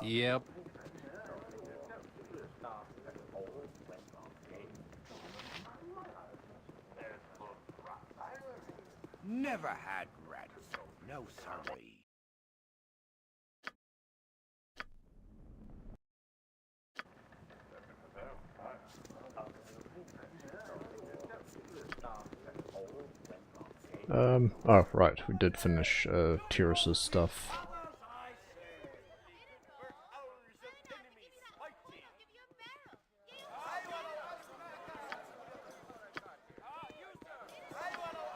Yep. Never had rats, so no sorry. Oh, right, we did finish, Tyrus's stuff.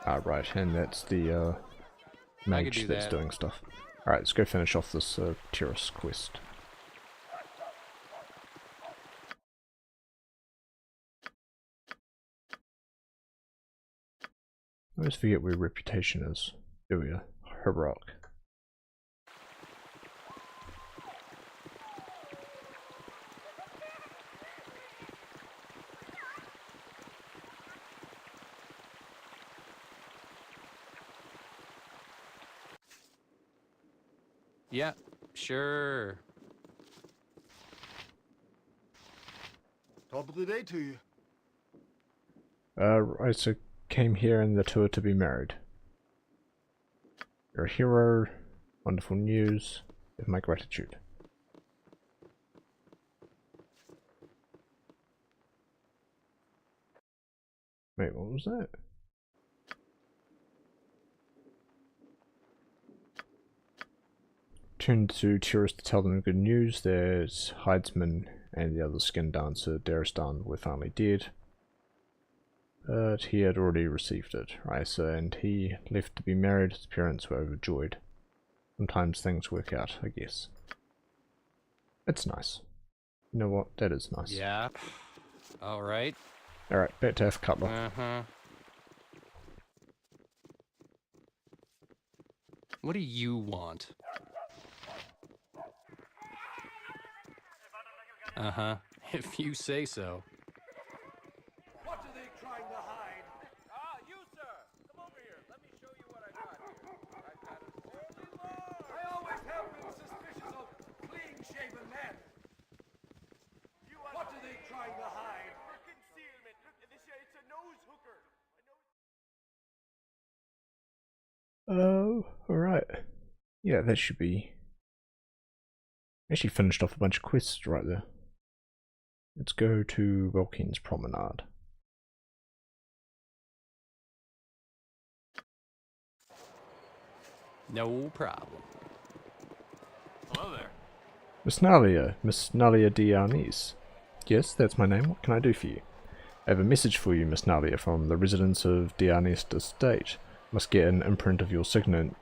Ah, right, and that's the, mage that's doing stuff. Alright, let's go finish off this, Tyrus quest. I always forget where reputation is. There we are. Heroic. Yeah, sure. Top of the day to you. Right, so came here in the tour to be married. You're a hero. Wonderful news. With my gratitude. Wait, what was that? Turned to Tyrus to tell them good news. There's Hydesman and the other skin dancer, Daristan, were finally dead. But he had already received it, right? So, and he left to be married. His parents were overjoyed. Sometimes things work out, I guess. It's nice. You know what? That is nice. Yeah. Alright. Alright, back to F Cutler. Uh-huh. What do you want? Uh-huh. If you say so. What are they trying to hide? Ah, you, sir! Come over here. Let me show you what I got here. I've got a holy lord! I always have been suspicious of clean-shaven men. What are they trying to hide? For concealment. Look, it's a nose hooker. Oh, alright. Yeah, that should be... Actually finished off a bunch of quests right there. Let's go to Wilkins Promenade. No problem. Hello there. Miss Nalia Dianis. Yes, that's my name. What can I do for you? I have a message for you, Miss Nalia, from the residents of Dianis Estate. Must get an imprint of your signet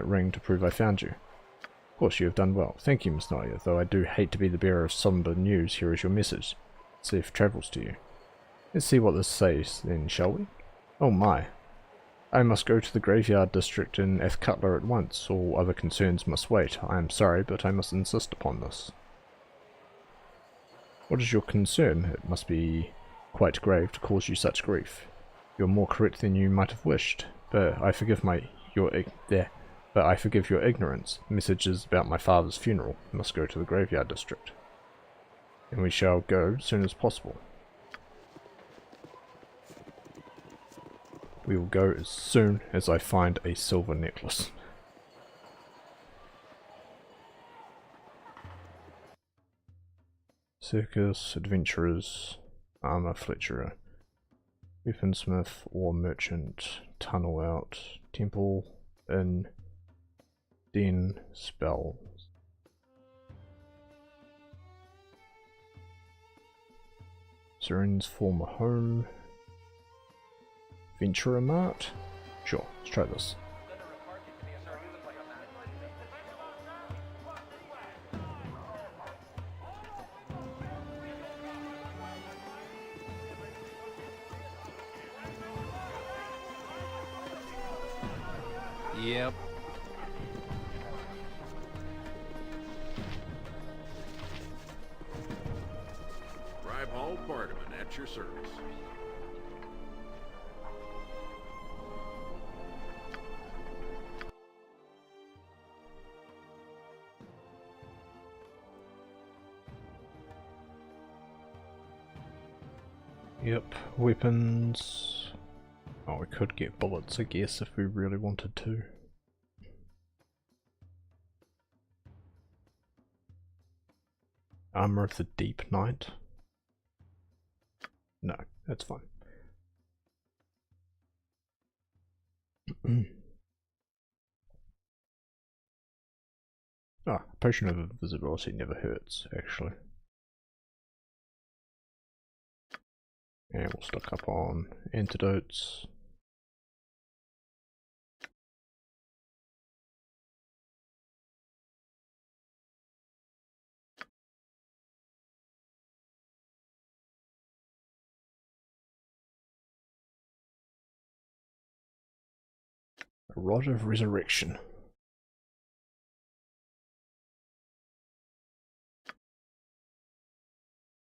ring to prove I found you. Of course, you have done well. Thank you, Miss Nalia, though I do hate to be the bearer of somber news. Here is your message. See if it travels to you. Let's see what this says, then, shall we? Oh my. I must go to the graveyard district in F. Cutler at once. All other concerns must wait. I am sorry, but I must insist upon this. What is your concern? It must be quite grave to cause you such grief. You're more correct than you might have wished, but I forgive your ignorance. Messages about my father's funeral. Must go to the graveyard district. And we shall go as soon as possible. We will go as soon as I find a silver necklace. Circus, adventurers, armor fletcher, weaponsmith or merchant, tunnel out, temple, inn, den, spells. Serene's former home. Ventura Mart? Sure, let's try this. Yep. Bribe Hall Bardaman at your service. Yep, weapons. Oh, we could get bullets, I guess, if we really wanted to. Armor of the Deep Knight? No, that's fine. Ah, Potion of Invisibility never hurts, actually. And we'll stock up on antidotes. A Rod of Resurrection.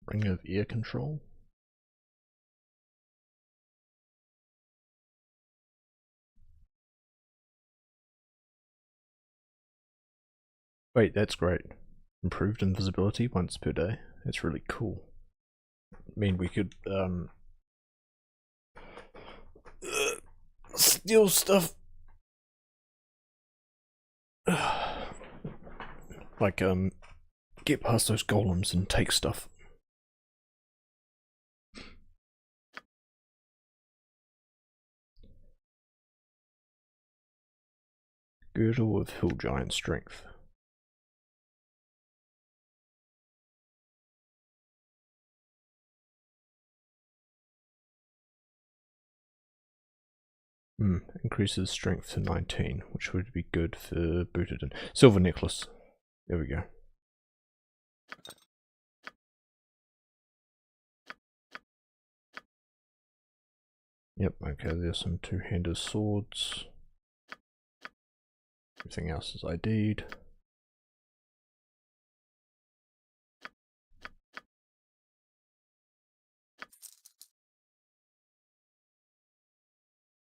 Ring of Ear Control. Wait, that's great. Improved invisibility once per day. That's really cool. I mean, we could steal stuff. Like get past those golems and take stuff. Girdle of Hill Giant Strength. Increases strength to 19, which would be good for booted in. Silver necklace. There we go. Yep, okay, there's some two-handed swords. Everything else is ID'd.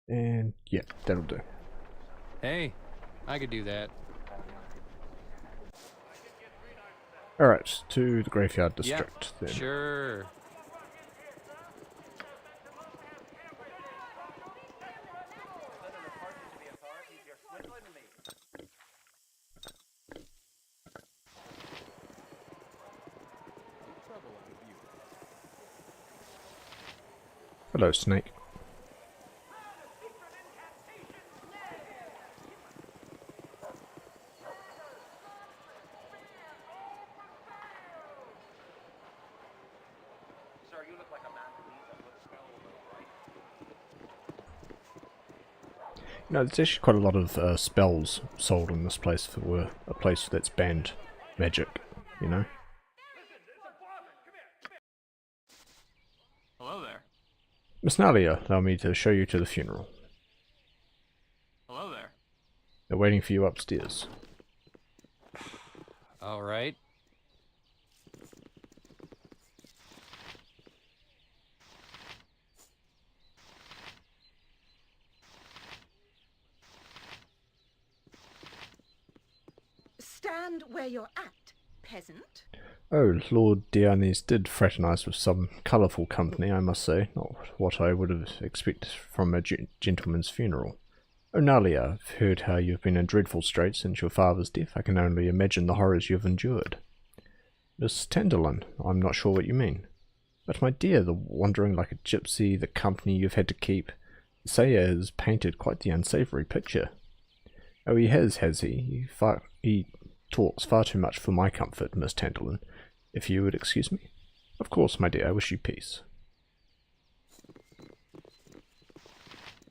And yeah, that'll do. Hey, I could do that. Alright, to the Graveyard District then. Sure. Hello, Snake. No, there's actually quite a lot of spells sold in this place for a place that's banned magic, you know? Hello there. Miss Nalia, allow me to show you to the funeral. Hello there. They're waiting for you upstairs. All right. Stand where you're at, peasant. Oh, Lord Dianes did fraternise with some colourful company, I must say. Not what I would have expected from a gentleman's funeral. Oh, Nalia, I've heard how you've been in dreadful straits since your father's death. I can only imagine the horrors you've endured. Miss Tenderlin, I'm not sure what you mean. But my dear, the wandering like a gypsy, the company you've had to keep. Saya has painted quite the unsavoury picture. Oh, he has he? He talks far too much for my comfort, Miss Tenderlin. If you would excuse me. Of course, my dear, I wish you peace.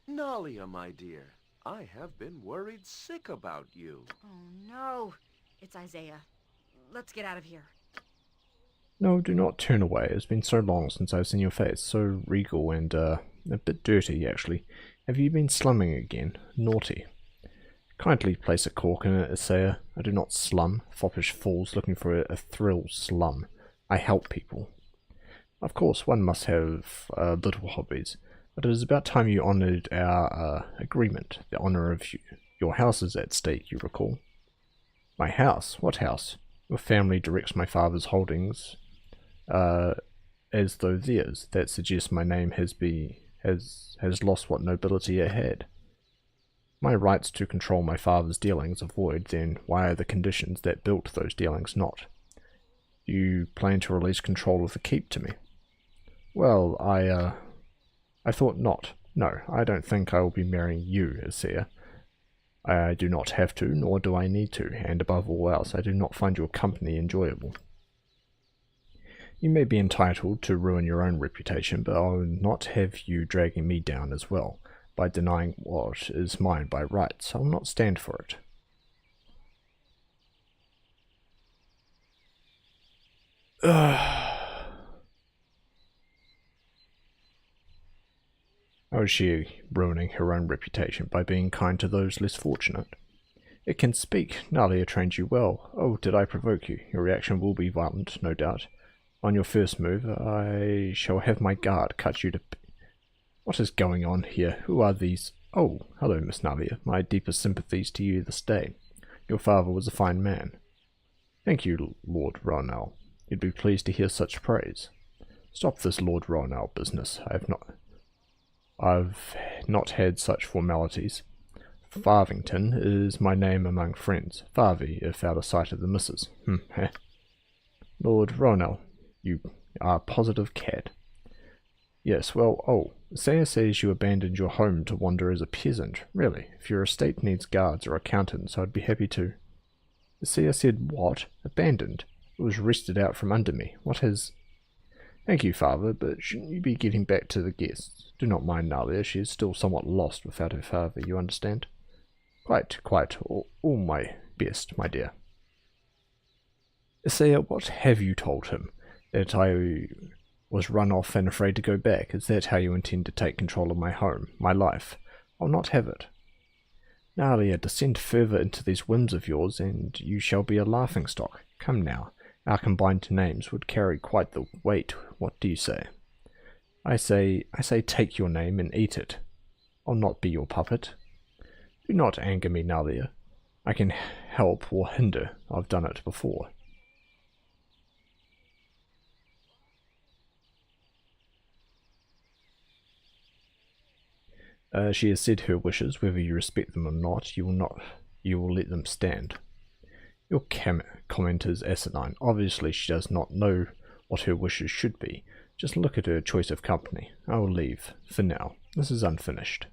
Nalia, my dear, I have been worried sick about you. Oh no, it's Isaiah. Let's get out of here. No, do not turn away. It's been so long since I've seen your face. So regal and, a bit dirty, actually. Have you been slumming again? Naughty. Kindly place a cork in it, Isaiah. I do not slum. Foppish fools looking for a thrill slum. I help people. Of course, one must have little hobbies, but it is about time you honoured our agreement. The honour of your house is at stake, you recall. My house? What house? Your family directs my father's holdings as though theirs. That suggests my name has has lost what nobility it had. My rights to control my father's dealings are void, then why are the conditions that built those dealings not? Do you plan to release control of the keep to me? Well, I thought not. No, I don't think I will be marrying you, Isaiah. I do not have to, nor do I need to, and above all else, I do not find your company enjoyable. You may be entitled to ruin your own reputation, but I will not have you dragging me down as well, by denying what is mine by rights. I will not stand for it. How is she ruining her own reputation by being kind to those less fortunate? It can speak. Nalia trained you well. Oh, did I provoke you? Your reaction will be violent, no doubt. On your first move, I shall have my guard cut you to... What is going on here? Who are these? Oh, hello, Miss Nalia. My deepest sympathies to you this day. Your father was a fine man. Thank you, Lord Ronell. You'd be pleased to hear such praise. Stop this Lord Ronell business. I've not had such formalities. Farthington is my name among friends. Farvey, if out of sight of the missus. Lord Ronell, you are a positive cad. Yes, well, oh, Isaiah says you abandoned your home to wander as a peasant. Really, if your estate needs guards or accountants, I'd be happy to... Isaiah said what? Abandoned? It was wrested out from under me. What has... Thank you, father, but shouldn't you be getting back to the guests? Do not mind Nalia, she is still somewhat lost without her father, you understand? Quite. All my best, my dear. Isaiah, what have you told him? That I was run off and afraid to go back? Is that how you intend to take control of my home, my life? I'll not have it. Nalia, descend further into these whims of yours, and you shall be a laughing-stock. Come now. Our combined names would carry quite the weight. What do you say? I say take your name and eat it. I'll not be your puppet. Do not anger me, Nalia. I can help or hinder. I've done it before. She has said her wishes. Whether you respect them or not, you will let them stand. Your comment is asinine. Obviously she does not know what her wishes should be. Just look at her choice of company. I will leave, for now. This is unfinished.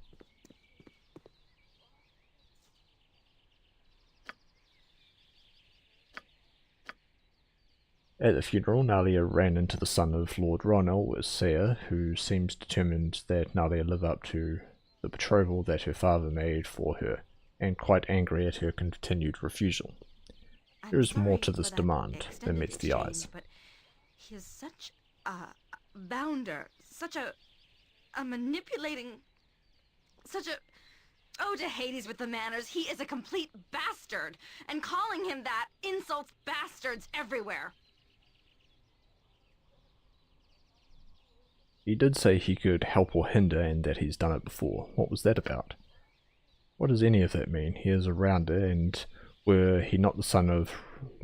At the funeral, Nalia ran into the son of Lord Ronell, Isaiah, who seems determined that Nalia live up to the betrothal that her father made for her, and quite angry at her continued refusal. There is more to this demand than meets the eyes. But he is such a bounder, such a manipulating, such a... Oh, to Hades with the manners. He is a complete bastard, and calling him that insults bastards everywhere. He did say he could help or hinder and that he's done it before. What was that about? What does any of that mean? He is a rounder, and were he not the son of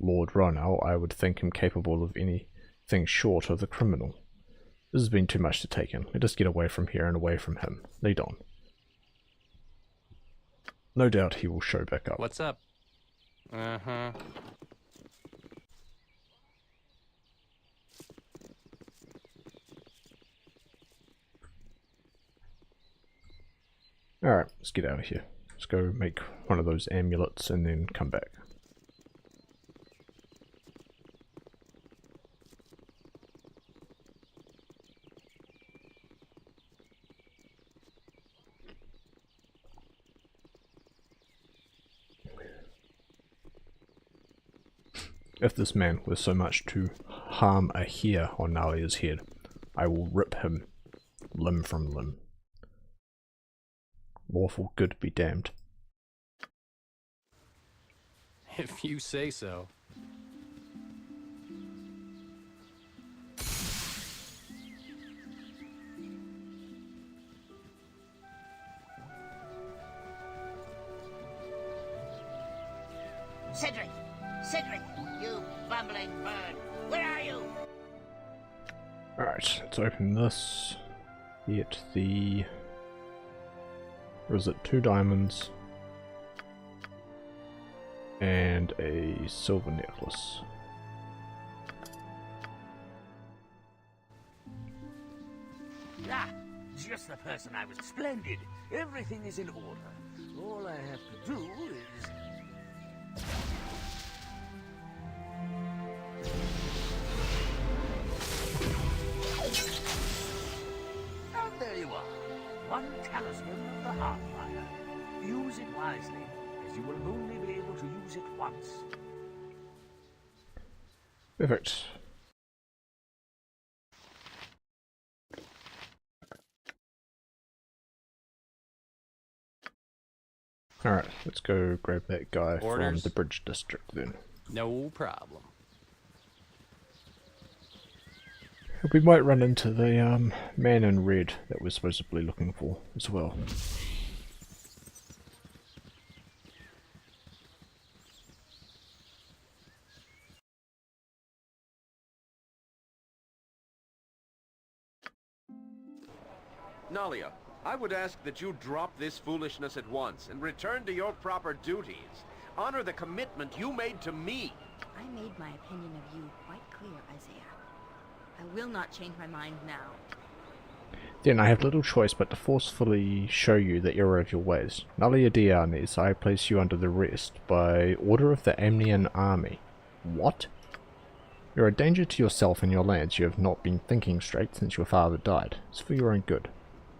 Lord Ronell, I would think him capable of anything short of the criminal. This has been too much to take in. Let us get away from here and away from him. Lead on. No doubt he will show back up. What's up? Uh-huh. Alright, let's get out of here. Let's go make one of those amulets and then come back. If this man was so much to harm a hair on Nalia's head, I will rip him limb from limb. Lawful good be damned. If you say so. Cedric! Cedric! You bumbling bird! Where are you? Alright, let's open this. get the... or is it 2 diamonds and a silver necklace? Ah, just the person I was. Splendid. Everything is in order. All I have to do is... And there you are. One talisman of the Heartfire. Use it wisely, as you will only be able to use it once. Perfect. Alright, let's go grab that guy from the bridge district then. No problem. We might run into the man in red that we're supposedly looking for as well. Nalia, I would ask that you drop this foolishness at once and return to your proper duties. Honor the commitment you made to me. I made my opinion of you quite clear, Isaiah. I will not change my mind now. Then I have little choice but to forcefully show you the error of your ways. Nalia Dianes, I place you under arrest by order of the Amnian army. What? You're a danger to yourself and your lands. You have not been thinking straight since your father died. It's for your own good.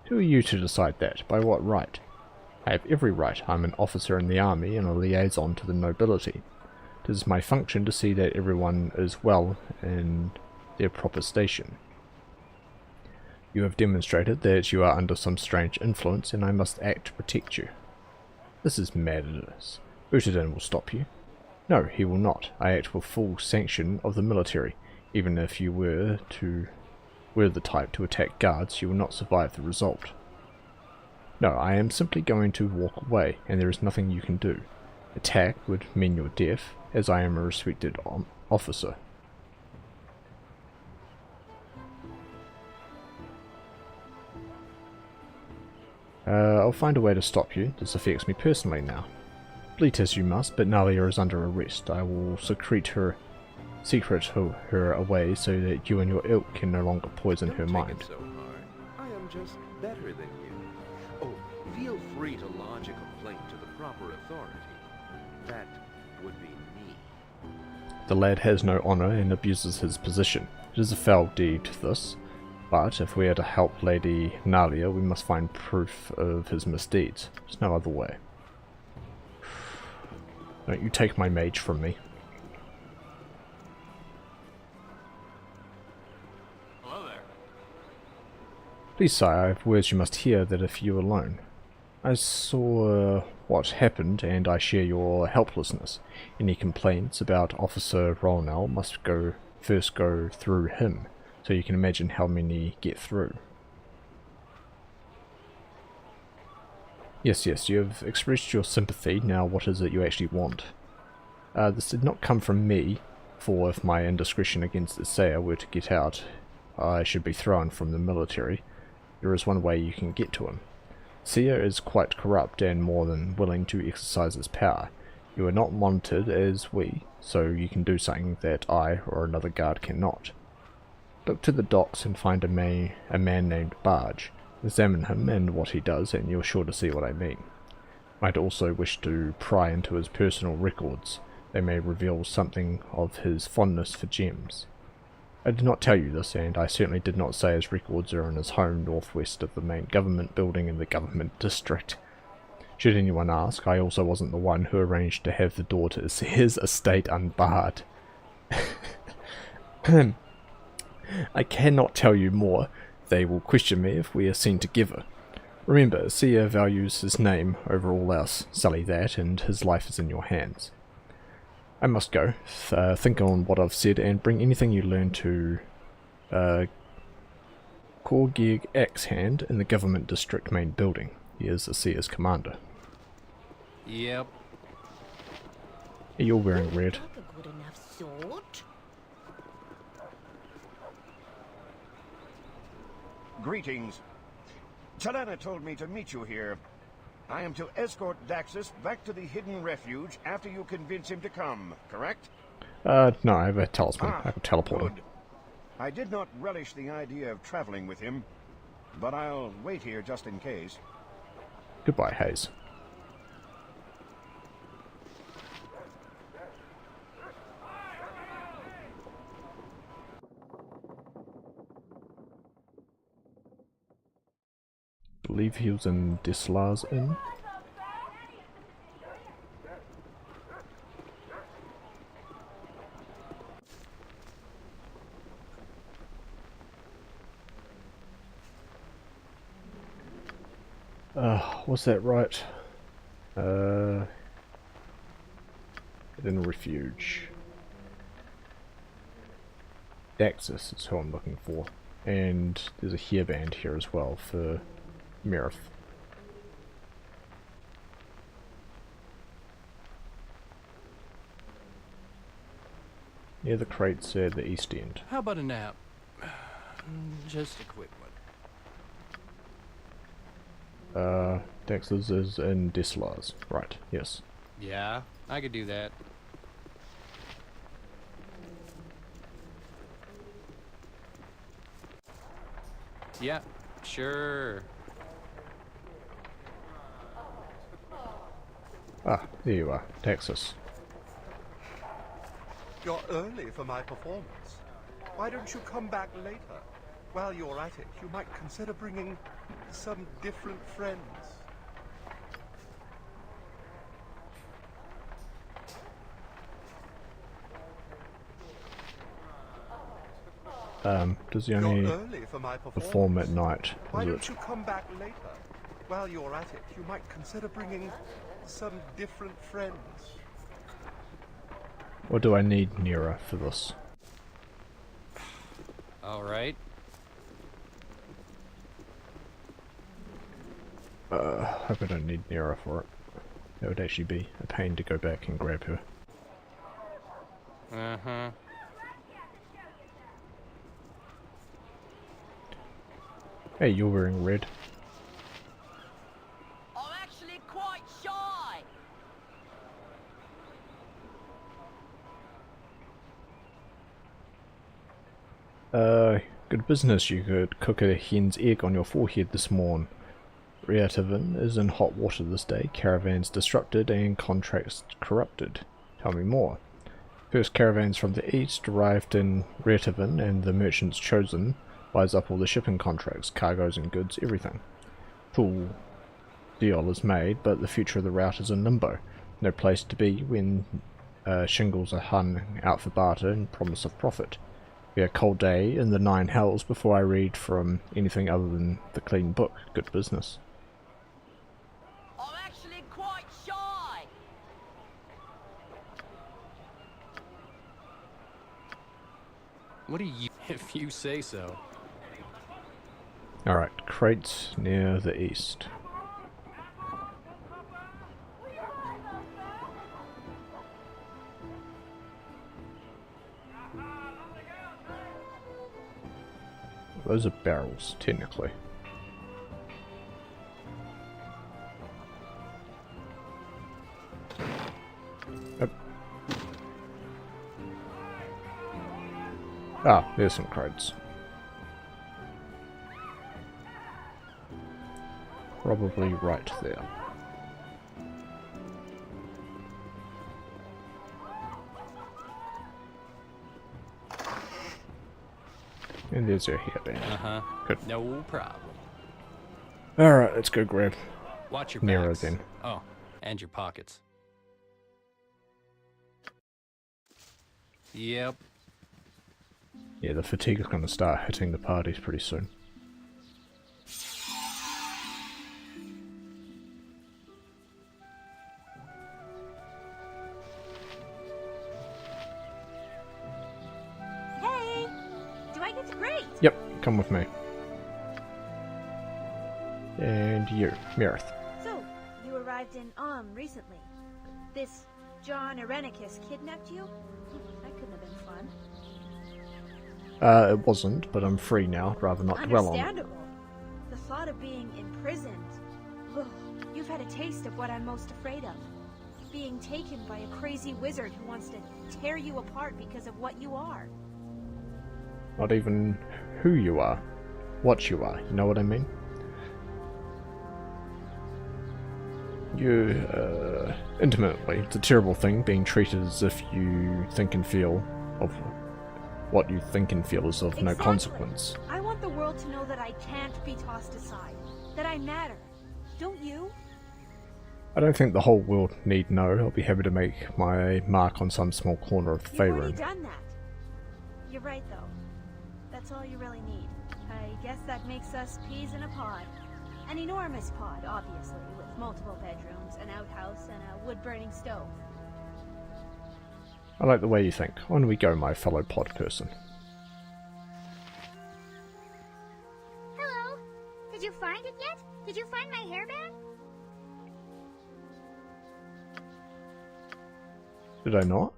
Who are you to decide that? By what right? I have every right. I'm an officer in the army and a liaison to the nobility. It is my function to see that everyone is well in their proper station. You have demonstrated that you are under some strange influence and I must act to protect you. This is madness. Utadin will stop you. No, he will not. I act with full sanction of the military. Even if you were the type to attack guards, you will not survive the result. No, I am simply going to walk away, and there is nothing you can do. Attack would mean your death, as I am a respected officer. I'll find a way to stop you. This affects me personally now. Bleat as you must, but Nalia is under arrest. I will secret her away so that you and your ilk can no longer poison her mind. Don't take it so hard. I am just better than you. Oh, feel free to lodge a complaint to the proper authority. That would be me. The lad has no honour and abuses his position. It is a foul deed, this. But if we are to help Lady Nalia, we must find proof of his misdeeds. There's no other way. Don't you take my mage from me. Hello there. Please, sire, I have words you must hear that if you alone. I saw what happened, and I share your helplessness. Any complaints about Officer Rolnell must first go through him, so you can imagine how many get through. Yes, you have expressed your sympathy. Now what is it you actually want? This did not come from me, for if my indiscretion against Isaiah were to get out, I should be thrown from the military. There is one way you can get to him. Sia is quite corrupt and more than willing to exercise his power. You are not monitored as we, so you can do something that I or another guard cannot. Look to the docks and find a man named Barge. Examine him and what he does, and you're sure to see what I mean. Might also wish to pry into his personal records. They may reveal something of his fondness for gems. I did not tell you this, and I certainly did not say his records are in his home northwest of the main government building in the government district. Should anyone ask, I also wasn't the one who arranged to have the door to his estate unbarred. I cannot tell you more. They will question me if we are seen together. Remember, Sia values his name over all else. Sully that, and his life is in your hands. I must go. Think on what I've said, and bring anything you learn to Korgig Axehand in the government district main building. He is Asia's commander. Yep. You're wearing red. A good enough sword. Greetings. Chelena told me to meet you here. I am to escort Daxus back to the hidden refuge after you convince him to come, correct? No, I have a talisman. I can teleport him. Good. I did not relish the idea of traveling with him, but I'll wait here just in case. Goodbye, Hayes. Believe he was in Dislar's Inn. Was that right? Hidden refuge. Daxus is who I'm looking for. And there's a hairband here as well for Mirth. Near the crates at the east end. How about a nap? Just a quick one. Daxus is in Dislar's. Right, yes. Yeah, I could do that. Yeah, sure. Ah, there you are, Daxus. You're early for my performance. Why don't you come back later? While you're at it, you might consider bringing some different friends. Does he only perform at night? Why don't you come back later? While you're at it, you might consider bringing some different friends. Or do I need Nera for this? Alright. Hope I don't need Nera for it. That would actually be a pain to go back and grab her. Uh-huh. Hey, you're wearing red. I'm actually quite shy. Good business. You could cook a hen's egg on your forehead this morn. Reatavan is in hot water this day, caravans disrupted and contracts corrupted. Tell me more. First caravans from the east arrived in Reatavan, and the merchants chosen buys up all the shipping contracts, cargoes and goods, everything. Full deal is made, but the future of the route is in limbo. No place to be when shingles are hung out for barter and promise of profit. Be a cold day in the 9 hells before I read from anything other than the clean book. Good business. I'm actually quite shy. What do you... if you say so. Alright, crates near the east. Those are barrels, technically. Ah, there's some crates. Probably right there. And there's your hairband. Uh-huh. Good. No problem. Alright, let's go grab Watch your Nero backs. then. Oh, and your pockets. Yep. Yeah, the fatigue is going to start hitting the parties pretty soon. Hey! Do I get to graze? Yep, come with me. And you, Mirth. So, you arrived in recently. This John Irenicus kidnapped you? That couldn't have been fun. It wasn't, but I'm free now. I'd rather not dwell on it. Understandable. The thought of being imprisoned. Ugh, you've had a taste of what I'm most afraid of. Being taken by a crazy wizard who wants to tear you apart because of what you are. Not even who you are, what you are, you know what I mean? Intimately, it's a terrible thing being treated as if you think and feel of what you think and feel is of no consequence. I want the world to know that I can't be tossed aside, that I matter. Don't you? I don't think the whole world need know. I'll be happy to make my mark on some small corner of the Fae You've already room. done that. You're right, though. That's all you really need. I guess that makes us peas in a pod. An enormous pod, obviously, with multiple bedrooms, an outhouse, and a wood-burning stove. I like the way you think. On we go, my fellow pod person. Hello. Did you find it yet? Did you find my hairband? Did I not?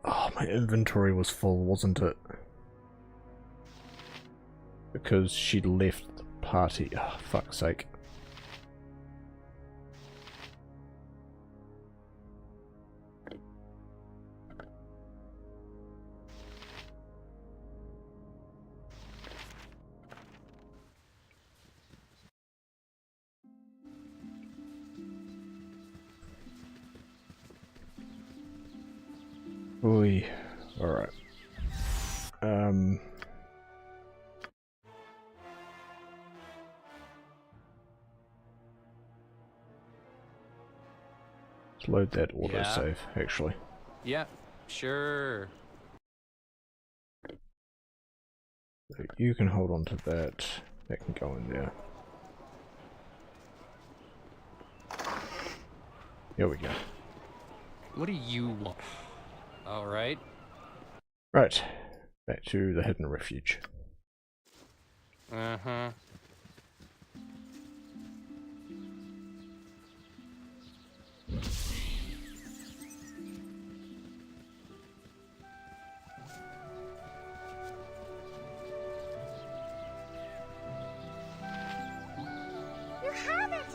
Oh, my inventory was full, wasn't it? Because she left the party. Oh, fuck's sake. Oy. Alright. Let's load that autosave, actually. Yeah, sure. So you can hold on to that. That can go in there. Here we go. What do you want? Alright. Right. Back to the hidden refuge. Uh-huh. You have it!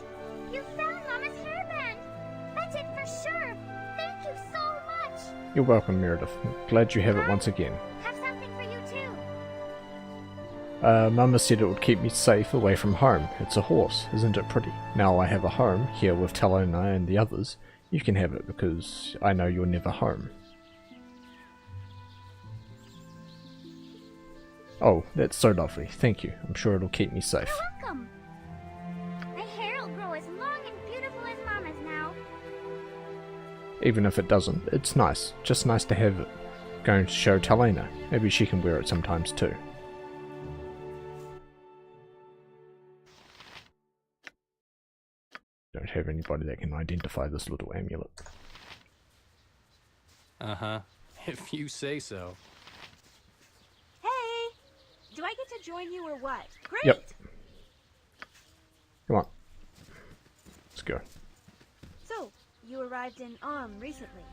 You found Mama's hairband! That's it for sure! Thank you so much! You're welcome, Meredith. Glad you have it once again. Have something for you too! Mama said it would keep me safe away from home. It's a horse, isn't it pretty? Now I have a home here with Talona and the others. You can have it because I know you're never home. Oh, that's so lovely. Thank you. I'm sure it'll keep me safe. You're welcome! My hair will grow as long and beautiful as Mama's now. Even if it doesn't, it's nice. Just nice to have it. Going to show Talena. Maybe she can wear it sometimes too. Don't have anybody that can identify this little amulet. Uh-huh. If you say so. Hey! Do I get to join you or what? Great! Yep. Come on. Let's go. So, you arrived in recently.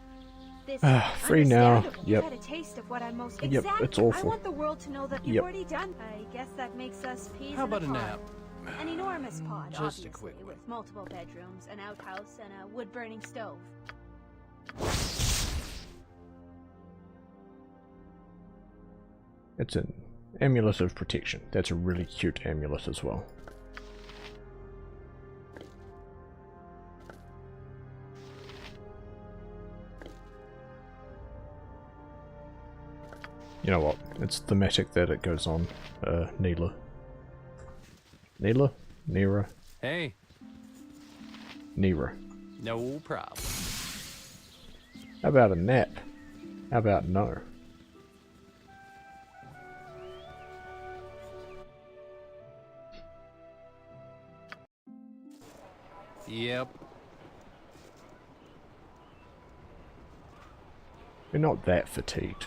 This Free now. understandable. Yep. You've had a taste of what I'm most Yep, exactly. it's awful. I want the world to know that you've Yep. already done. I guess that makes us peas How in about a pod. nap? An enormous pod, Just a obviously, quick one. with multiple bedrooms, an outhouse, and a wood-burning stove. It's an amulet of protection. That's a really cute amulet as well. You know what? It's thematic that it goes on. Neela. Neela? Nera? Hey. Nera. No problem. How about a nap? How about no? Yep. You're not that fatigued.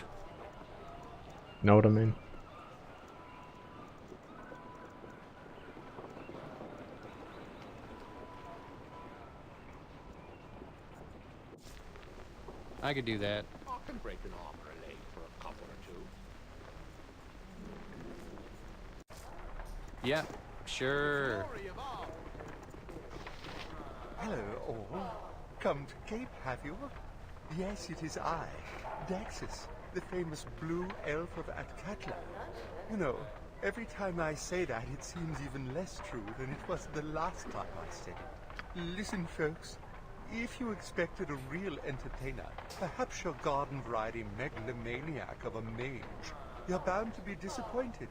Know what I mean? I could do that. I can break an arm or a leg for a couple or two. Yeah, sure. Hello, all. Come to Cape, have you? Yes, it is I, Daxus, the famous blue elf of Atkatla. You know, every time I say that, it seems even less true than it was the last time I said it. Listen, folks, if you expected a real entertainer, perhaps your garden-variety megalomaniac of a mage, you're bound to be disappointed.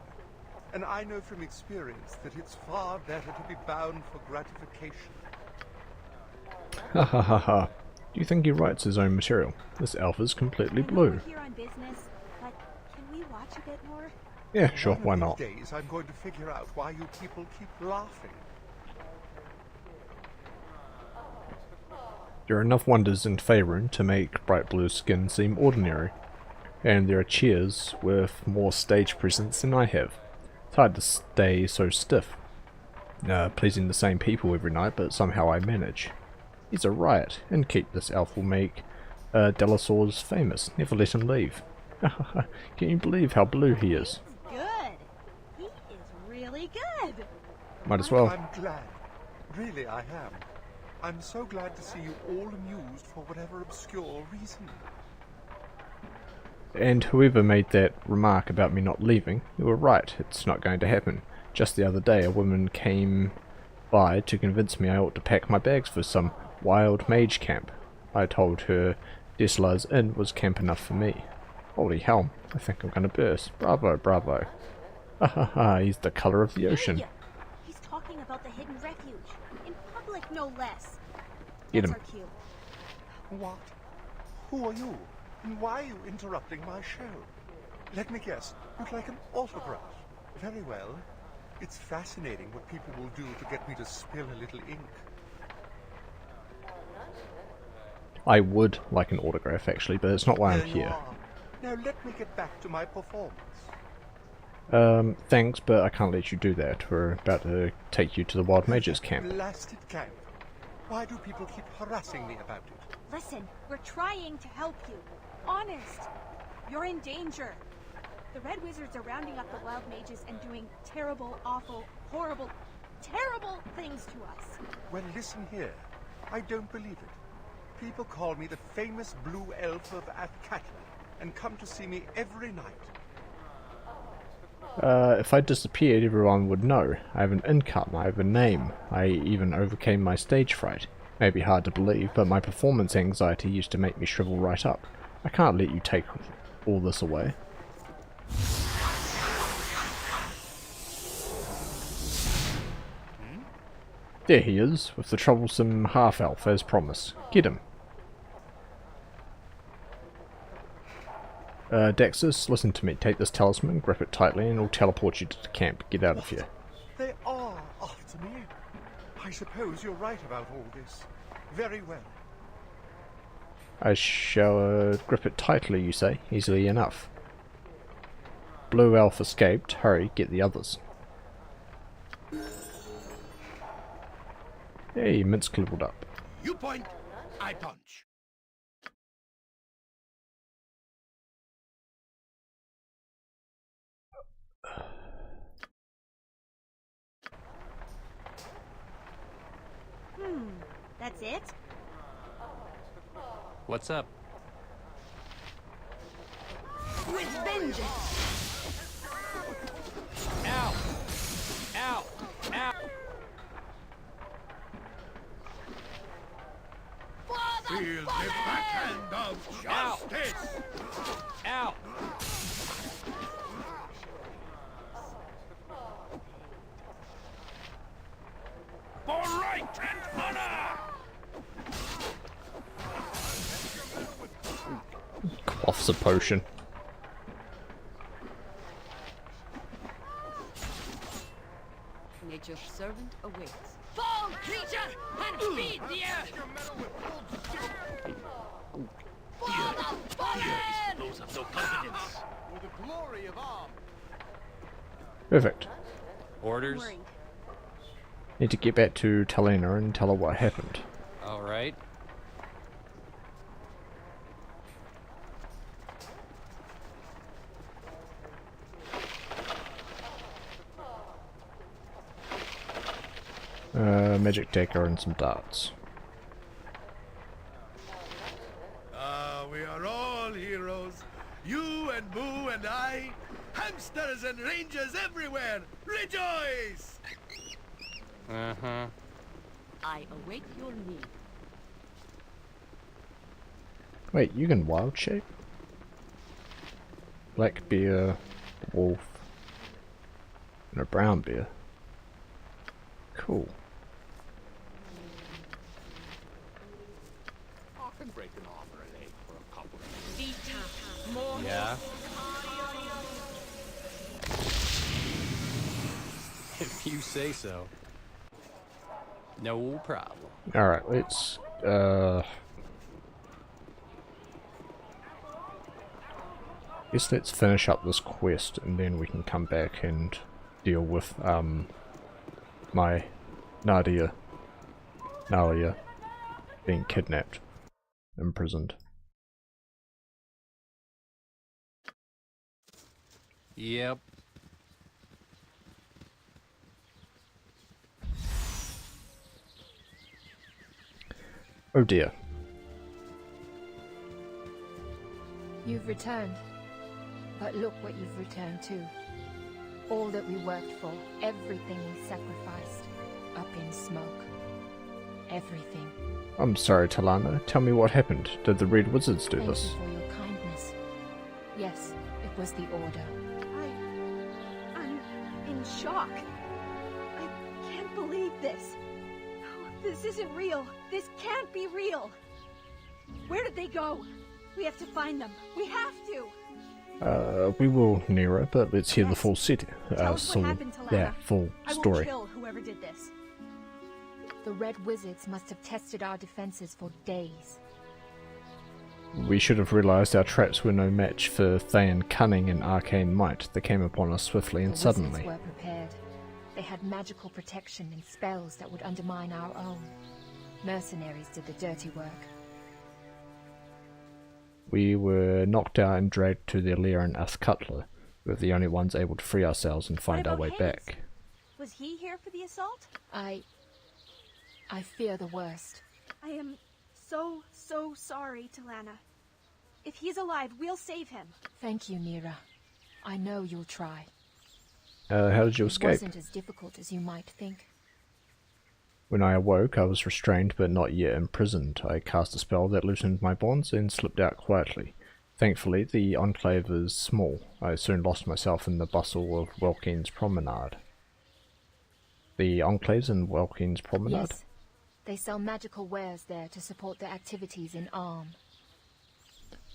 And I know from experience that it's far better to be bound for gratification. Ha ha ha ha. Do you think he writes his own material? This elf is completely blue. We're here on business, but can we watch a bit more? Yeah, sure, why One of not? these days, I'm going to figure out why you people keep laughing. There are enough wonders in Faerun to make bright blue skin seem ordinary, and there are cheers with more stage presence than I have. It's hard to stay so stiff, pleasing the same people every night, but somehow I manage. He's a riot, and keep this elf will make Delasaurs famous. Never let him leave. Can you believe how blue he is? Good. He is really good. Might as well. I'm glad. Really, I am. I'm so glad to see you all amused for whatever obscure reason. And whoever made that remark about me not leaving, you were right, it's not going to happen. Just the other day a woman came by to convince me I ought to pack my bags for some wild mage camp. I told her Desla's Inn was camp enough for me. Holy hell, I think I'm gonna burst. Bravo, bravo. Ha ha ha, he's the colour of the ocean. Hey, he's talking about the hidden refuge. In public, no less. Get That's him. our cue. What? Who are you? And why are you interrupting my show? Let me guess, you'd like an autograph. Very well. It's fascinating what people will do to get me to spill a little ink. I would like an autograph actually, but it's not why I'm There you here. are. Now let me get back to my performance. Thanks, but I can't let you do that. We're about to take you to the Wild Mages camp. Blasted camp. Why do people keep harassing me about it? Listen, we're trying to help you. Honest. You're in danger. The Red Wizards are rounding up the Wild Mages and doing terrible, awful, horrible, terrible things to us. Well, listen here. I don't believe it. People call me the famous blue elf of Atkatla and come to see me every night. If I disappeared, everyone would know. I have an income, I have a name. I even overcame my stage fright. May be hard to believe, but my performance anxiety used to make me shrivel right up. I can't let you take all this away. There he is, with the troublesome half-elf as promised. Get him. Daxus, listen to me. Take this talisman, grip it tightly, and it'll teleport you to the camp. Get out of here. They are after me. I suppose you're right about all this. Very well. I shall grip it tightly, you say? Easily enough. Blue elf escaped. Hurry, get the others. Hey, Minsk leveled up. You point, I punch. That's it? What's up? With vengeance! Ow! Ow! Ow! Feel the backhand of justice! Ow! For right and honor! Quaffs a potion. Nature's servant awaits. Fall, creature, and feed the earth! For the fallen! Those of no confidence. For the glory of arms! Perfect. Orders? Need to get back to Talena and tell her what happened. Alright. Magic dagger and some darts. We are all heroes. You and Boo and I. Hamsters and rangers everywhere. Rejoice! Uh-huh. I await your need. Wait, you can wild shape? Black bear, wolf, and a brown bear. Cool. Often break an arm or a leg for a couple of Vita, more. Yeah. If you say so. No problem. Alright, let's guess let's finish up this quest and then we can come back and deal with my Nalia being kidnapped, imprisoned. Yep. Oh dear. You've returned. But look what you've returned to. All that we worked for, everything we sacrificed, up in smoke. Everything. I'm sorry, Talana. Tell me what happened. Did the Red Wizards do this? Thank you for your kindness. Yes, it was the Order. I'm in shock. I can't believe this. This isn't real. This can't be real. Where did they go? We have to find them. We have to. We will, Nera, but let's hear the full set. Tell us what happened to Lana. Full story. I will kill whoever did this. The Red Wizards must have tested our defenses for days. We should have realized our traps were no match for Thayan cunning and arcane might that came upon us swiftly and suddenly. The Wizards were prepared. They had magical protection and spells that would undermine our own. Mercenaries did the dirty work. We were knocked out and dragged to their lair in Athkatla. We were the only ones able to free ourselves and find our way back. Was he here for the assault? I fear the worst. I am so sorry, Talana. If he's alive, we'll save him. Thank you, Nera. I know you'll try. How did you escape? It wasn't as difficult as you might think. When I awoke, I was restrained but not yet imprisoned. I cast a spell that loosened my bonds and slipped out quietly. Thankfully, the enclave is small. I soon lost myself in the bustle of Welkine's Promenade. The enclaves in Welkine's Promenade? Yes. They sell magical wares there to support their activities in Arm.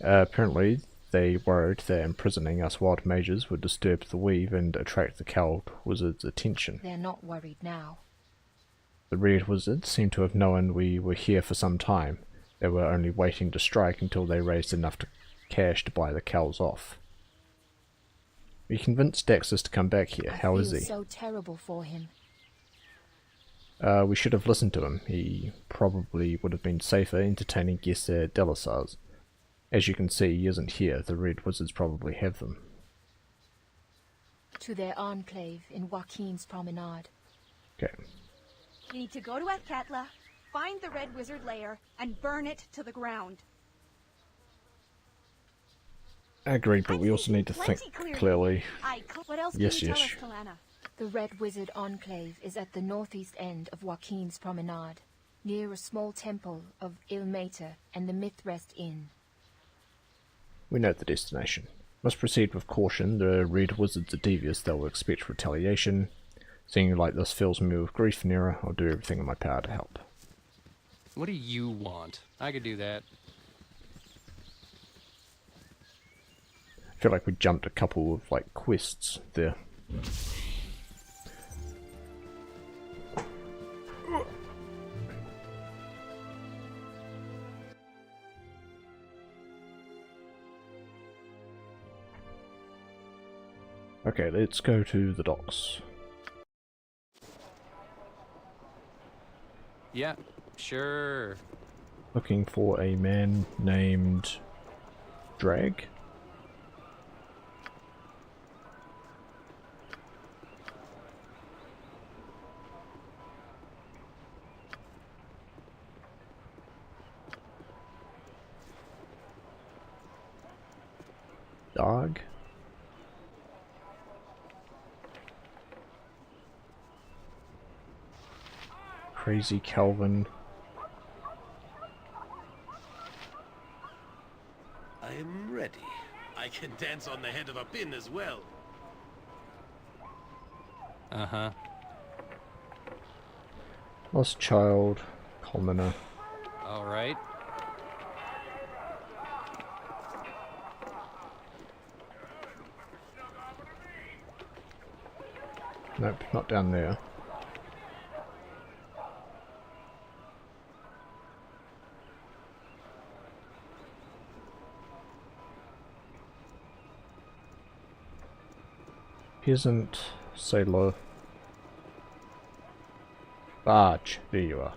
Apparently, they worried that imprisoning us wild mages would disturb the weave and attract the cowled wizard's attention. They're not worried now. The Red Wizards seem to have known we were here for some time. They were only waiting to strike until they raised enough cash to buy the cows off. We convinced Daxus to come back here. How is he? I feel so terrible for him. We should have listened to him. He probably would have been safer entertaining guests at Delisar's. As you can see, he isn't here. The Red Wizards probably have them. To their enclave in Joaquin's Promenade. Okay. You need to go to Athkatla, find the Red Wizard lair, and burn it to the ground. Agreed, but we also need to think clearly. What else Yes, can you yes. tell us, Talana? The Red Wizard Enclave is at the northeast end of Joaquin's Promenade, near a small temple of Il Mater and the Mythrest Inn. We know the destination. Must proceed with caution. The Red Wizards are devious. They'll expect retaliation. Seeing like this fills me with grief, Nera. I'll do everything in my power to help. What do you want? I could do that. I feel like we jumped a couple of like quests there. Okay, let's go to the docks. Yeah, sure. Looking for a man named Drag. Dog. Crazy Calvin. I am ready. I can dance on the head of a pin as well. Uh-huh. Lost Child. Commoner. All right. Nope, not down there. Peasant, sailor, barge. There you are.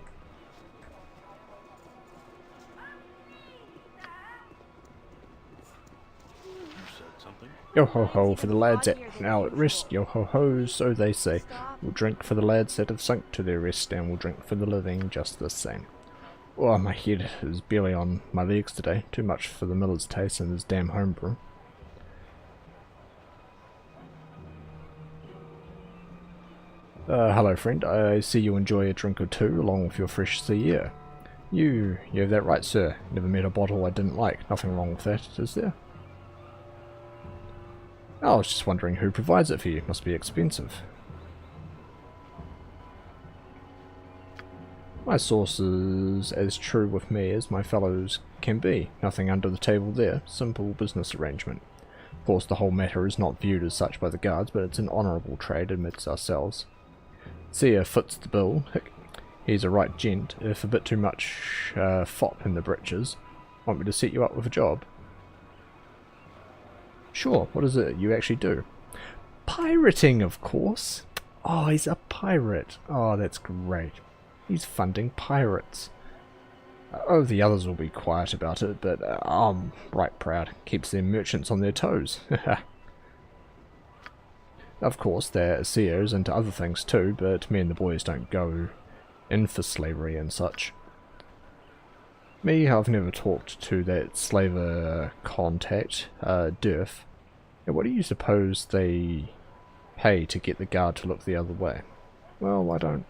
Yo ho ho for the lads that now at rest. Yo ho ho, so they say. We'll drink for the lads that have sunk to their rest, and we'll drink for the living just the same. Oh, my head is barely on my legs today. Too much for the miller's taste and his damn homebrew. Hello friend, I see you enjoy a drink or two along with your fresh sea air. You have that right, sir. Never met a bottle I didn't like. Nothing wrong with that, is there? Oh, I was just wondering who provides it for you. Must be expensive. My source is as true with me as my fellows can be. Nothing under the table there. Simple business arrangement. Of course, the whole matter is not viewed as such by the guards, but it's an honourable trade amidst ourselves. Seer fits the bill. He's a right gent. If a bit too much fop in the britches. Want me to set you up with a job? Sure, what is it you actually do? Pirating, of course. Oh, he's a pirate. Oh, that's great. He's funding pirates. Oh, the others will be quiet about it, but I'm right proud. Keeps their merchants on their toes. Of course, they're seers into other things too, but me and the boys don't go in for slavery and such. Me, I've never talked to that slaver contact, Durf. And what do you suppose they pay to get the guard to look the other way? Well, I don't.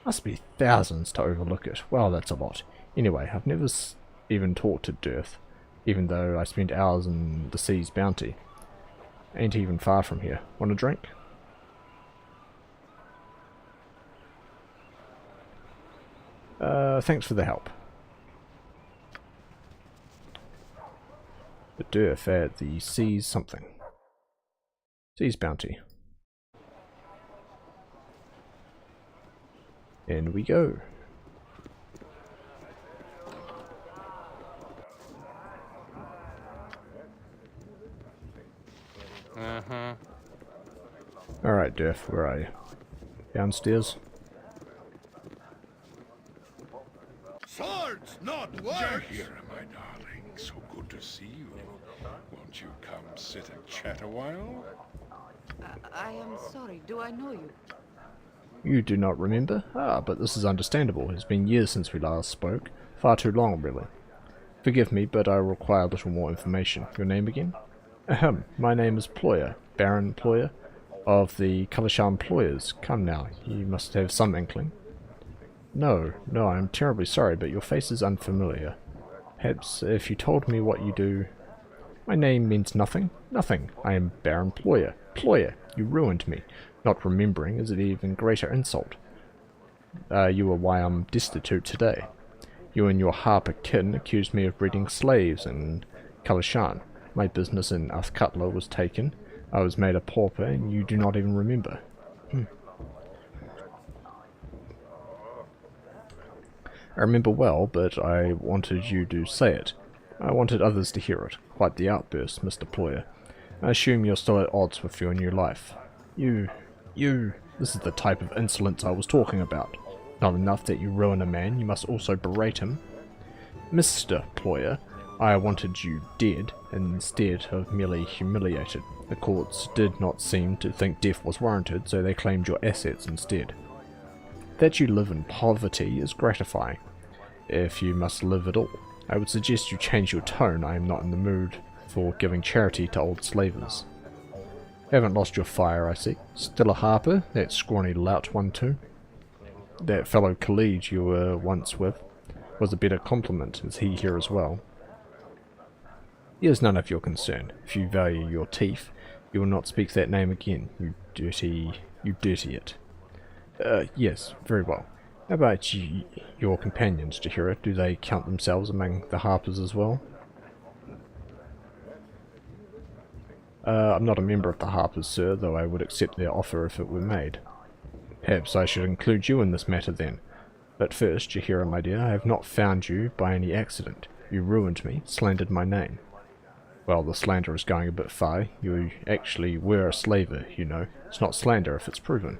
Must be thousands to overlook it. Well, that's a lot. Anyway, I've never even talked to Durf, even though I spent hours in the sea's bounty. Ain't even far from here. Want a drink? Thanks for the help. The Durf at the sea's something. Sea's bounty. In we go. Uh-huh. Alright, Durf, where are you? Downstairs? Swords, not words! Here, my darling. So good to see you. Won't you come sit and chat a while? I am sorry. Do I know you? You do not remember? Ah, but this is understandable. It's been years since we last spoke. Far too long, really. Forgive me, but I require a little more information. Your name again? Ahem, my name is Ployer, Baron Ployer, of the Kalasham Ployers. Come now, you must have some inkling. No, I'm terribly sorry, but your face is unfamiliar. Perhaps if you told me what you do... My name means nothing. Nothing. I am Baron Ployer. Ployer, you ruined me. Not remembering is an even greater insult. You are why I'm destitute today. You and your harper kin accused me of breeding slaves in Kalashan. My business in Uthkutla was taken. I was made a pauper, and you do not even remember. I remember well, but I wanted you to say it. I wanted others to hear it. Quite the outburst, Mr. Ployer. I assume you're still at odds with your new life. You... This is the type of insolence I was talking about. Not enough that you ruin a man, you must also berate him. Mr. Ployer, I wanted you dead, instead of merely humiliated. The courts did not seem to think death was warranted, so they claimed your assets instead. That you live in poverty is gratifying, if you must live at all. I would suggest you change your tone. I am not in the mood for giving charity to old slavers. Haven't lost your fire, I see. Still a harper, that scrawny lout one too. That fellow colleague you were once with was a better compliment. Is he here as well? He is none of your concern. If you value your teeth, you will not speak that name again, you dirty it. Yes, very well. How about your companions, Jahira? Do they count themselves among the harpers as well? I'm not a member of the harpers, sir, though I would accept their offer if it were made. Perhaps I should include you in this matter then. But first, Jahira, my dear, I have not found you by any accident. You ruined me, slandered my name. Well, the slander is going a bit far. You actually were a slaver, you know. It's not slander if it's proven.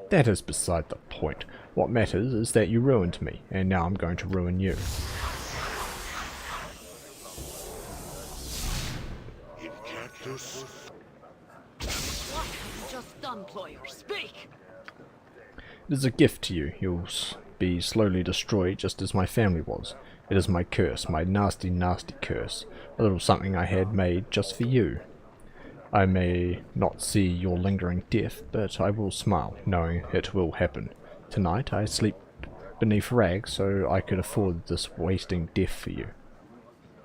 That is beside the point. What matters is that you ruined me, and now I'm going to ruin you. What have you just done, Ployer? Speak! It is a gift to you. You'll be slowly destroyed just as my family was. It is my curse, my nasty, nasty curse. A little something I had made just for you. I may not see your lingering death, but I will smile, knowing it will happen. Tonight I sleep beneath rags, so I could afford this wasting death for you.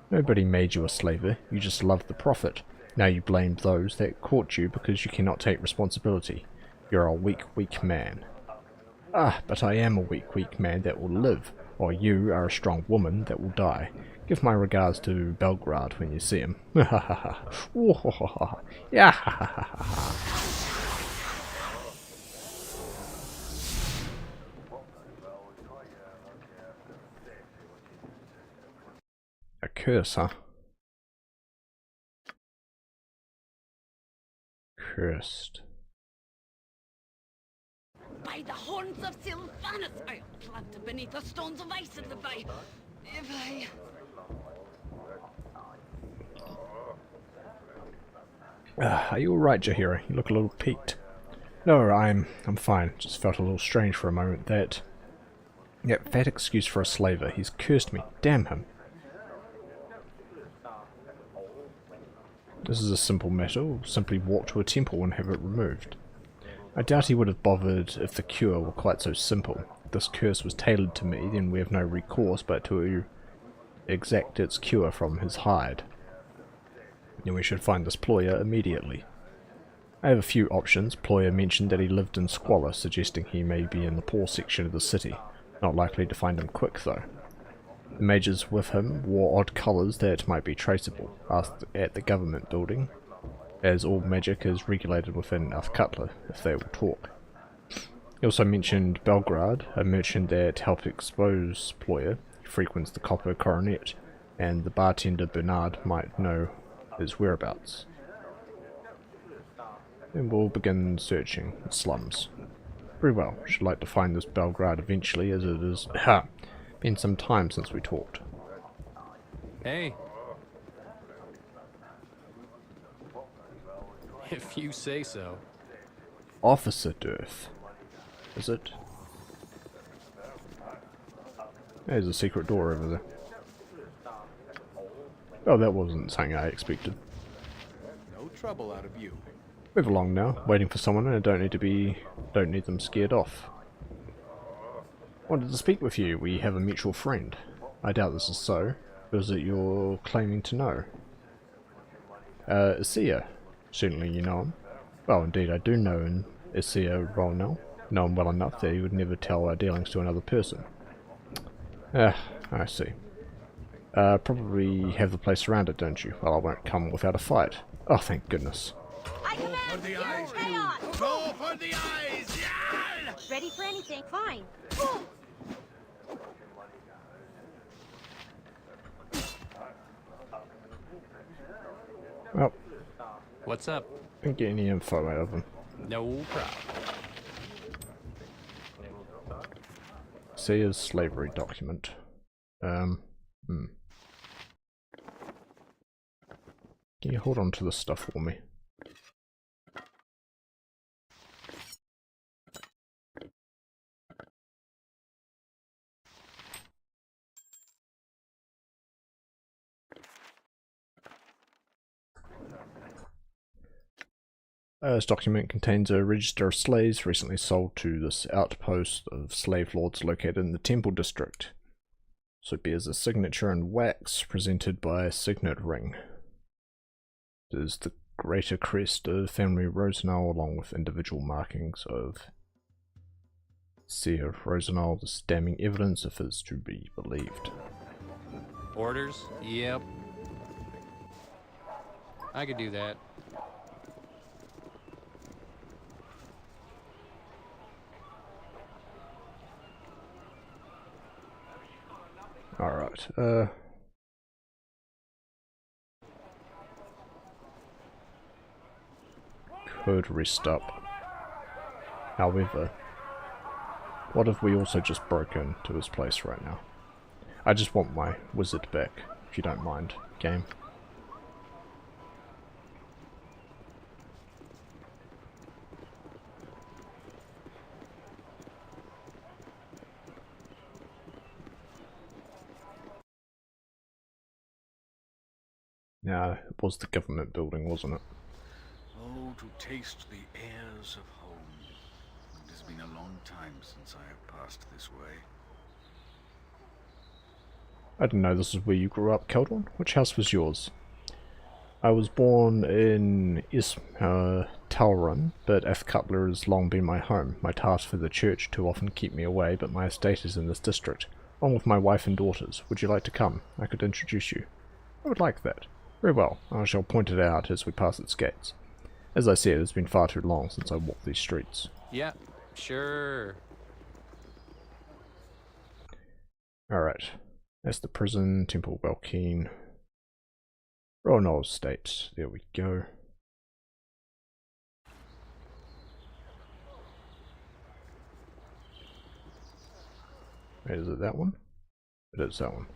Nobody made you a slaver, you just loved the profit. Now you blame those that caught you because you cannot take responsibility. You're a weak, weak man. Ah, but I am a weak, weak man that will live, while you are a strong woman that will die. Give my regards to Belgrade when you see him. Ha ha ha ha. Yeah ha ha ha ha. A curse, huh? Cursed. By the horns of Sylvanus, I am planted beneath the stones of ice in the bay. If I... Are you alright, Jahira? You look a little peaked. No, I'm fine. Just felt a little strange for a moment that... Yep, fat excuse for a slaver. He's cursed me. Damn him. This is a simple matter. We'll simply walk to a temple and have it removed. I doubt he would have bothered if the cure were quite so simple. If this curse was tailored to me, then we have no recourse but to exact its cure from his hide. Then we should find this Ployer immediately. I have a few options. Ployer mentioned that he lived in squalor, suggesting he may be in the poor section of the city. Not likely to find him quick, though. The mages with him wore odd colours that might be traceable. Asked at the government building, as all magic is regulated within Athkatla, if they will talk. He also mentioned Belgrade, a merchant that helped expose Ployer. He frequents the Copper Coronet, and the bartender Bernard might know his whereabouts. Then we'll begin searching the slums. Very well, should like to find this Belgrade eventually, as it has been some time since we talked. Hey. If you say so. Officer Dearth. Is it? There's a secret door over there. Oh, that wasn't something I expected. No trouble out of you. Move along now. Waiting for someone, and I don't need them scared off. Wanted to speak with you. We have a mutual friend. I doubt this is so. Who is it you're claiming to know? Isia. Certainly you know him. Well, indeed I do know Isia Rolnell. Know him well enough that he would never tell our dealings to another person. I see. Probably have the place surrounded, don't you? Well, I won't come without a fight. Oh, thank goodness. Go for the eyes, you! Go for the eyes! Yeah! Ready for anything? Fine. Well, what's up? Didn't get any info out of him. No problem. See his slavery document. Can you hold on to this stuff for me? This document contains a register of slaves recently sold to this outpost of slave lords located in the Temple District. So it bears a signature in wax presented by a signet ring. It is the greater crest of family Rosenau along with individual markings of Seer Rosenau. This damning evidence if it is to be believed. Orders? Yep. I could do that. Alright, could rest up. However, what if we also just broke into his place right now? I just want my wizard back, if you don't mind, game. Yeah, it was the government building, wasn't it? Oh, to taste the airs of home. It has been a long time since I have passed this way. I didn't know this was where you grew up, Keldon. Which house was yours? I was born in Talrun, but Athcutler has long been my home. My task for the church too often keep me away, but my estate is in this district, along with my wife and daughters. Would you like to come? I could introduce you. I would like that. Very well, I shall point it out as we pass its gates. As I said, it has been far too long since I walked these streets. Yeah, sure. Alright, that's the prison, Temple Welkeen. Roanoke Estate, there we go. Is it that one? It is that one.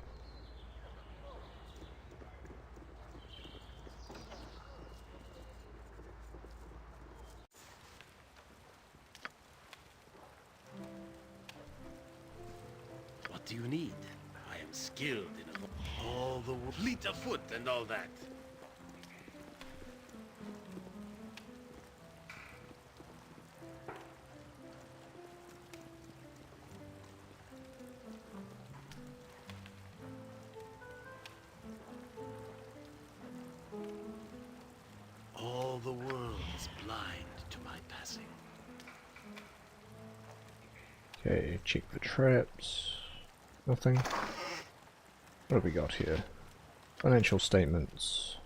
What do you need? I am skilled in all the fleet of foot and all that. All the world is blind to my passing. Okay, check the traps. Nothing. What have we got here? Financial statements.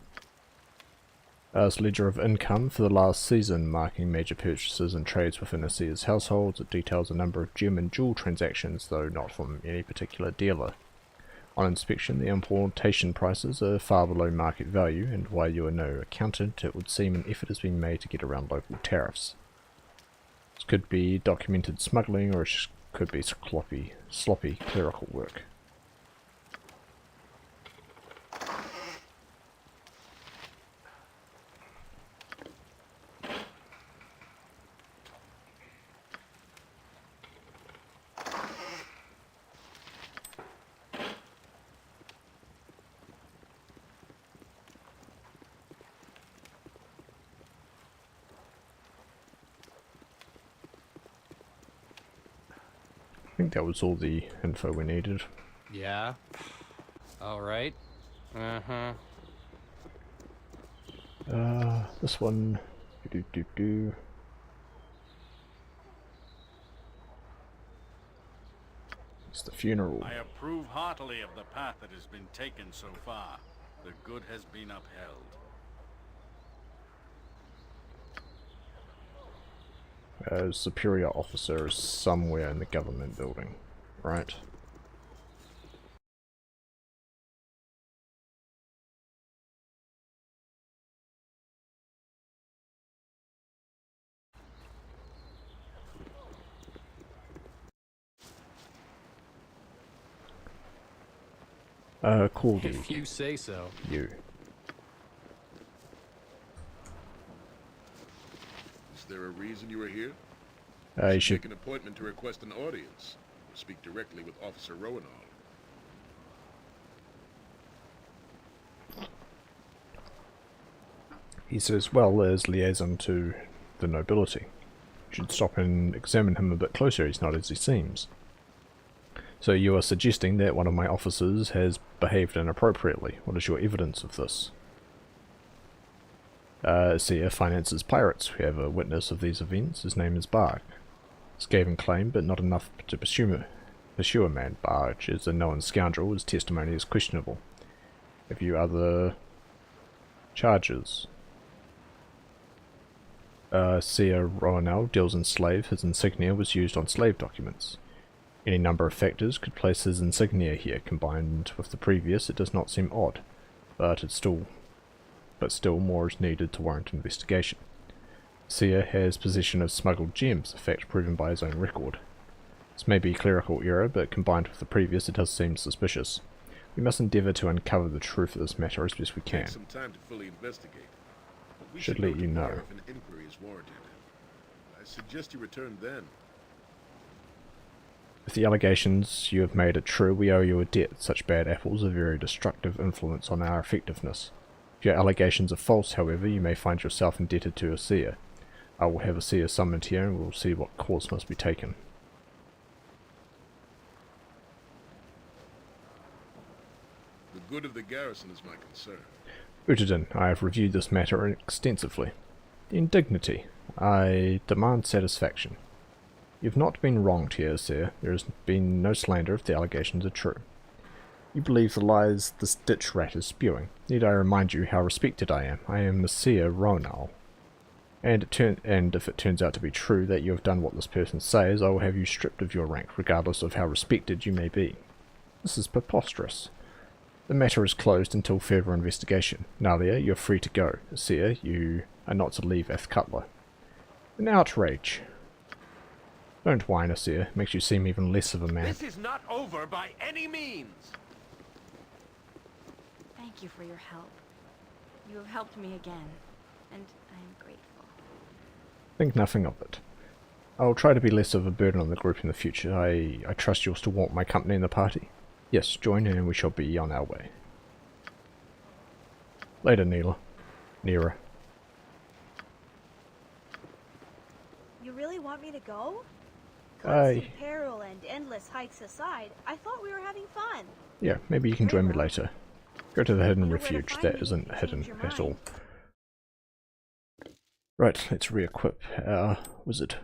As ledger of income for the last season, marking major purchases and trades within a seer's household. It details a number of gem and jewel transactions, though not from any particular dealer. On inspection, the importation prices are far below market value, and while you are no accountant, it would seem an effort has been made to get around local tariffs. This could be documented smuggling, or it could be sloppy clerical work. I think that was all the info we needed. Yeah. Alright. Uh-huh. This one. It's the funeral. I approve heartily of the path that has been taken so far. The good has been upheld. Superior officer is somewhere in the government building, right? Corgi. If you say so. You. Is there a reason you are here? You should Make an appointment to request an audience. Speak directly with Officer Rowanall. He says, well, as liaison to the nobility. You should stop and examine him a bit closer, he's not as he seems. So you are suggesting that one of my officers has behaved inappropriately. What is your evidence of this? Seer finances pirates. We have a witness of these events. His name is Bark. Skaven claim, but not enough to pursue a man. Barge is a known scoundrel. His testimony is questionable. Have you other charges? Seer Roanel deals in slave. His insignia was used on slave documents. Any number of factors could place his insignia here. Combined with the previous, it does not seem odd, but still more is needed to warrant investigation. Seer has possession of smuggled gems, a fact proven by his own record. This may be clerical error, but combined with the previous, it does seem suspicious. We must endeavour to uncover the truth of this matter as best we can. Take some time to fully investigate. But we Should know let you tomorrow know. if an inquiry is warranted. I suggest you return then. If the allegations you have made are true, we owe you a debt. Such bad apples have a very destructive influence on our effectiveness. If your allegations are false, however, you may find yourself indebted to a seer. I will have a seer summoned here and we will see what course must be taken. The good of the garrison is my concern. Utadin, I have reviewed this matter extensively. The indignity. I demand satisfaction. You have not been wronged here, sir. There has been no slander if the allegations are true. You believe the lies this ditch rat is spewing. Need I remind you how respected I am? I am Messiah Ronal. And if it turns out to be true that you have done what this person says, I will have you stripped of your rank, regardless of how respected you may be. This is preposterous. The matter is closed until further investigation. Nalia, you're free to go. Seer, you are not to leave Athkatla. An outrage. Don't whine, Seer. Makes you seem even less of a man. This is not over by any means! Thank you for your help. You have helped me again, and I am grateful. Think nothing of it. I will try to be less of a burden on the group in the future. I trust you'll still want my company in the party. Yes, join and we shall be on our way. Later, Neela. Nera. You really want me to go? Aye. Constant peril and endless hikes aside, I thought we were having fun. Yeah, maybe you can join me later. Go to the hidden where to refuge. find That me isn't if you hidden change your at all. mind. Right, let's re-equip our wizard.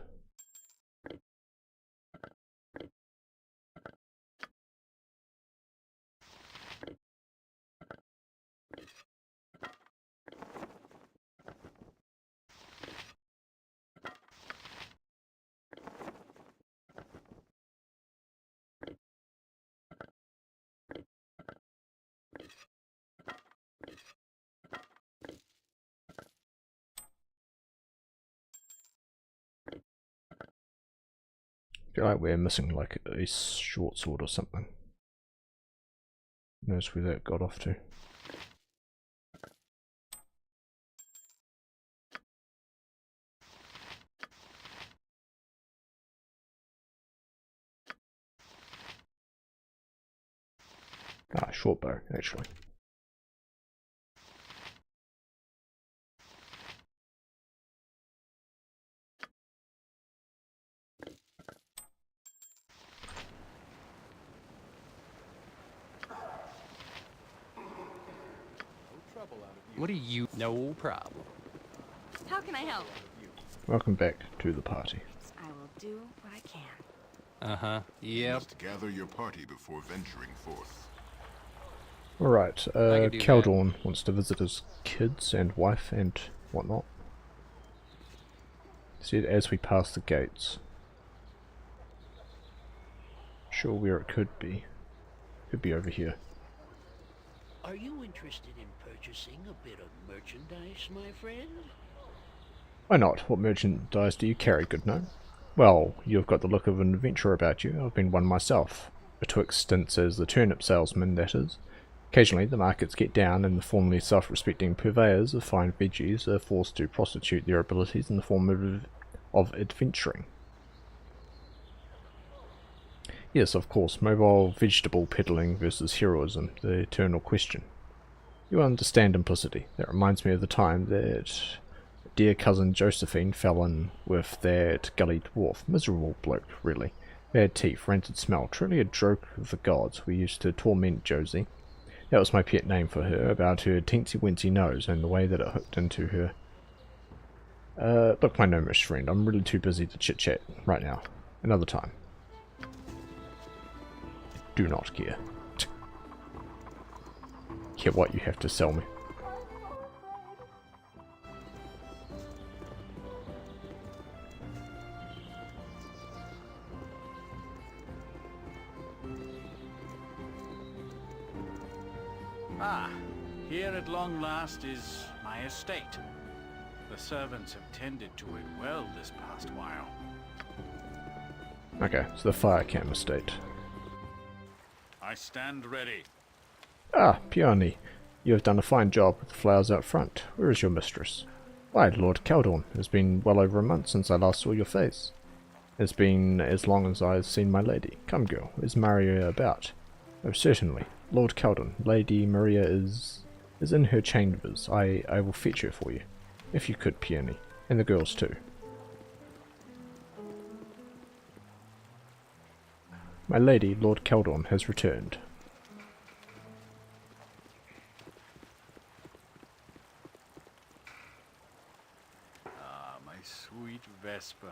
I feel like we're missing like a short sword or something. Who knows where that got off to. Ah, short bow, actually. What are you? No problem. How can I help? Welcome back to the party. I will do what I can. Uh-huh. You Yep. must gather your party before venturing forth. Alright, could do Keldorn wants to visit his kids and wife and whatnot. Said as we pass the gates. Sure where it could be. Could be over here. Are you interested in purchasing a bit of merchandise, my friend? Why not? What merchandise do you carry, good gnome? Well, you've got the look of an adventurer about you. I've been one myself. Betwixt stints as the turnip salesman, that is. Occasionally the markets get down and the formerly self-respecting purveyors of fine veggies are forced to prostitute their abilities in the form of adventuring. Yes, of course, mobile vegetable peddling versus heroism, the eternal question. You understand implicity. That reminds me of the time that dear cousin Josephine fell in with that gully dwarf. Miserable bloke, really. Bad teeth, rancid smell, truly a joke of the gods. We used to torment Josie. That was my pet name for her, about her teensy-weensy nose and the way that it hooked into her. Look, my gnomish friend, I'm really too busy to chit-chat right now. Another time. Do not care. Care what you have to sell me. Ah, here at long last is my estate. The servants have tended to it well this past while. Okay, so the fire cam estate. I stand ready. Ah, Peony, you have done a fine job with the flowers out front. Where is your mistress? Why, Lord Caldorn, it has been well over a month since I last saw your face. It's been as long as I have seen my lady. Come, girl, is Maria about? Oh, certainly. Lord Caldorn, Lady Maria is in her chambers. I will fetch her for you. If you could, Peony. And the girls too. My lady, Lord Caldorn, has returned. Ah, my sweet Vesper.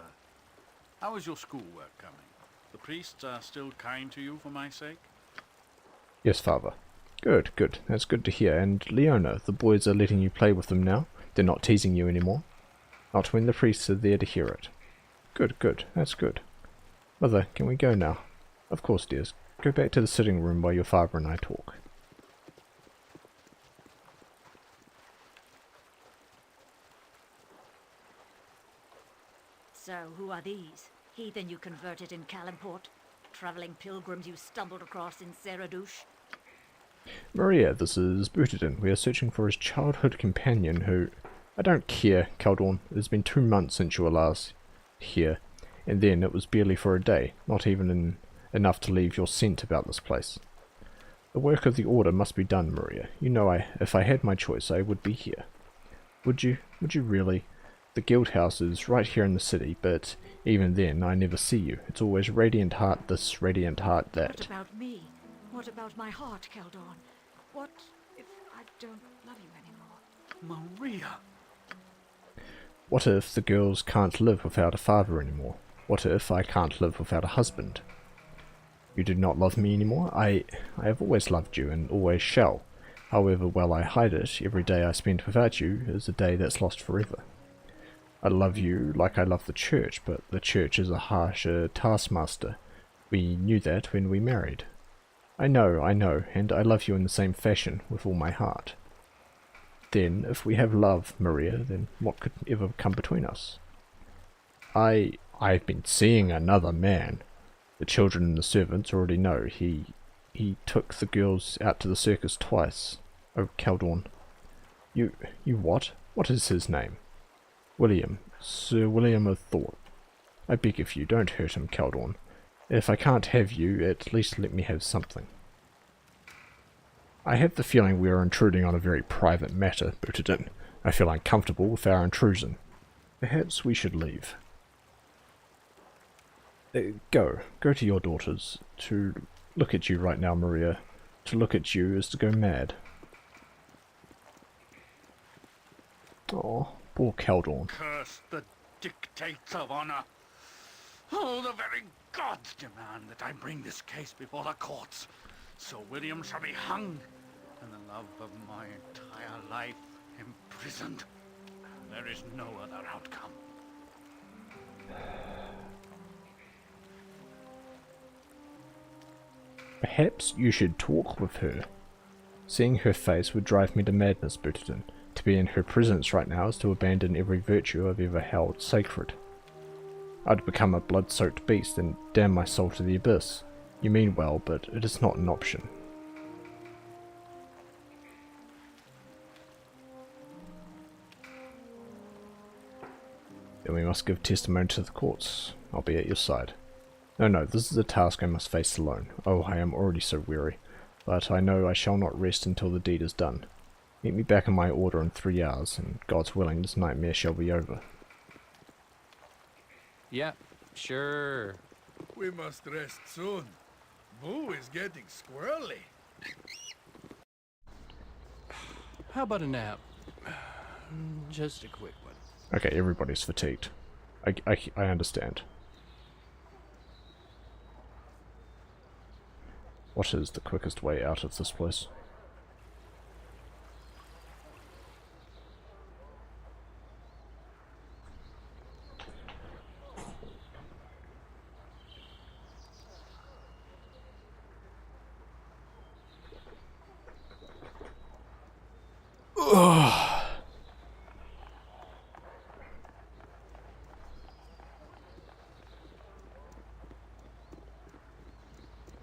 How is your schoolwork coming? The priests are still kind to you for my sake? Yes, father. Good, good. That's good to hear. And Leona, the boys are letting you play with them now? They're not teasing you anymore? Not when the priests are there to hear it. Good, good. That's good. Mother, can we go now? Of course, dears. Go back to the sitting room while your father and I talk. So, who are these? Heathen you converted in Calimport? Traveling pilgrims you stumbled across in Seradouche? Maria, this is Butadin. We are searching for his childhood companion who... I don't care, Caldorn. It has been 2 months since you were last here, and then it was barely for a day, not even enough to leave your scent about this place. The work of the Order must be done, Maria. You know if I had my choice, I would be here. Would you? Would you really? The guild house is right here in the city, but even then I never see you. It's always radiant heart this, radiant heart that. What about me? What about my heart, Caldorn? What if I don't love you anymore? Maria! What if the girls can't live without a father anymore? What if I can't live without a husband? You do not love me anymore? I have always loved you and always shall. However well I hide it, every day I spend without you is a day that's lost forever. I love you like I love the church, but the church is a harsher taskmaster. We knew that when we married. I know, and I love you in the same fashion, with all my heart. Then, if we have love, Maria, then what could ever come between us? I've been seeing another man. The children and the servants already know. He took the girls out to the circus twice. Oh, Caldorn. You what? What is his name? William. Sir William of Thought. I beg of you, don't hurt him, Caldorn. If I can't have you, at least let me have something. I have the feeling we are intruding on a very private matter, Butadin. I feel uncomfortable with our intrusion. Perhaps we should leave. Go to your daughters. To look at you right now, Maria. To look at you is to go mad. Oh, poor Caldorn. Curse the dictates of honor. Oh, the very gods demand that I bring this case before the courts. So William shall be hung, and the love of my entire life imprisoned. There is no other outcome. Perhaps you should talk with her. Seeing her face would drive me to madness, Butadin. To be in her presence right now is to abandon every virtue I've ever held sacred. I'd become a blood-soaked beast and damn my soul to the abyss. You mean well, but it is not an option. Then we must give testimony to the courts. I'll be at your side. No, this is a task I must face alone. Oh, I am already so weary, but I know I shall not rest until the deed is done. Meet me back in my order in 3 hours, and God's willing, this nightmare shall be over. Yeah, sure. We must rest soon. Boo is getting squirrely. How about a nap? Just a quick one. Okay, everybody's fatigued. I understand. What is the quickest way out of this place?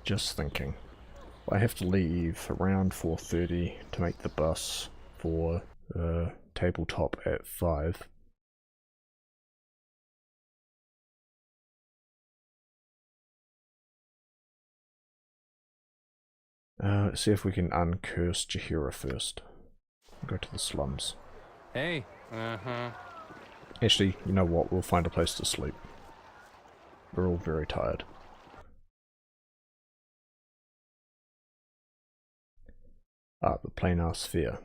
Just thinking. I have to leave around 4:30 to make the bus for tabletop at 5. Let's see if we can uncurse Jaheira first. Go to the slums. Hey. Actually, you know what? We'll find a place to sleep. We're all very tired. Ah, the planar sphere.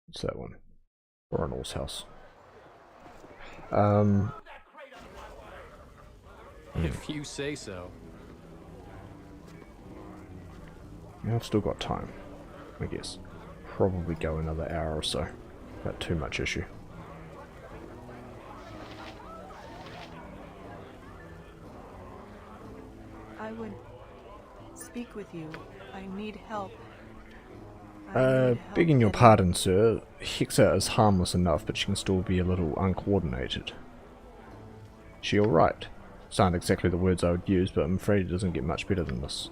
What's that one? Ronald's house. If you say so. Yeah, I've still got time, I guess. Probably go another hour or so. Not too much issue. I would speak with you. I need help. Begging your pardon, sir. Hexa is harmless enough, but she can still be a little uncoordinated. She alright? These aren't exactly the words I would use, but I'm afraid it doesn't get much better than this.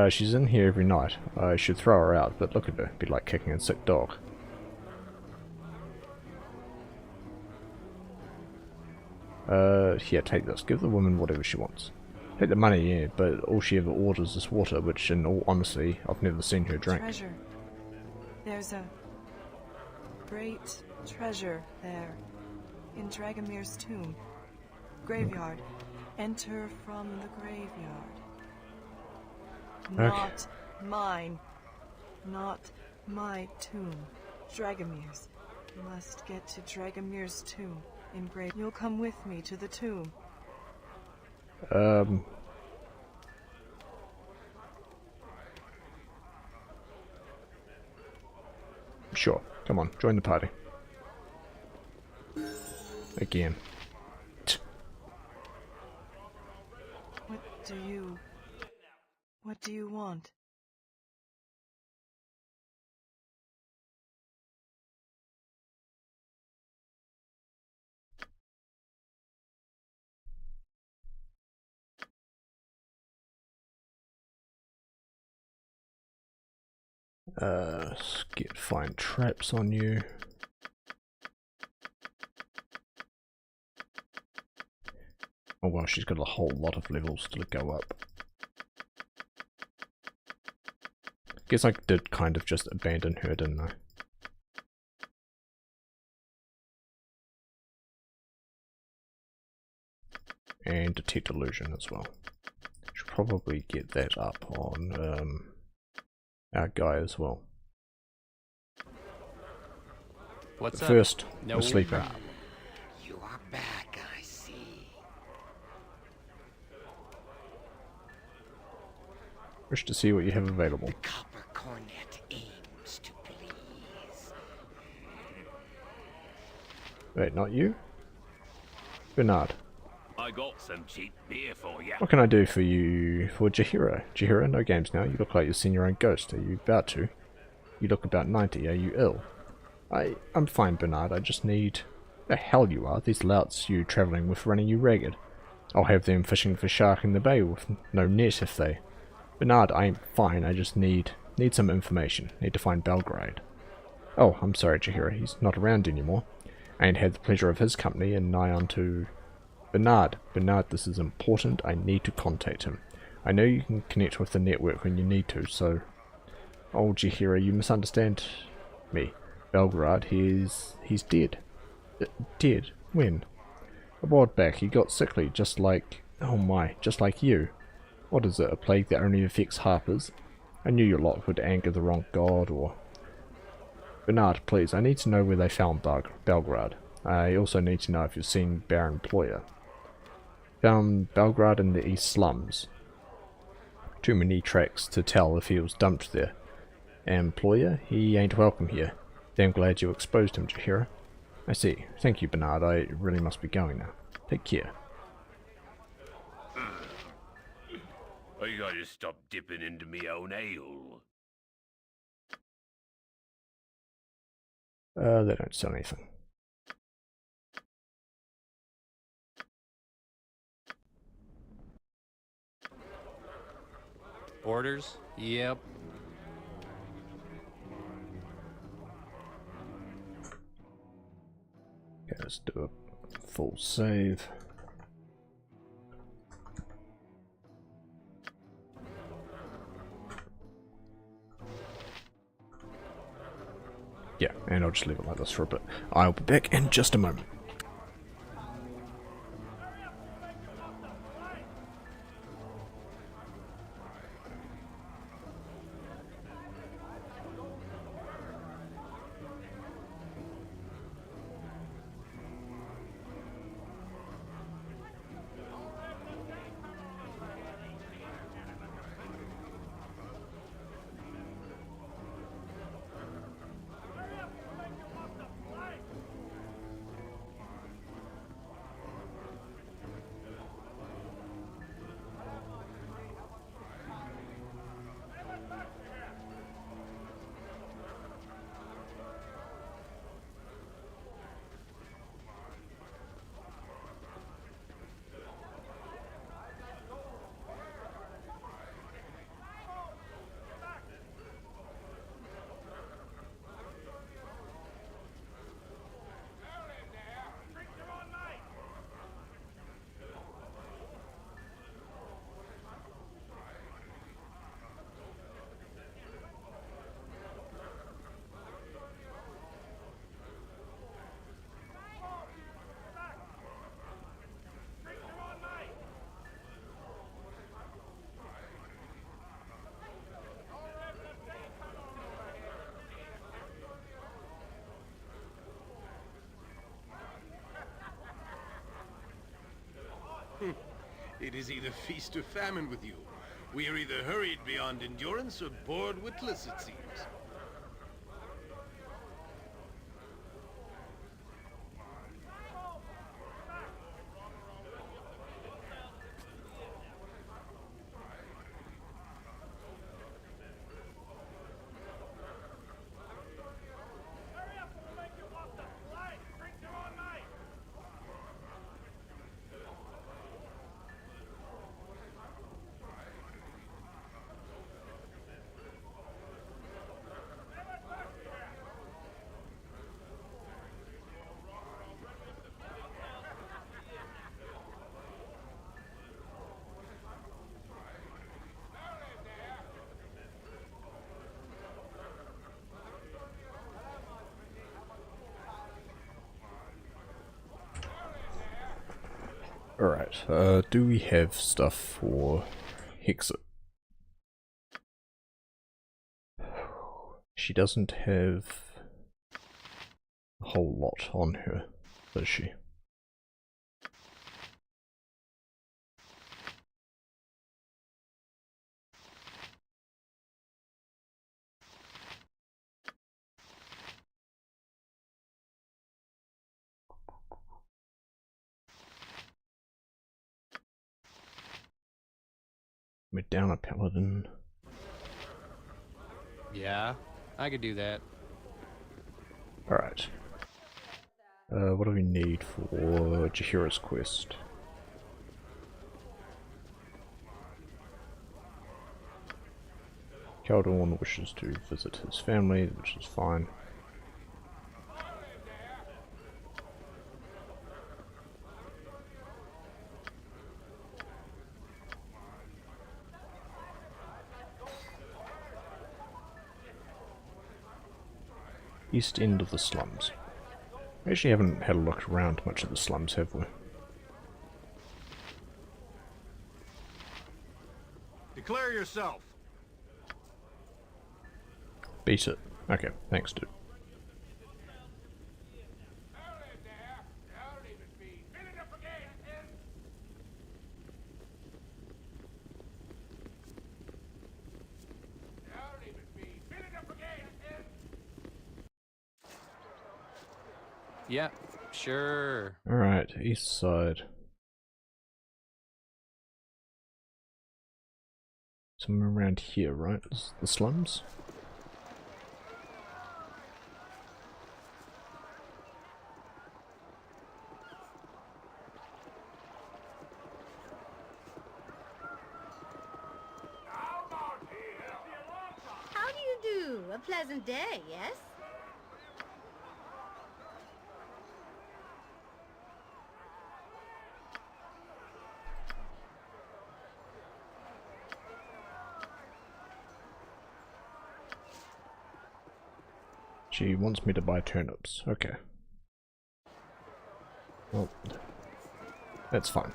She's in here every night. I should throw her out, but look at her. It'd be like kicking a sick dog. Here, take this. Give the woman whatever she wants. Take the money, yeah, but all she ever orders is water, which, in all honesty, I've never seen her drink. Treasure. There's a great treasure there, in Dragomir's tomb. Graveyard. Enter from the graveyard. Okay. Not mine. Not my tomb. Dragomir's. Must get to Dragomir's tomb. In grave. You'll come with me to the tomb. Sure. Come on, join the party. Again. What do you want? Find traps on you. Oh well, she's got a whole lot of levels to go up. Guess I did kind of just abandon her, didn't I? And detect illusion as well. Should probably get that up on our guy as well. What's but up? First, No we're sleeping. problem. You are back, I see. Wish to see what you have available. The copper cornet aims to please. Wait, not you? Bernard. I got some cheap beer for you. What can I do for you, for Jaheira? Jaheira, no games now. You look like you've seen your own ghost. Are you about to? You look about 90. Are you ill? I'm fine, Bernard. I just need... The hell you are. These louts you travelling with running you ragged. I'll have them fishing for shark in the bay with no net if they... Bernard, I'm fine. I just need some information. Need to find Belgrade. Oh, I'm sorry, Jaheira. He's not around anymore. I ain't had the pleasure of his company in nigh unto Bernard, this is important. I need to contact him. I know you can connect with the network when you need to, so... Oh, Jaheira, you misunderstand me. Belgrade, he's dead. Dead? When? A while back, he got sickly, just like... Oh my, just like you. What is it, a plague that only affects harpers? I knew your lot would anger the wrong god, or... Bernard, please, I need to know where they found Belgrade. I also need to know if you've seen Baron Ployer. Found Belgrade in the east slums. Too many tracks to tell if he was dumped there. And Ployer, he ain't welcome here. Damn glad you exposed him, Jaheira. I see. Thank you, Bernard. I really must be going now. Take care. I gotta stop dipping into me own ale. They don't sell anything. Orders? Yep. Okay, let's do a full save. Yeah, and I'll just leave it like this for a bit. I'll be back in just a moment. It is either feast or famine with you. We are either hurried beyond endurance or bored witless, it seems. Alright, do we have stuff for Hexit? She doesn't have a whole lot on her, does she? We're down a paladin. Yeah, I could do that. Alright. What do we need for Jaheira's quest? Kaldorn wishes to visit his family, which is fine. East end of the slums. We actually haven't had a look around much at the slums, have we? Declare yourself. Beat it. Okay, thanks, dude. Yeah, sure. Alright, east side. Somewhere around here, right? Is the slums? How do you do? A pleasant day, yes? She wants me to buy turnips. Okay. Well, that's fine.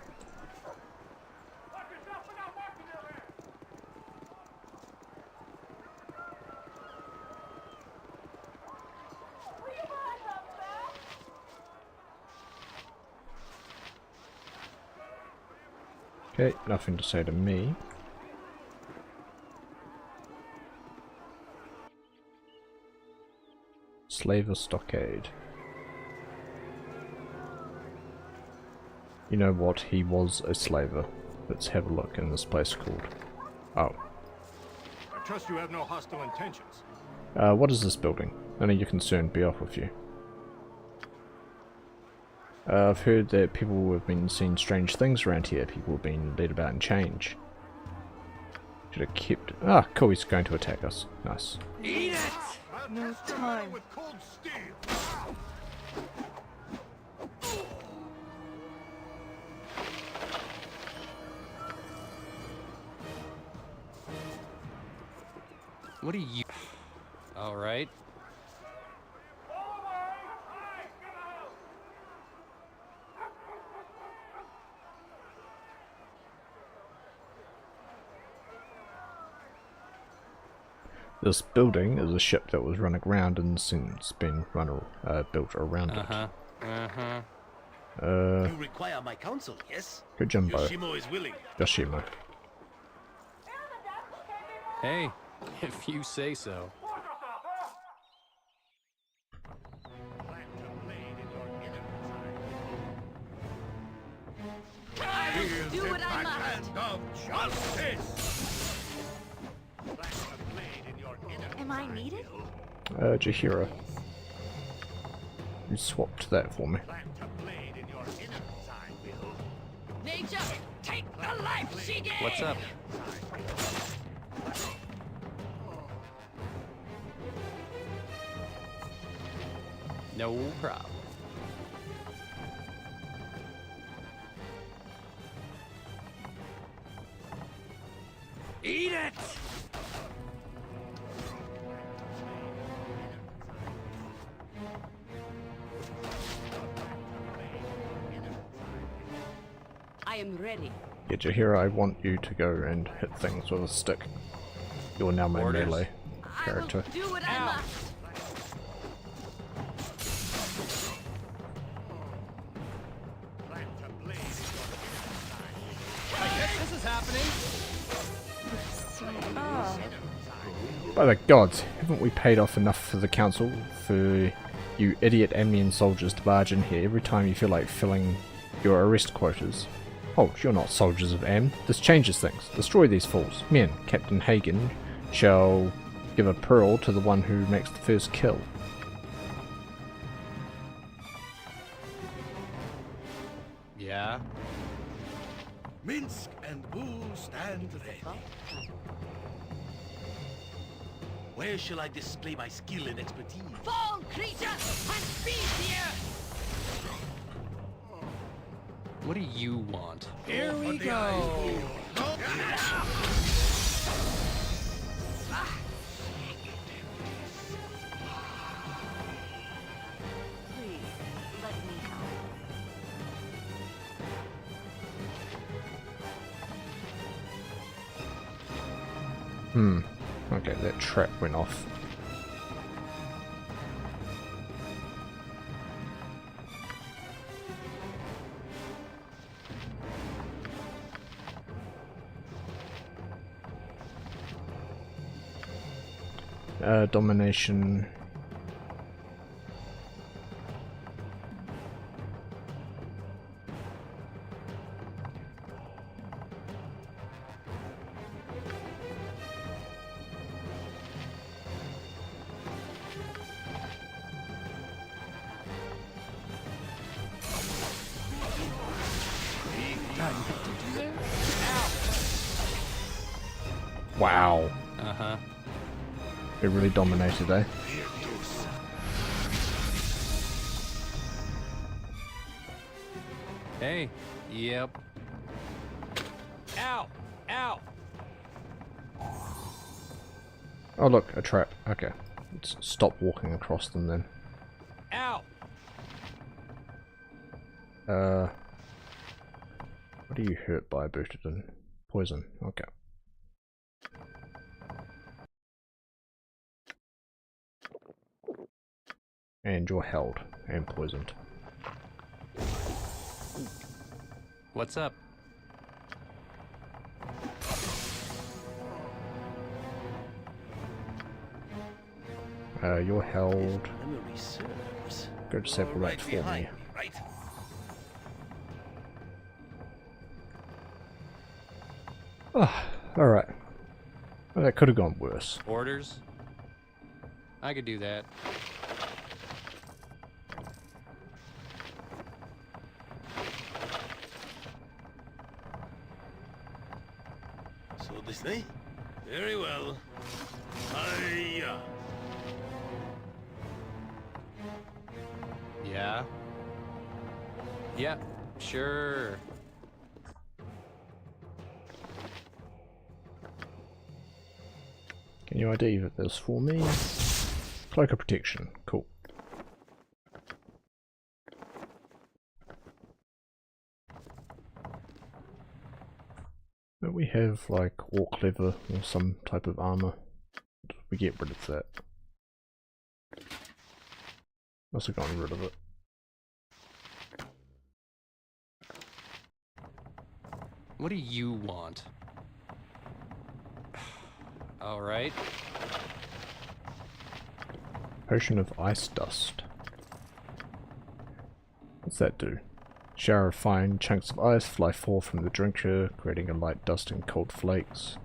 Okay, nothing to say to me. Slaver Stockade. You know what? He was a slaver. Let's have a look in this place called... Oh. I trust you have no hostile intentions. What is this building? None of your concern, be off with you. I've heard that people have been seeing strange things around here. People have been led about in change. Should have kept... Ah, cool, he's going to attack us. Nice. Eat it! No time. With cold steel. What are you... Alright. This building is a ship that was run aground and since been built around it. You require my counsel, yes? Good jumbo. Yoshimo is willing. Yoshimo. Hey, if you say so. Here's do the what I backhand of justice! Am I needed? Jahira. You swapped that for me. Nature, take the life she gave! What's up? No problem. Eat it! I am ready. Yeah, Jahira, I want you to go and hit things with a stick. You're now my Orders. melee character. Do what I must. This is happening. By the gods, haven't we paid off enough for the council for you idiot Amnian soldiers to barge in here every time you feel like filling your arrest quotas? Oh, you're not soldiers of Am. This changes things. Destroy these fools. Men, Captain Hagen shall give a pearl to the one who makes the first kill. Yeah. Minsk and Boo stand ready. Where shall I display my skill and expertise? Fall, creature, and feast here! What do you want? Here we go! Okay, that trap went off. Domination. Wow. Uh-huh. It really dominated, eh? Hey. Yep. Ow! Ow! Oh look, a trap. Okay. Let's stop walking across them then. Ow! What are you hurt by, Butadin? Poison. Okay. And you're held and poisoned. What's up? You're held. Go disable that for me. Right? Oh, alright. Well, that could have gone worse. Orders? I could do that. So this way? Very well. Hiya! Yeah? Yep, sure. Can you ID this for me? Cloak of protection. Cool. Don't we have like orc leather or some type of armor? We get rid of that. Must have gotten rid of it. What do you want? Alright. Potion of ice dust. What's that do? Shower of fine chunks of ice fly forth from the drinker, creating a light dust and cold flakes.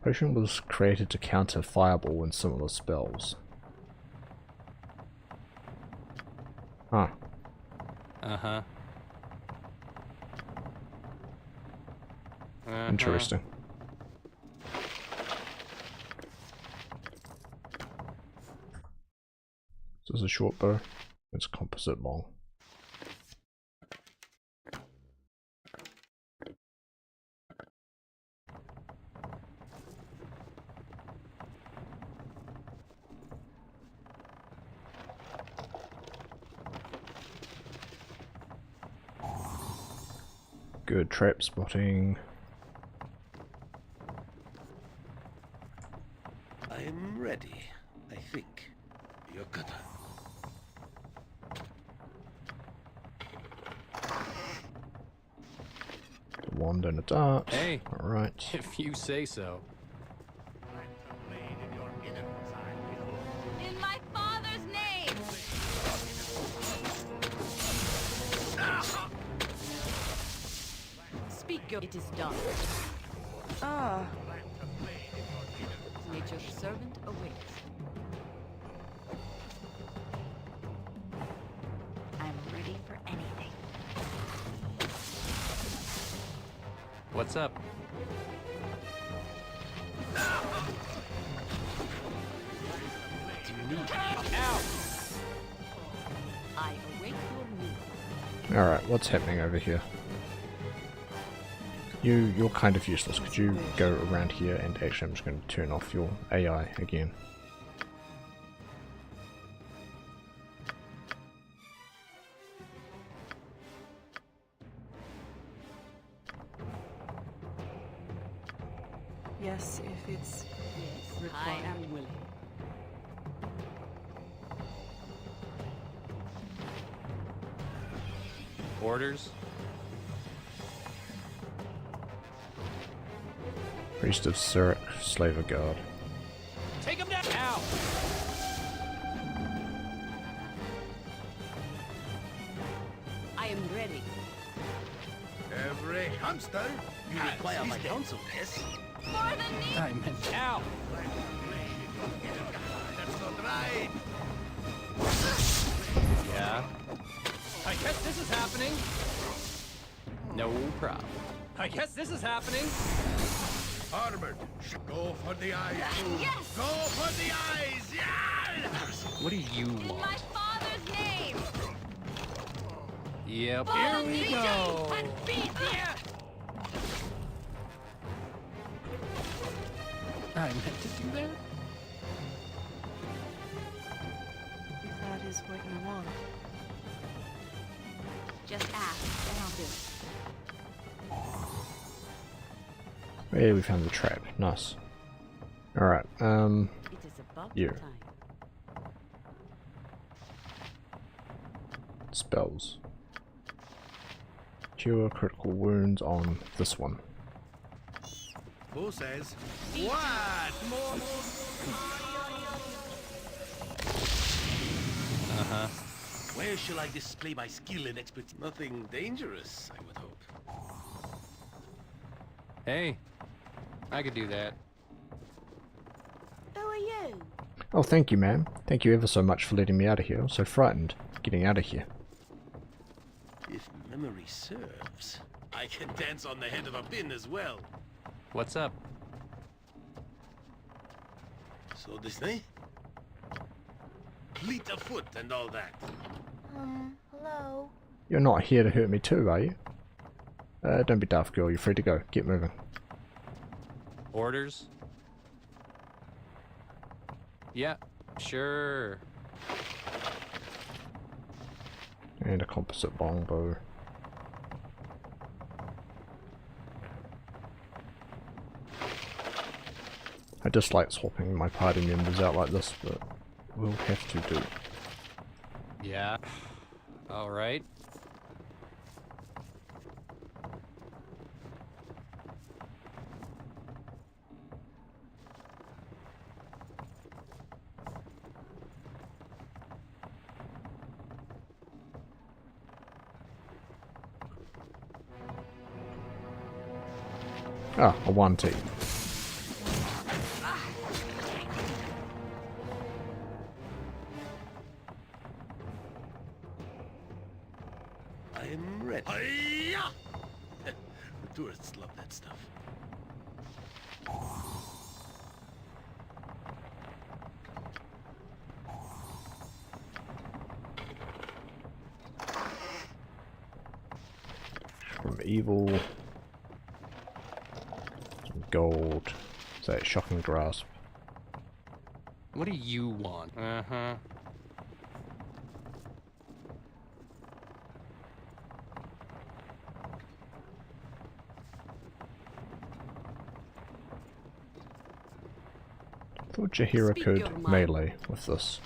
Potion was created to counter fireball and similar spells. Huh. Uh-huh. Interesting. This is a short bow. It's composite long. Good trap spotting. I'm ready, I think. You're good. A wand and a dart. Hey. Alright. If you say so. In my father's name! Speak your... It is done. Ah. Nature's servant awaits. I'm ready for anything. What's up? Ow! I await your move. Alright, what's happening over here? You're kind of useless. Could you go around here and actually I'm just going to turn off your AI again. Yes, if it's Yes, required. I am willing. Orders? Priest of Sirik, slave of God. Take him down! Ow! I am ready. Every hamster You require my counsel, yes? For the knee! I meant ow! That's not right. Yeah. I guess this is happening. No problem. I guess this is happening. Armored. Go for the eyes. Yes! Go for the eyes. Yes! What do you In my want? father's name! Yep. For Here the we legion go. and be here! I meant to do that. If that is what you want. Just ask, and I'll do it. Hey, we found the trap. Nice. Alright, It is about you. time. Spells. Cure critical wounds on this one. Who says what? Uh-huh. Where shall I display my skill and expertise? Nothing dangerous, I would hope. Hey, I could do that. Who are you? Oh, thank you, ma'am. Thank you ever so much for letting me out of here. I was so frightened getting out of here. If memory serves, I can dance on the head of a pin as well. What's up? So Disney? Fleet of foot and all that. Hello? You're not here to hurt me too, are you? Don't be daft, girl. You're free to go. Get moving. Orders? Yeah, sure. And a composite longbow. I dislike swapping my party members out like this, but we'll have to do. Yeah. All right. Ah, a 1T. I'm ready. Hi-ya! The tourists love that stuff. From evil. Some gold. Is that shocking grasp? What do you want? Uh-huh. Thought Jaheira Speak could your mind. melee with this.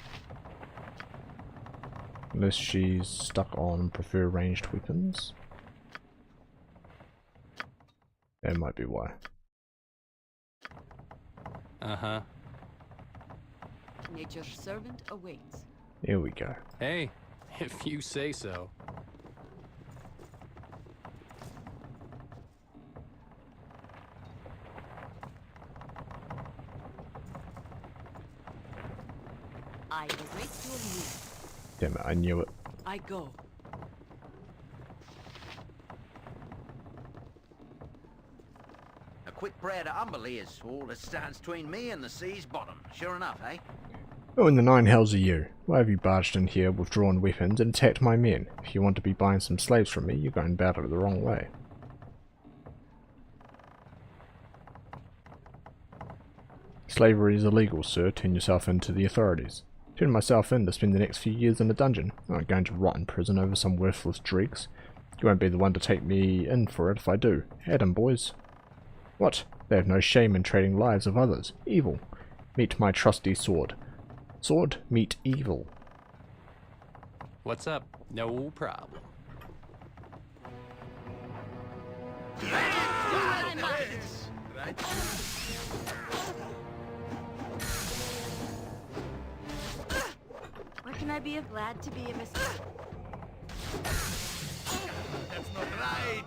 Unless she's stuck on prefer ranged weapons. That might be why. Uh-huh. Nature's servant awaits. Here we go. Hey, if you say so. I await your move. Damn it, I knew it. I go. A quick prayer to Umberley is all that stands between me and the sea's bottom. Sure enough, eh? Who in the nine hells are you? Why have you barged in here with drawn weapons and attacked my men? If you want to be buying some slaves from me, you're going about it the wrong way. Slavery is illegal, sir. Turn yourself in to the authorities. Turn myself in to spend the next few years in a dungeon. I'm not going to rot in prison over some worthless dregs. You won't be the one to take me in for it if I do. At 'em, boys. What? They have no shame in trading lives of others. Evil. Meet my trusty sword. Sword, meet evil. What's up? No problem. Where can I be? Glad to be of assistance. That's not right.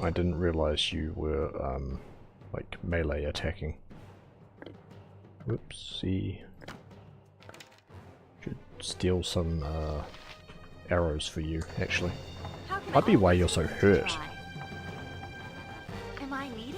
I didn't realize you were, like, melee attacking. Whoopsie. Should steal some, arrows for you, actually. Might be why you're so hurt. Am I needed?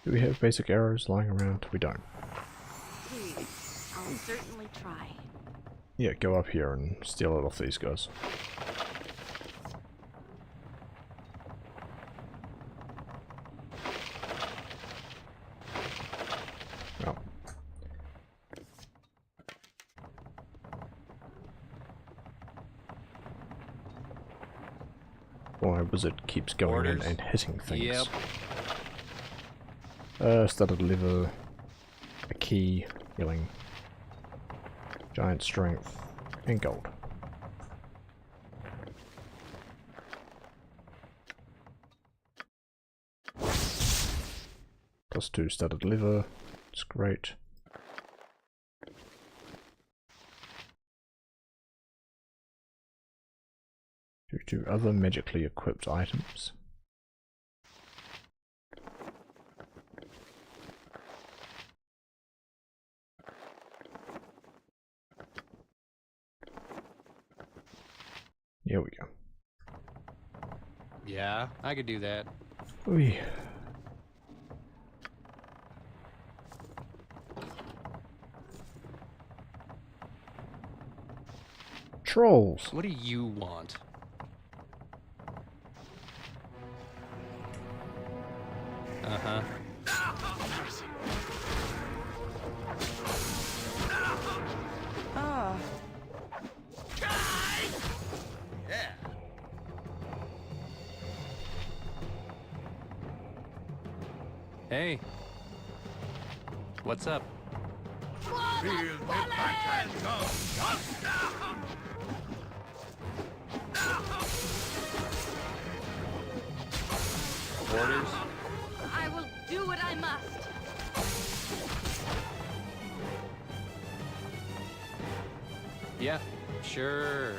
Do we have basic arrows lying around? We don't. Please, I'll certainly try. Yeah, go up here and steal it off these guys. Oh. My wizard keeps going in and hitting things. Yep. Studded liver, a key, healing, giant strength, and gold. +2 studded liver, it's great. Do other magically equipped items. Here we go. Yeah, I could do that. Ooh. Trolls. What do you want? Uh-huh. Ah. Yeah. Hey. What's up? Feel the backhand go. Orders? I will do what I must. Yeah, sure.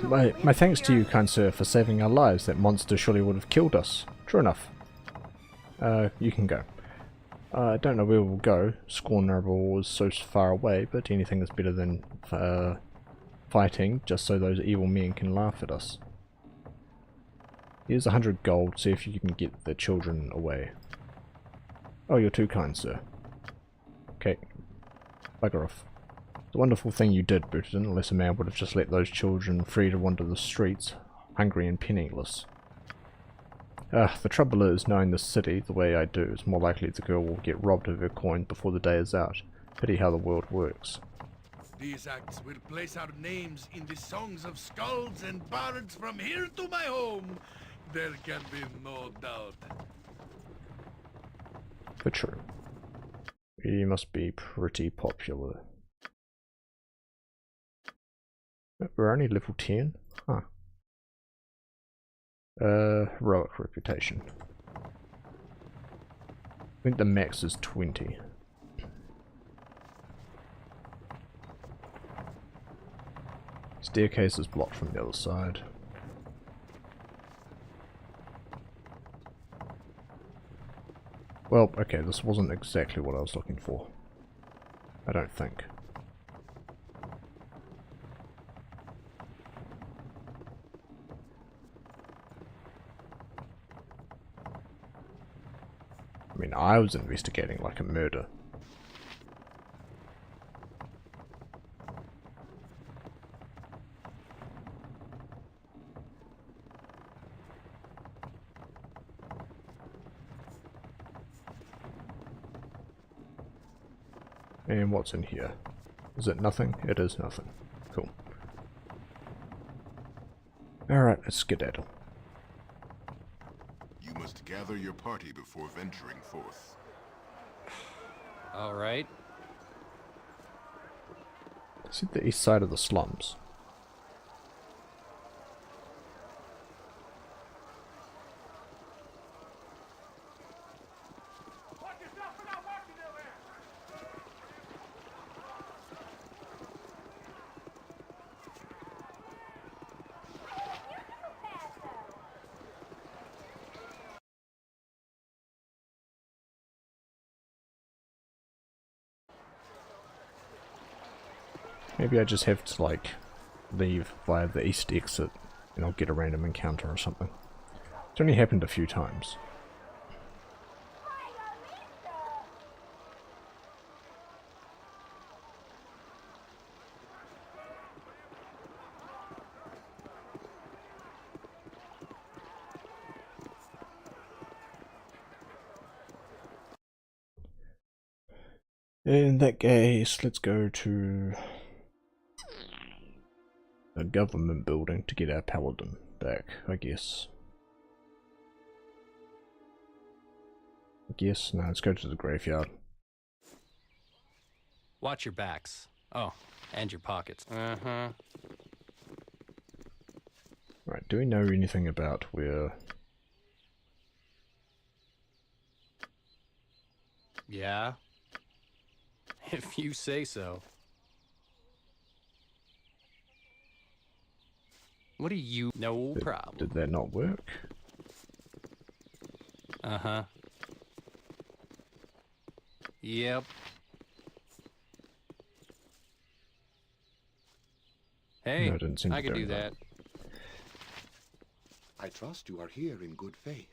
My thanks to you, kind sir, for saving our lives. That monster surely would have killed us. True enough. You can go. I don't know where we'll go. Scornable is so far away, but anything is better than fighting, just so those evil men can laugh at us. Here's 100 gold, see if you can get the children away. Oh, you're too kind, sir. Okay. Bugger off. It's a wonderful thing you did, Booterton, unless a man would have just let those children free to wander the streets, hungry and penniless. The trouble is, knowing this city the way I do, it's more likely the girl will get robbed of her coin before the day is out. Pity how the world works. These acts will place our names in the songs of skalds and bards from here to my home. There can be no doubt. For true. We must be pretty popular. We're only level 10? Huh. Heroic reputation. I think the max is 20. Staircase is blocked from the other side. Well, okay, this wasn't exactly what I was looking for. I don't think. I mean, I was investigating like a murder. And what's in here? Is it nothing? It is nothing. Cool. Alright, let's skedaddle. You must gather your party before venturing forth. Alright. Is it the east side of the slums? Maybe I just have to, like, leave via the east exit and I'll get a random encounter or something. It's only happened a few times. In that case, let's go to a government building to get our paladin back, I guess. No, let's go to the graveyard. Watch your backs. Oh, and your pockets. Uh-huh. Right, do we know anything about where... Yeah? If you say so. What do you... No problem. Did that not work? Uh-huh. Yep. Hey, No, it didn't seem I to could do do that. I trust you are here in good faith.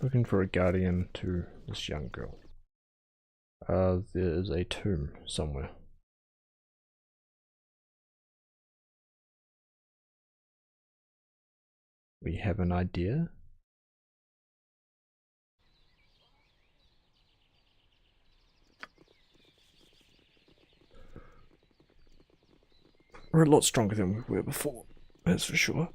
Looking for a guardian to this young girl. There's a tomb somewhere. We have an idea? We're a lot stronger than we were before, that's for sure.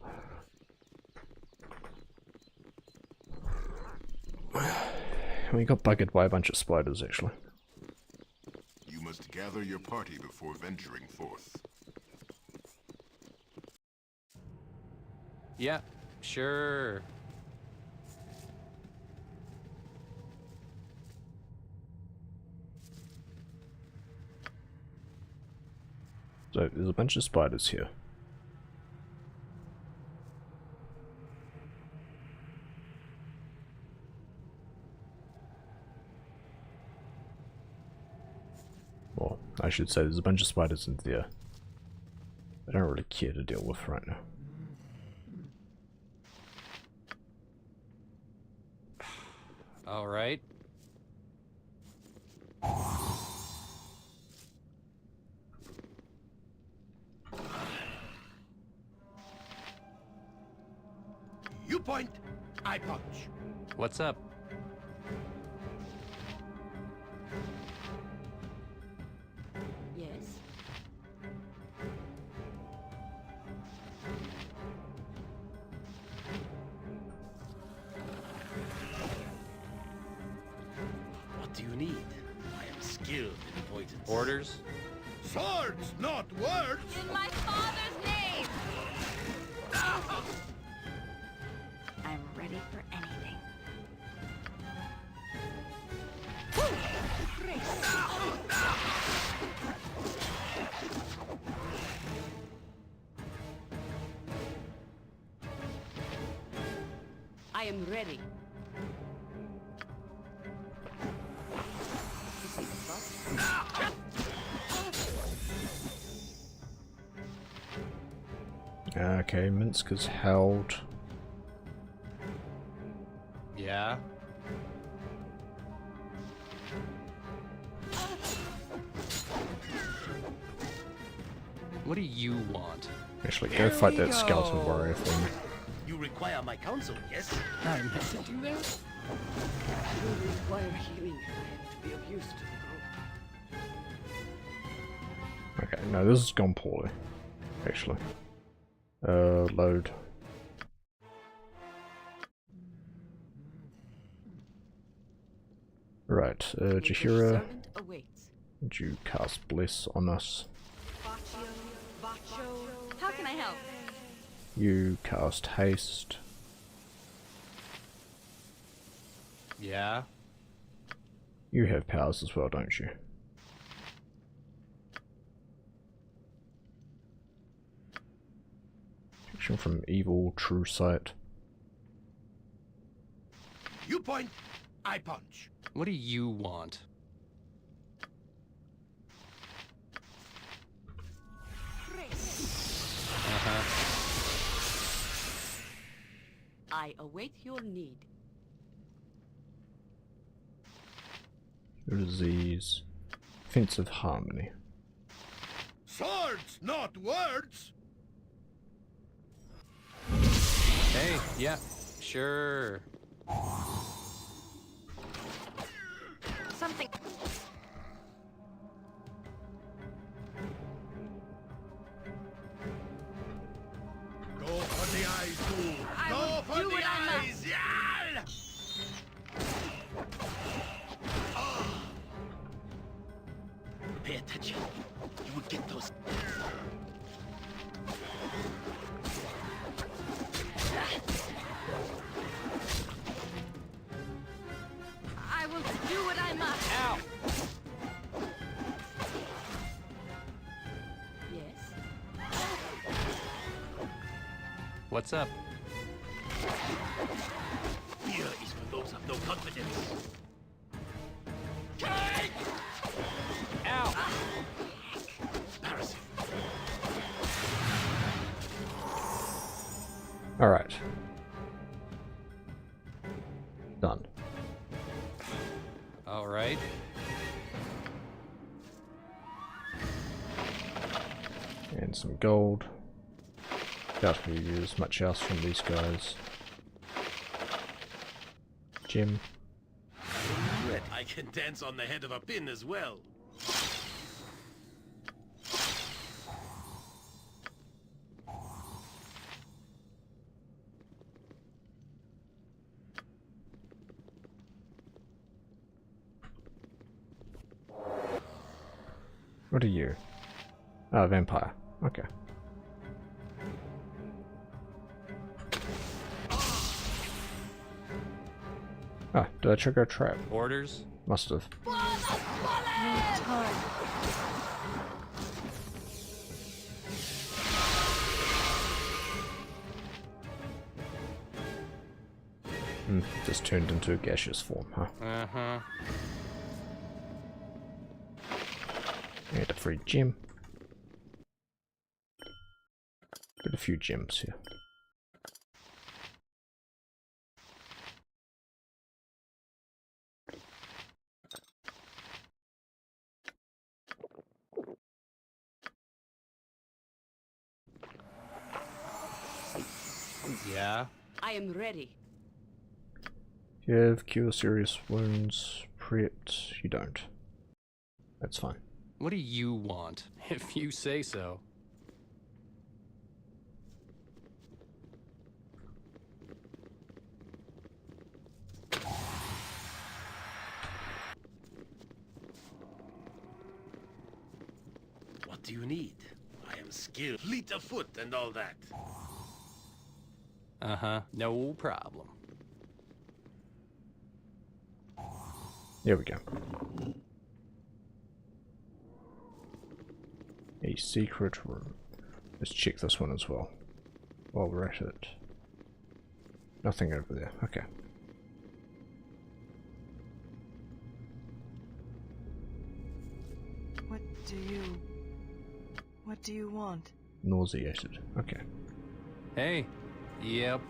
We got buggered by a bunch of spiders, actually. You must gather your party before venturing forth. Yeah, sure. So, there's a bunch of spiders here. Well, I should say there's a bunch of spiders in there. I don't really care to deal with right now. Alright. You point, I punch. What's up? Yes. What do you need? I am skilled in avoidance. Orders? Swords, not words. In my father's name! I'm ready for anything. I am ready. Okay, Minsk is held. Yeah? What do you want? Actually, go fight that skeleton warrior for me. You require my counsel, yes? I meant to do that. You require healing to be of use to the group. Okay, no, this has gone poorly. Actually. Load. Right, Jahira, would you cast Bless on us? How can I help? You cast Haste. Yeah? You have powers as well, don't you? Protection from evil, true sight. You point, I punch. What do you want? I await your need. Disease. Offensive harmony. Swords, not words. Hey, yeah, sure. Something. Go for the eyes, fool. Go for the eyes. Yeah! Pay attention. You will get those. I will do what I must. Ow! Yes? What's up? Fear is for those of no confidence. Ow! Embarrassing. Alright. Done. Alright. And some gold. Doubt we use much else from these guys. Gem. I can dance on the head of a pin as well. What are you? Ah, vampire. Okay. Ah, did I trigger a trap? Orders? Must have. No time. Just turned into a gaseous form, huh? Uh-huh. And a free gem. Got a few gems here. Yeah? I am ready. You have cure serious wounds. Prepped. You don't. That's fine. What do you want? If you say so. What do you need? I am skilled, fleet of foot, and all that. Uh-huh. No problem. Here we go. A secret room. Let's check this one as well. While we're at it. Nothing over there. Okay. What do you want? Nauseated. Okay. Hey. Yep.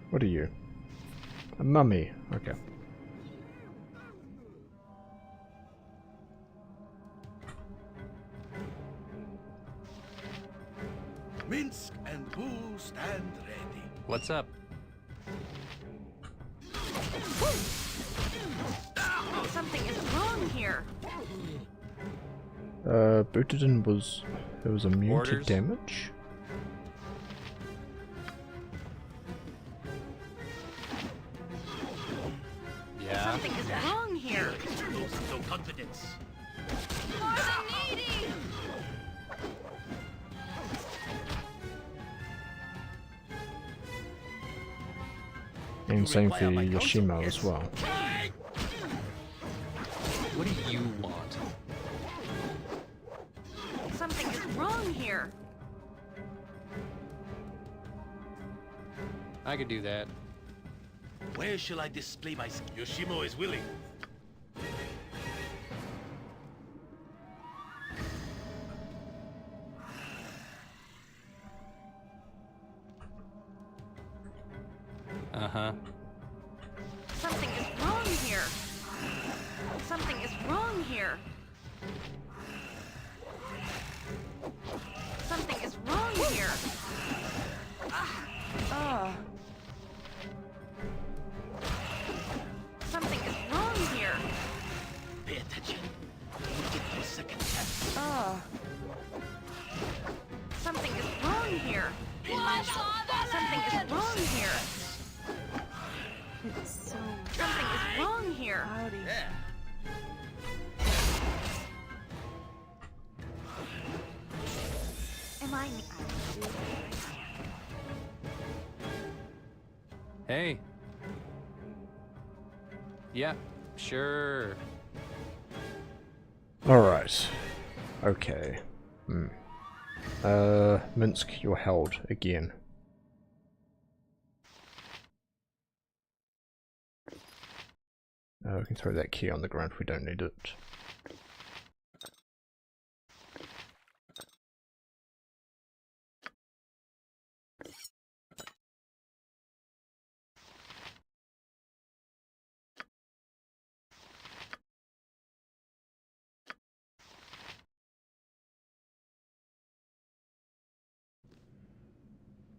What are you? A mummy. Okay. Minsk and Boo stand ready. What's up? Something is wrong here. Butadin was immune Orders? to damage. Yeah. Something is wrong here. No confidence. For the needy! And same for Yoshimo as well. What do you want? Something is wrong here. I could do that. Where shall I display my skill? Yoshimo is willing. Uh-huh. Something is wrong here. Something is wrong here. Something is wrong here. Something is wrong here. Pay attention. Give it a second chance. Something is wrong here. Something is wrong here. It's so Something is wrong here. cloudy. Am I? Hey. Yeah, sure. Alright. Okay. Minsk, you're held again. We can throw that key on the ground if we don't need it.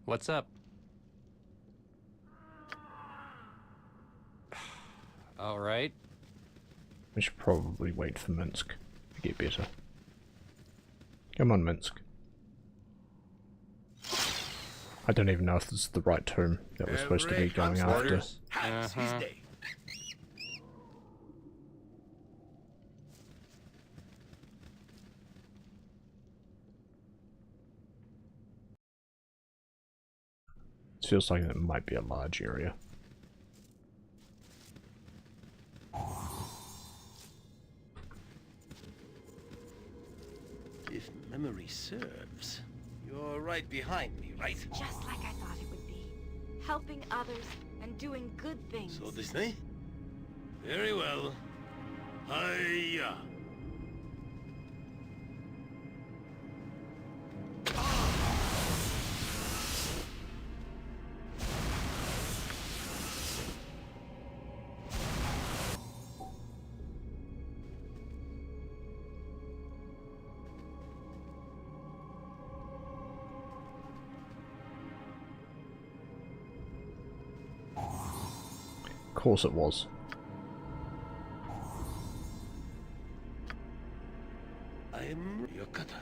What's up? All right. We should probably wait for Minsk to get better. Come on, Minsk. I don't even know if this is the right tomb that we're supposed to be going after. Uh-huh. It feels like it might be a large area. If memory serves, you're right behind me, right? Just like I thought it would be. Helping others and doing good things. So this night? Very well. Hiya! Of course it was. I'm Yokata.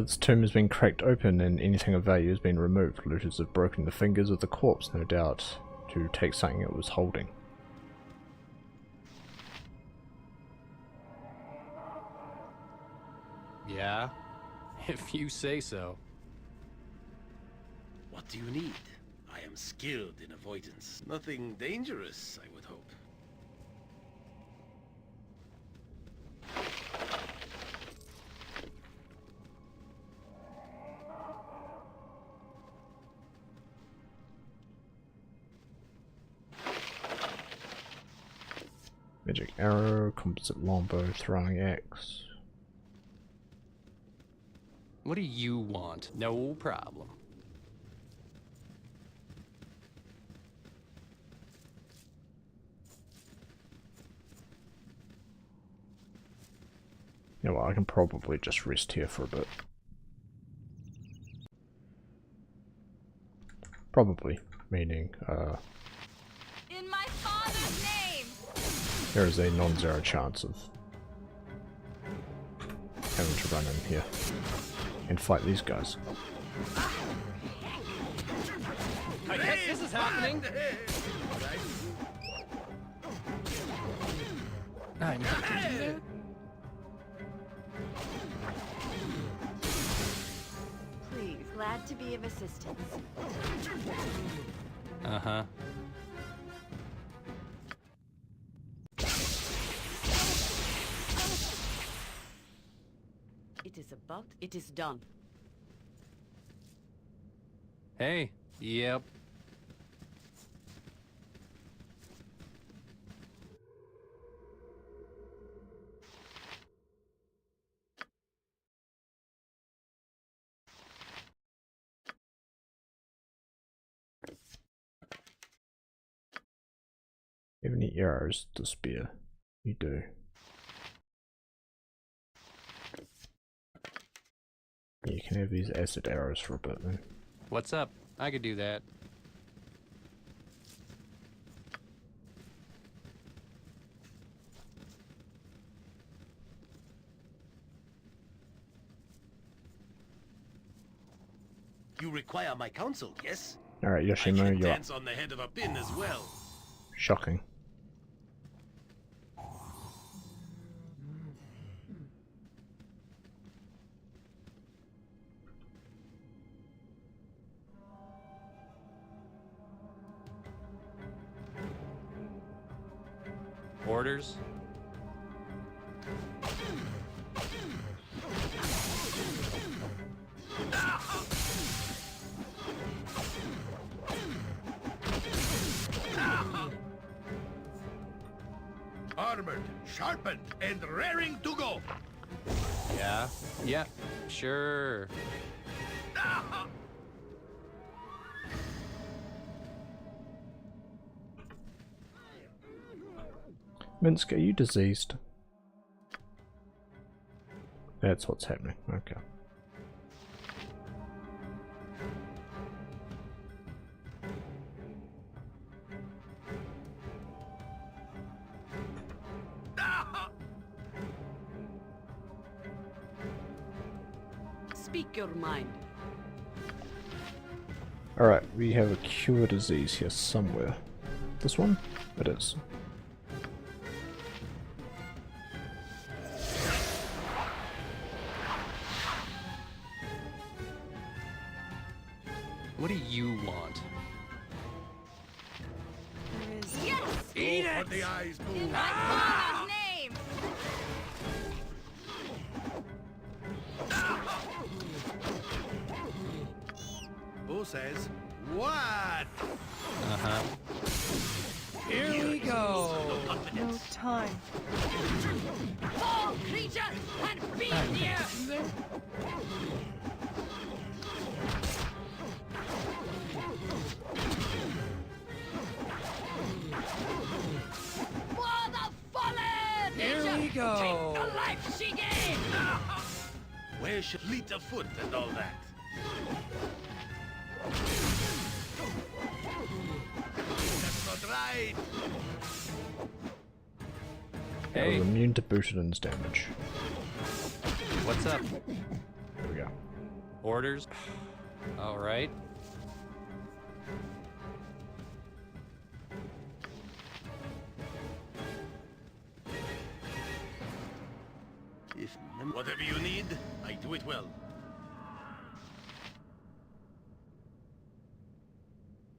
This tomb has been cracked open and anything of value has been removed. Looters have broken the fingers of the corpse, no doubt, to take something it was holding. Yeah, if you say so. What do you need? I am skilled in avoidance. Nothing dangerous, I would hope. Magic arrow, composite longbow, throwing axe. What do you want? No problem. You know what, I can probably just rest here for a bit. Probably, meaning, In my father's name! there is a non-zero chance of having to run in here and fight these guys. I guess this is happening. I need to do that. Please, glad to be of assistance. Uh-huh. It is about, it is done. Hey, yep. You have any arrows to spare? You do. You can have these acid arrows for a bit then. What's up? I could do that. You require my counsel, yes? Alright, I Yoshimo, can you're up. dance on the head of a pin as well. Shocking. Orders? Armored, sharpened, and raring to go. Yeah. Yeah. Sure. Minsk, are you diseased? That's what's happening, okay. Speak your mind. Alright, we have a cure disease here somewhere. This one? It is. What do you want? There is... Yes! Eat it! For the eyes, boo. In my father's name! Who says what? Uh-huh. Here we go. No time. Fall, creature, and be here! For the fallen! Here we go. Take the life she gave! Where should fleet of foot and all that? That's not right. I was immune to Bushidin's damage. What's up? There we go. Orders? Alright. If whatever you need, I do it well.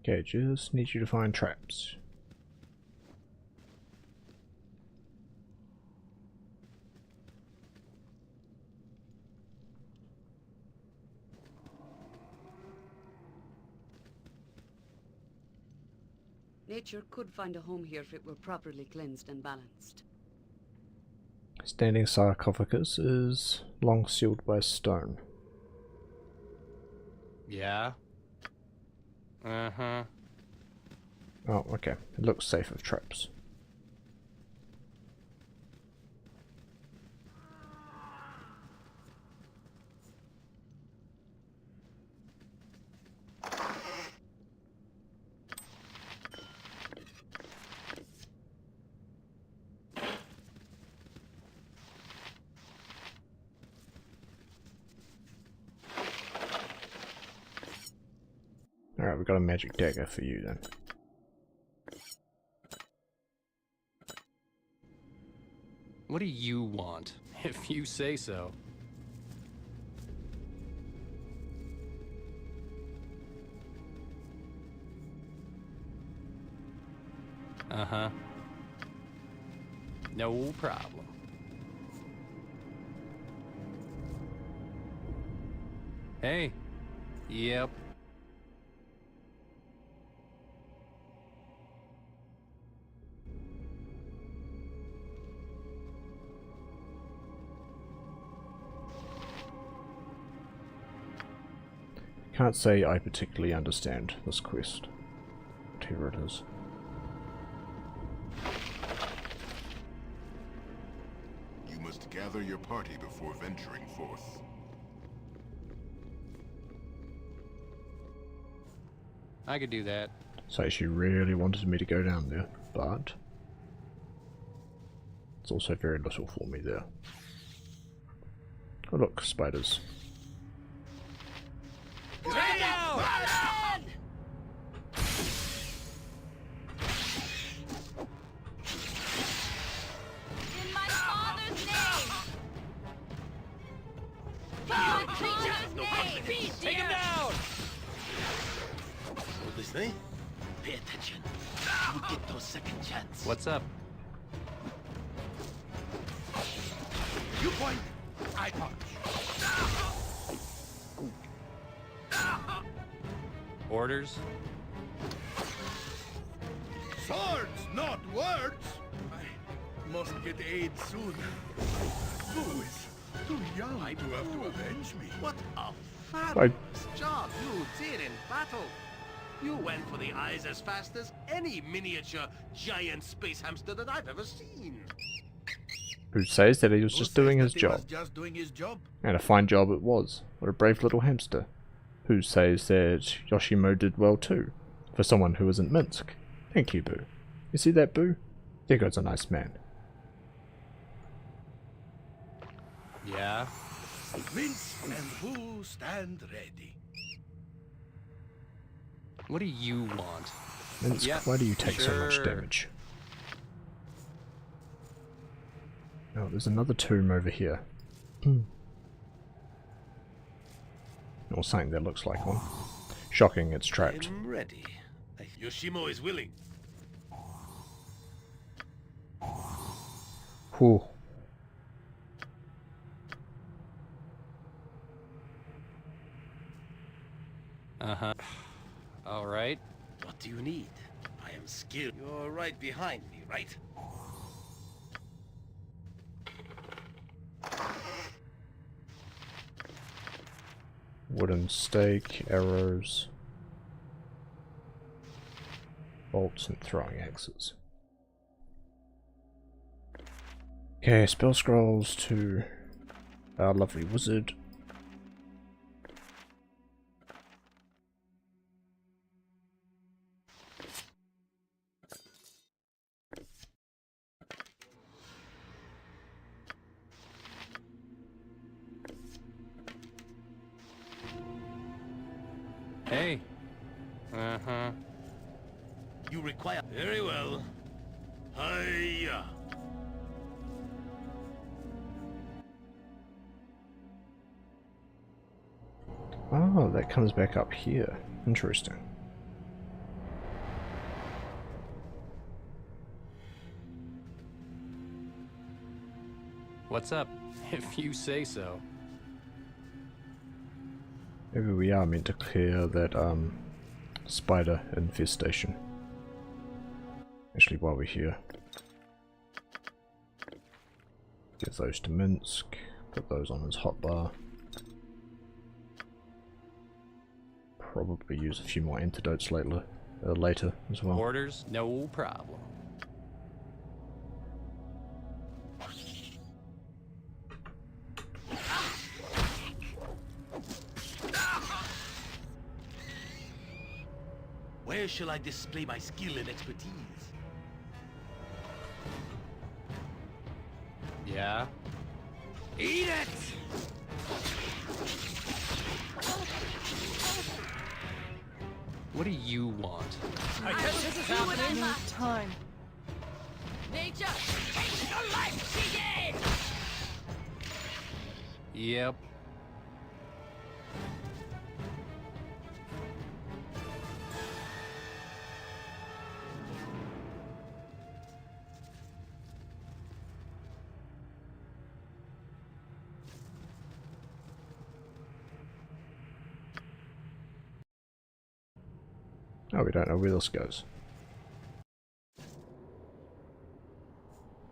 Okay, just need you to find traps. Nature could find a home here if it were properly cleansed and balanced. Standing sarcophagus is long sealed by stone. Yeah. Uh-huh. Oh, okay. It looks safe of traps. Alright, we've got a magic dagger for you then. What do you want? If you say so. Uh-huh. No problem. Hey. Yep. Can't say I particularly understand this quest. Whatever it is. You must gather your party before venturing forth. I could do that. So she really wanted me to go down there, but it's also very little for me there. Oh look, spiders. In my father's name! Take him down! What they say? Pay attention. You get no second chance. What's up? You point, I punch. Orders? Swords, not words! I must get aid soon. Who is too young to have to avenge me? What a fabulous job you did in battle. You went for the eyes as fast as any miniature giant space hamster that I've ever seen. Who says that he was just doing his job? Just doing his job. And a fine job it was. What a brave little hamster. Who says that Yoshimo did well too? For someone who isn't Minsk. Thank you, Boo. You see that, Boo? There goes a nice man. Yeah? Minsk and Boo stand ready. What do you want? Minsk, Yeah, why do you take so much sure. damage? Oh, there's another tomb over here. Or something that looks like one. Shocking, it's trapped. I'm ready. Yoshimo is willing. Whew. Uh-huh. Alright. What do you need? I am skilled. You're right behind me, right? Wooden stake, arrows, bolts, and throwing axes. Okay, spell scrolls to our lovely wizard. Hey. Uh-huh. You require... Very well. Hiya. Oh, that comes back up here. Interesting. What's up? If you say so. Maybe we are meant to clear that spider infestation. Actually, while we're here, give those to Minsk, put those on his hotbar. Probably use a few more antidotes later as well. Orders? No problem. Where shall I display my skill and expertise? Yeah? Eat it! What do you want? I guess this is happening. No time. Nature, take the life she gave! Yep. Oh, we don't know where this goes.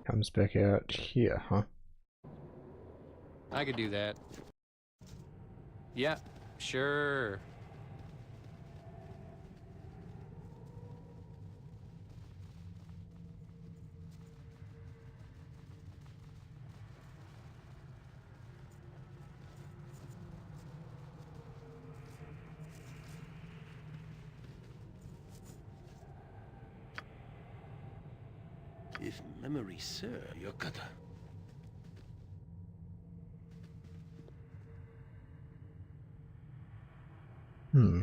Comes back out here, huh? I could do that. Yeah, sure. If memory serves, Yokata. Hmm.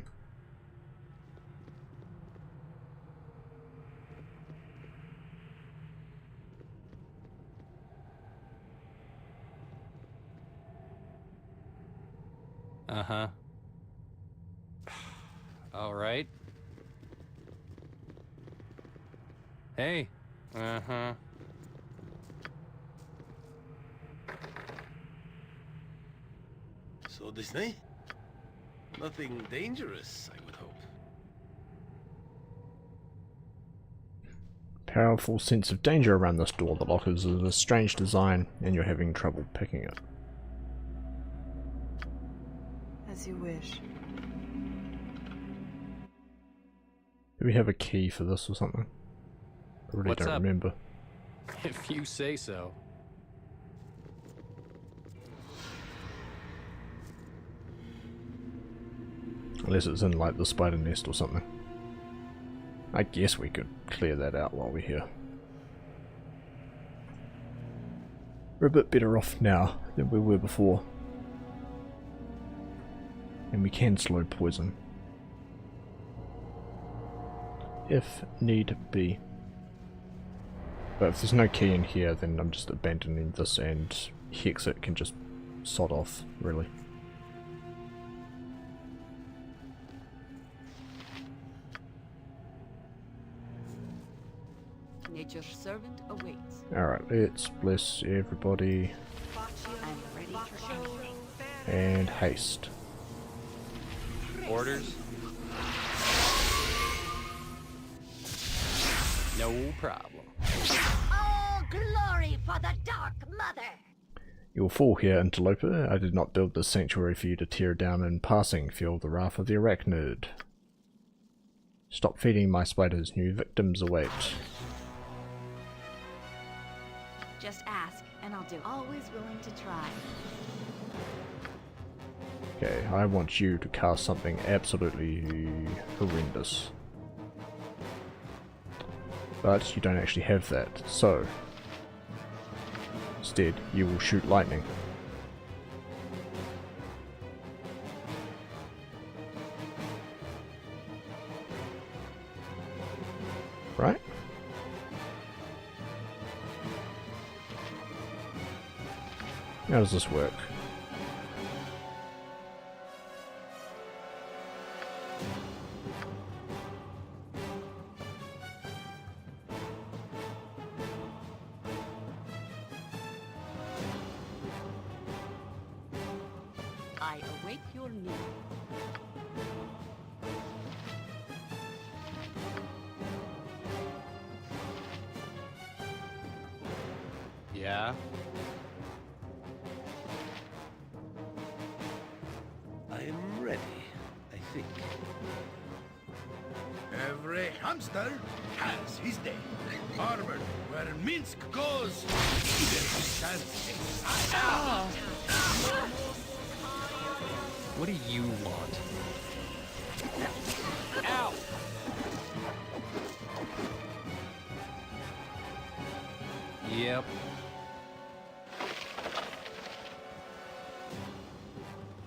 Uh-huh. All right. Hey. Uh-huh. So this night? Nothing dangerous, I would hope. Powerful sense of danger around this door. The lockers is a strange design, and you're having trouble picking it. As you wish. Do we have a key for this or something? I really What's don't up? remember. If you say so. Unless it's in like the spider nest or something. I guess we could clear that out while we're here. We're a bit better off now than we were before. And we can slow poison. If need be. But if there's no key in here, then I'm just abandoning this, and Hexit can just sod off, really. Nature's servant awaits. Alright, let's bless everybody. I'm ready for anything. And haste. Orders? No problem. Oh, glory for the Dark Mother! You will fall here, interloper. I did not build this sanctuary for you to tear down in passing. Feel the wrath of the arachnid. Stop feeding my spiders. New victims await. Just ask, and I'll do it. Always willing to try. Okay, I want you to cast something absolutely horrendous. But you don't actually have that, so instead you will shoot lightning. Right? How does this work? I await your need. Yeah? I am ready, I think. Every hamster has his day. Armored where Minsk goes, even stands inside. What do you want? Ow! Yep.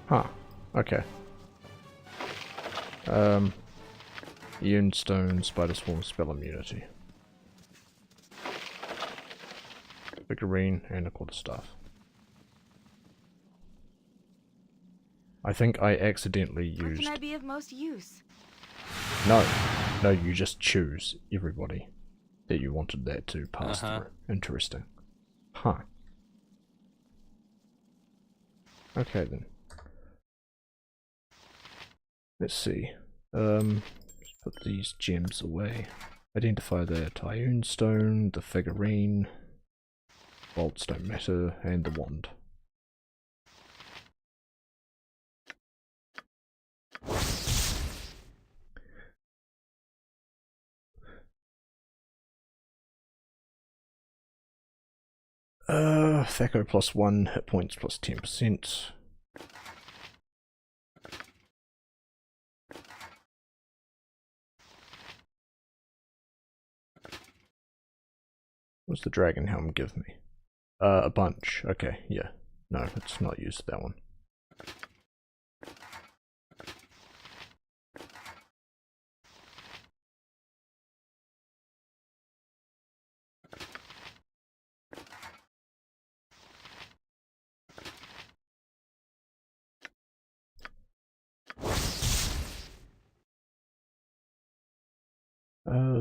Huh. Okay. Ion Stone, Spider Swarm, Spell Immunity. Figurine and a quarterstaff. I think I accidentally How used... can I be of most use? No, you just choose everybody that you wanted that to pass through. Interesting. Huh. Okay then. Let's see. Just put these gems away. Identify the Ion Stone, the figurine, bolts don't matter, and the wand. Thaco plus 1, hit points plus 10%. What's the dragon helm give me? A bunch. Okay, yeah. No, let's not use that one.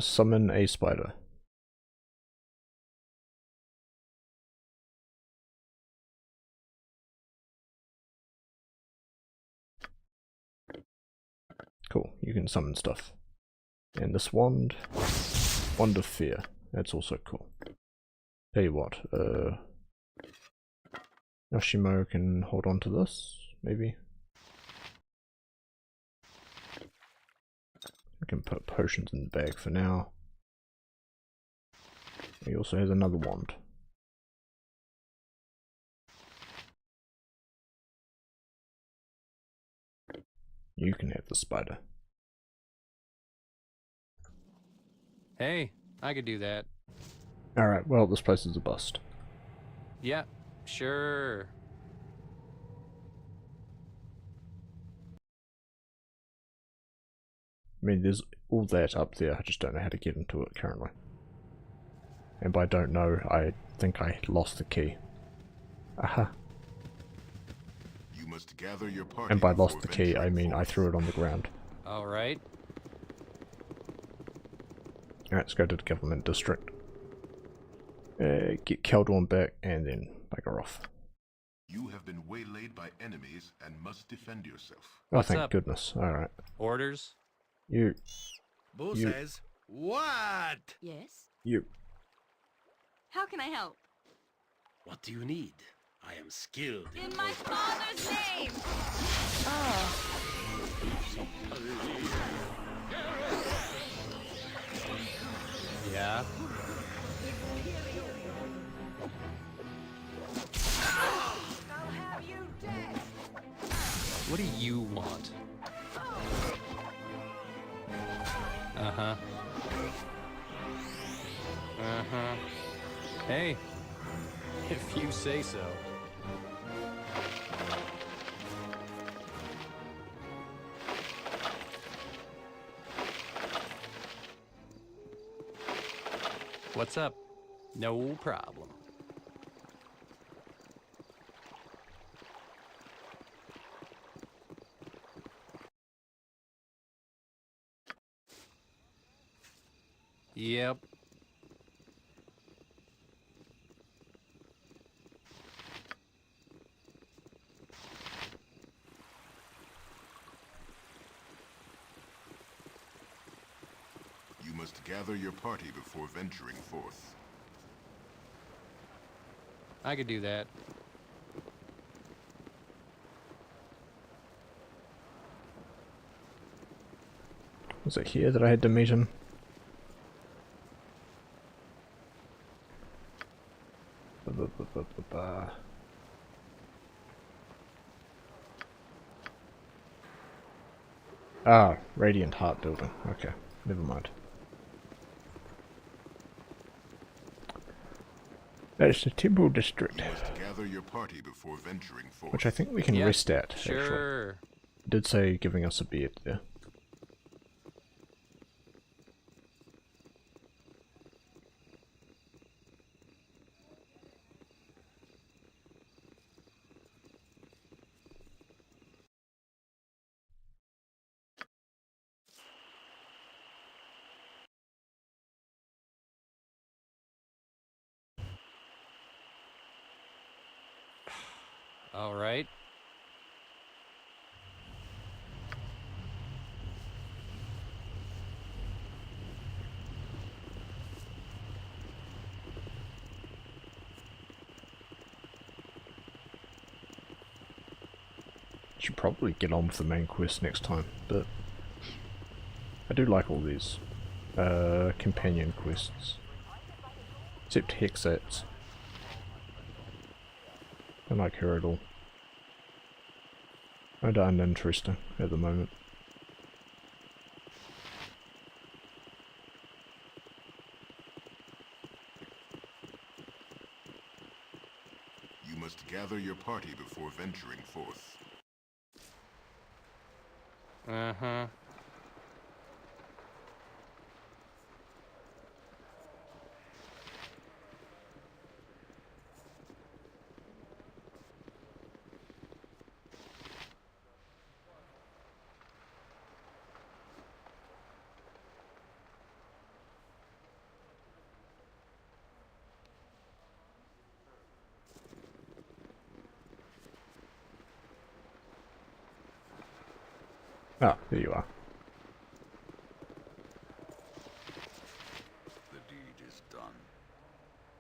Summon a spider. Cool, you can summon stuff. And this wand, Wand of Fear, that's also cool. Tell you what, Yoshimo can hold on to this, maybe. I can put potions in the bag for now. He also has another wand. You can have the spider. Hey, I could do that. Alright, well, this place is a bust. Yeah, sure. I mean, there's all that up there, I just don't know how to get into it currently. And by don't know, I think I lost the key. Aha. You must gather your party. And by lost the key, I mean I threw it on the ground. Alright. Alright, let's go to the government district. Get Keldorn back, and then bugger off. You have been waylaid by enemies and must defend yourself. Oh, thank goodness. Alright. Orders? You. Boo You. says, what? Yes? You. How can I help? What do you need? I am skilled. In my father's name! Yeah. What do you want? Uh-huh. Uh-huh. Hey, if you say so. What's up? No problem. Yep. You must gather your party before venturing forth. I could do that. Was it here that I had to meet him? Ah, Radiant Heart Building. Okay, never mind. That is the Temple District. You must gather your party before venturing forth. Which I think we can rest at, sure. actually. It did say giving us a bed there. All right. Should probably get on with the main quest next time, but I do like all these companion quests. Except Hexat's. I don't like her at all. Kind of uninteresting at the moment. You must gather your party before venturing forth. Uh-huh. Ah, there you are. The deed is done.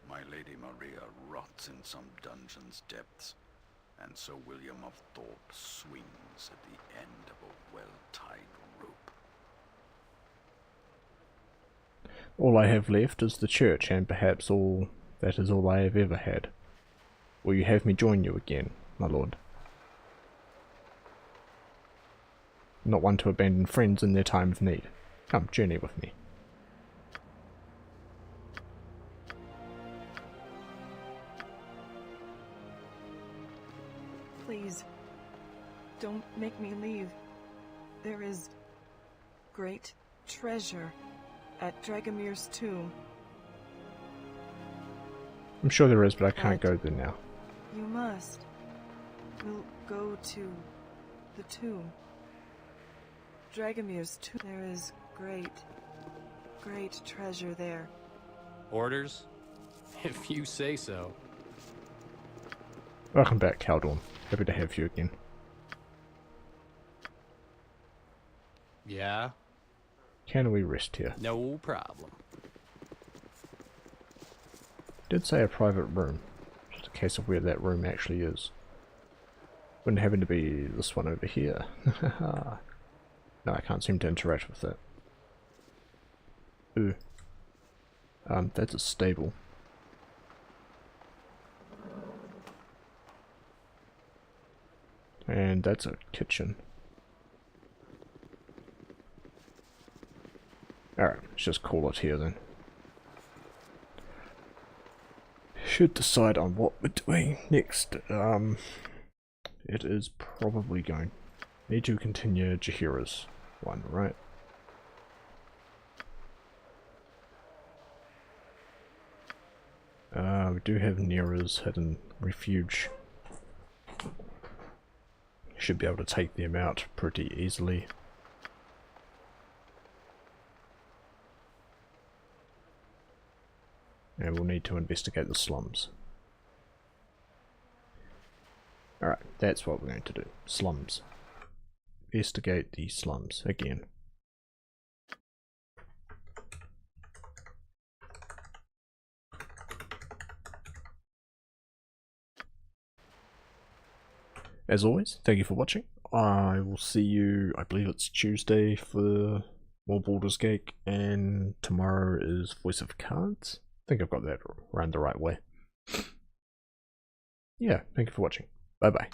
My Lady Maria rots in some dungeon's depths, and Sir William of Thorpe swings at the end of a well-tied rope. All I have left is the church, and perhaps that is all I have ever had. Will you have me join you again, my lord? Not one to abandon friends in their time of need. Come, journey with me. Please, don't make me leave. There is great treasure at Dragomir's tomb. I'm sure there is, but I can't go there now. You must. We'll go to the tomb. Dragomir's tomb. There is great treasure there. Orders? If you say so. Welcome back, Caldorn. Happy to have you again. Yeah? Can we rest here? No problem. Did say a private room. Just a case of where that room actually is. Wouldn't happen to be this one over here. No, I can't seem to interact with that. Ooh. That's a stable. And that's a kitchen. Alright, let's just call it here then. Should decide on what we're doing next. It is probably going. Need to continue Jaheira's one, right? We do have Nera's hidden refuge. Should be able to take them out pretty easily. And we'll need to investigate the slums. Alright, that's what we're going to do. Slums. Investigate the slums again. As always, thank you for watching. I will see you, I believe it's Tuesday for more Baldur's Gate, and tomorrow is Voice of Cards. I think I've got that around the right way. Yeah, thank you for watching. Bye bye.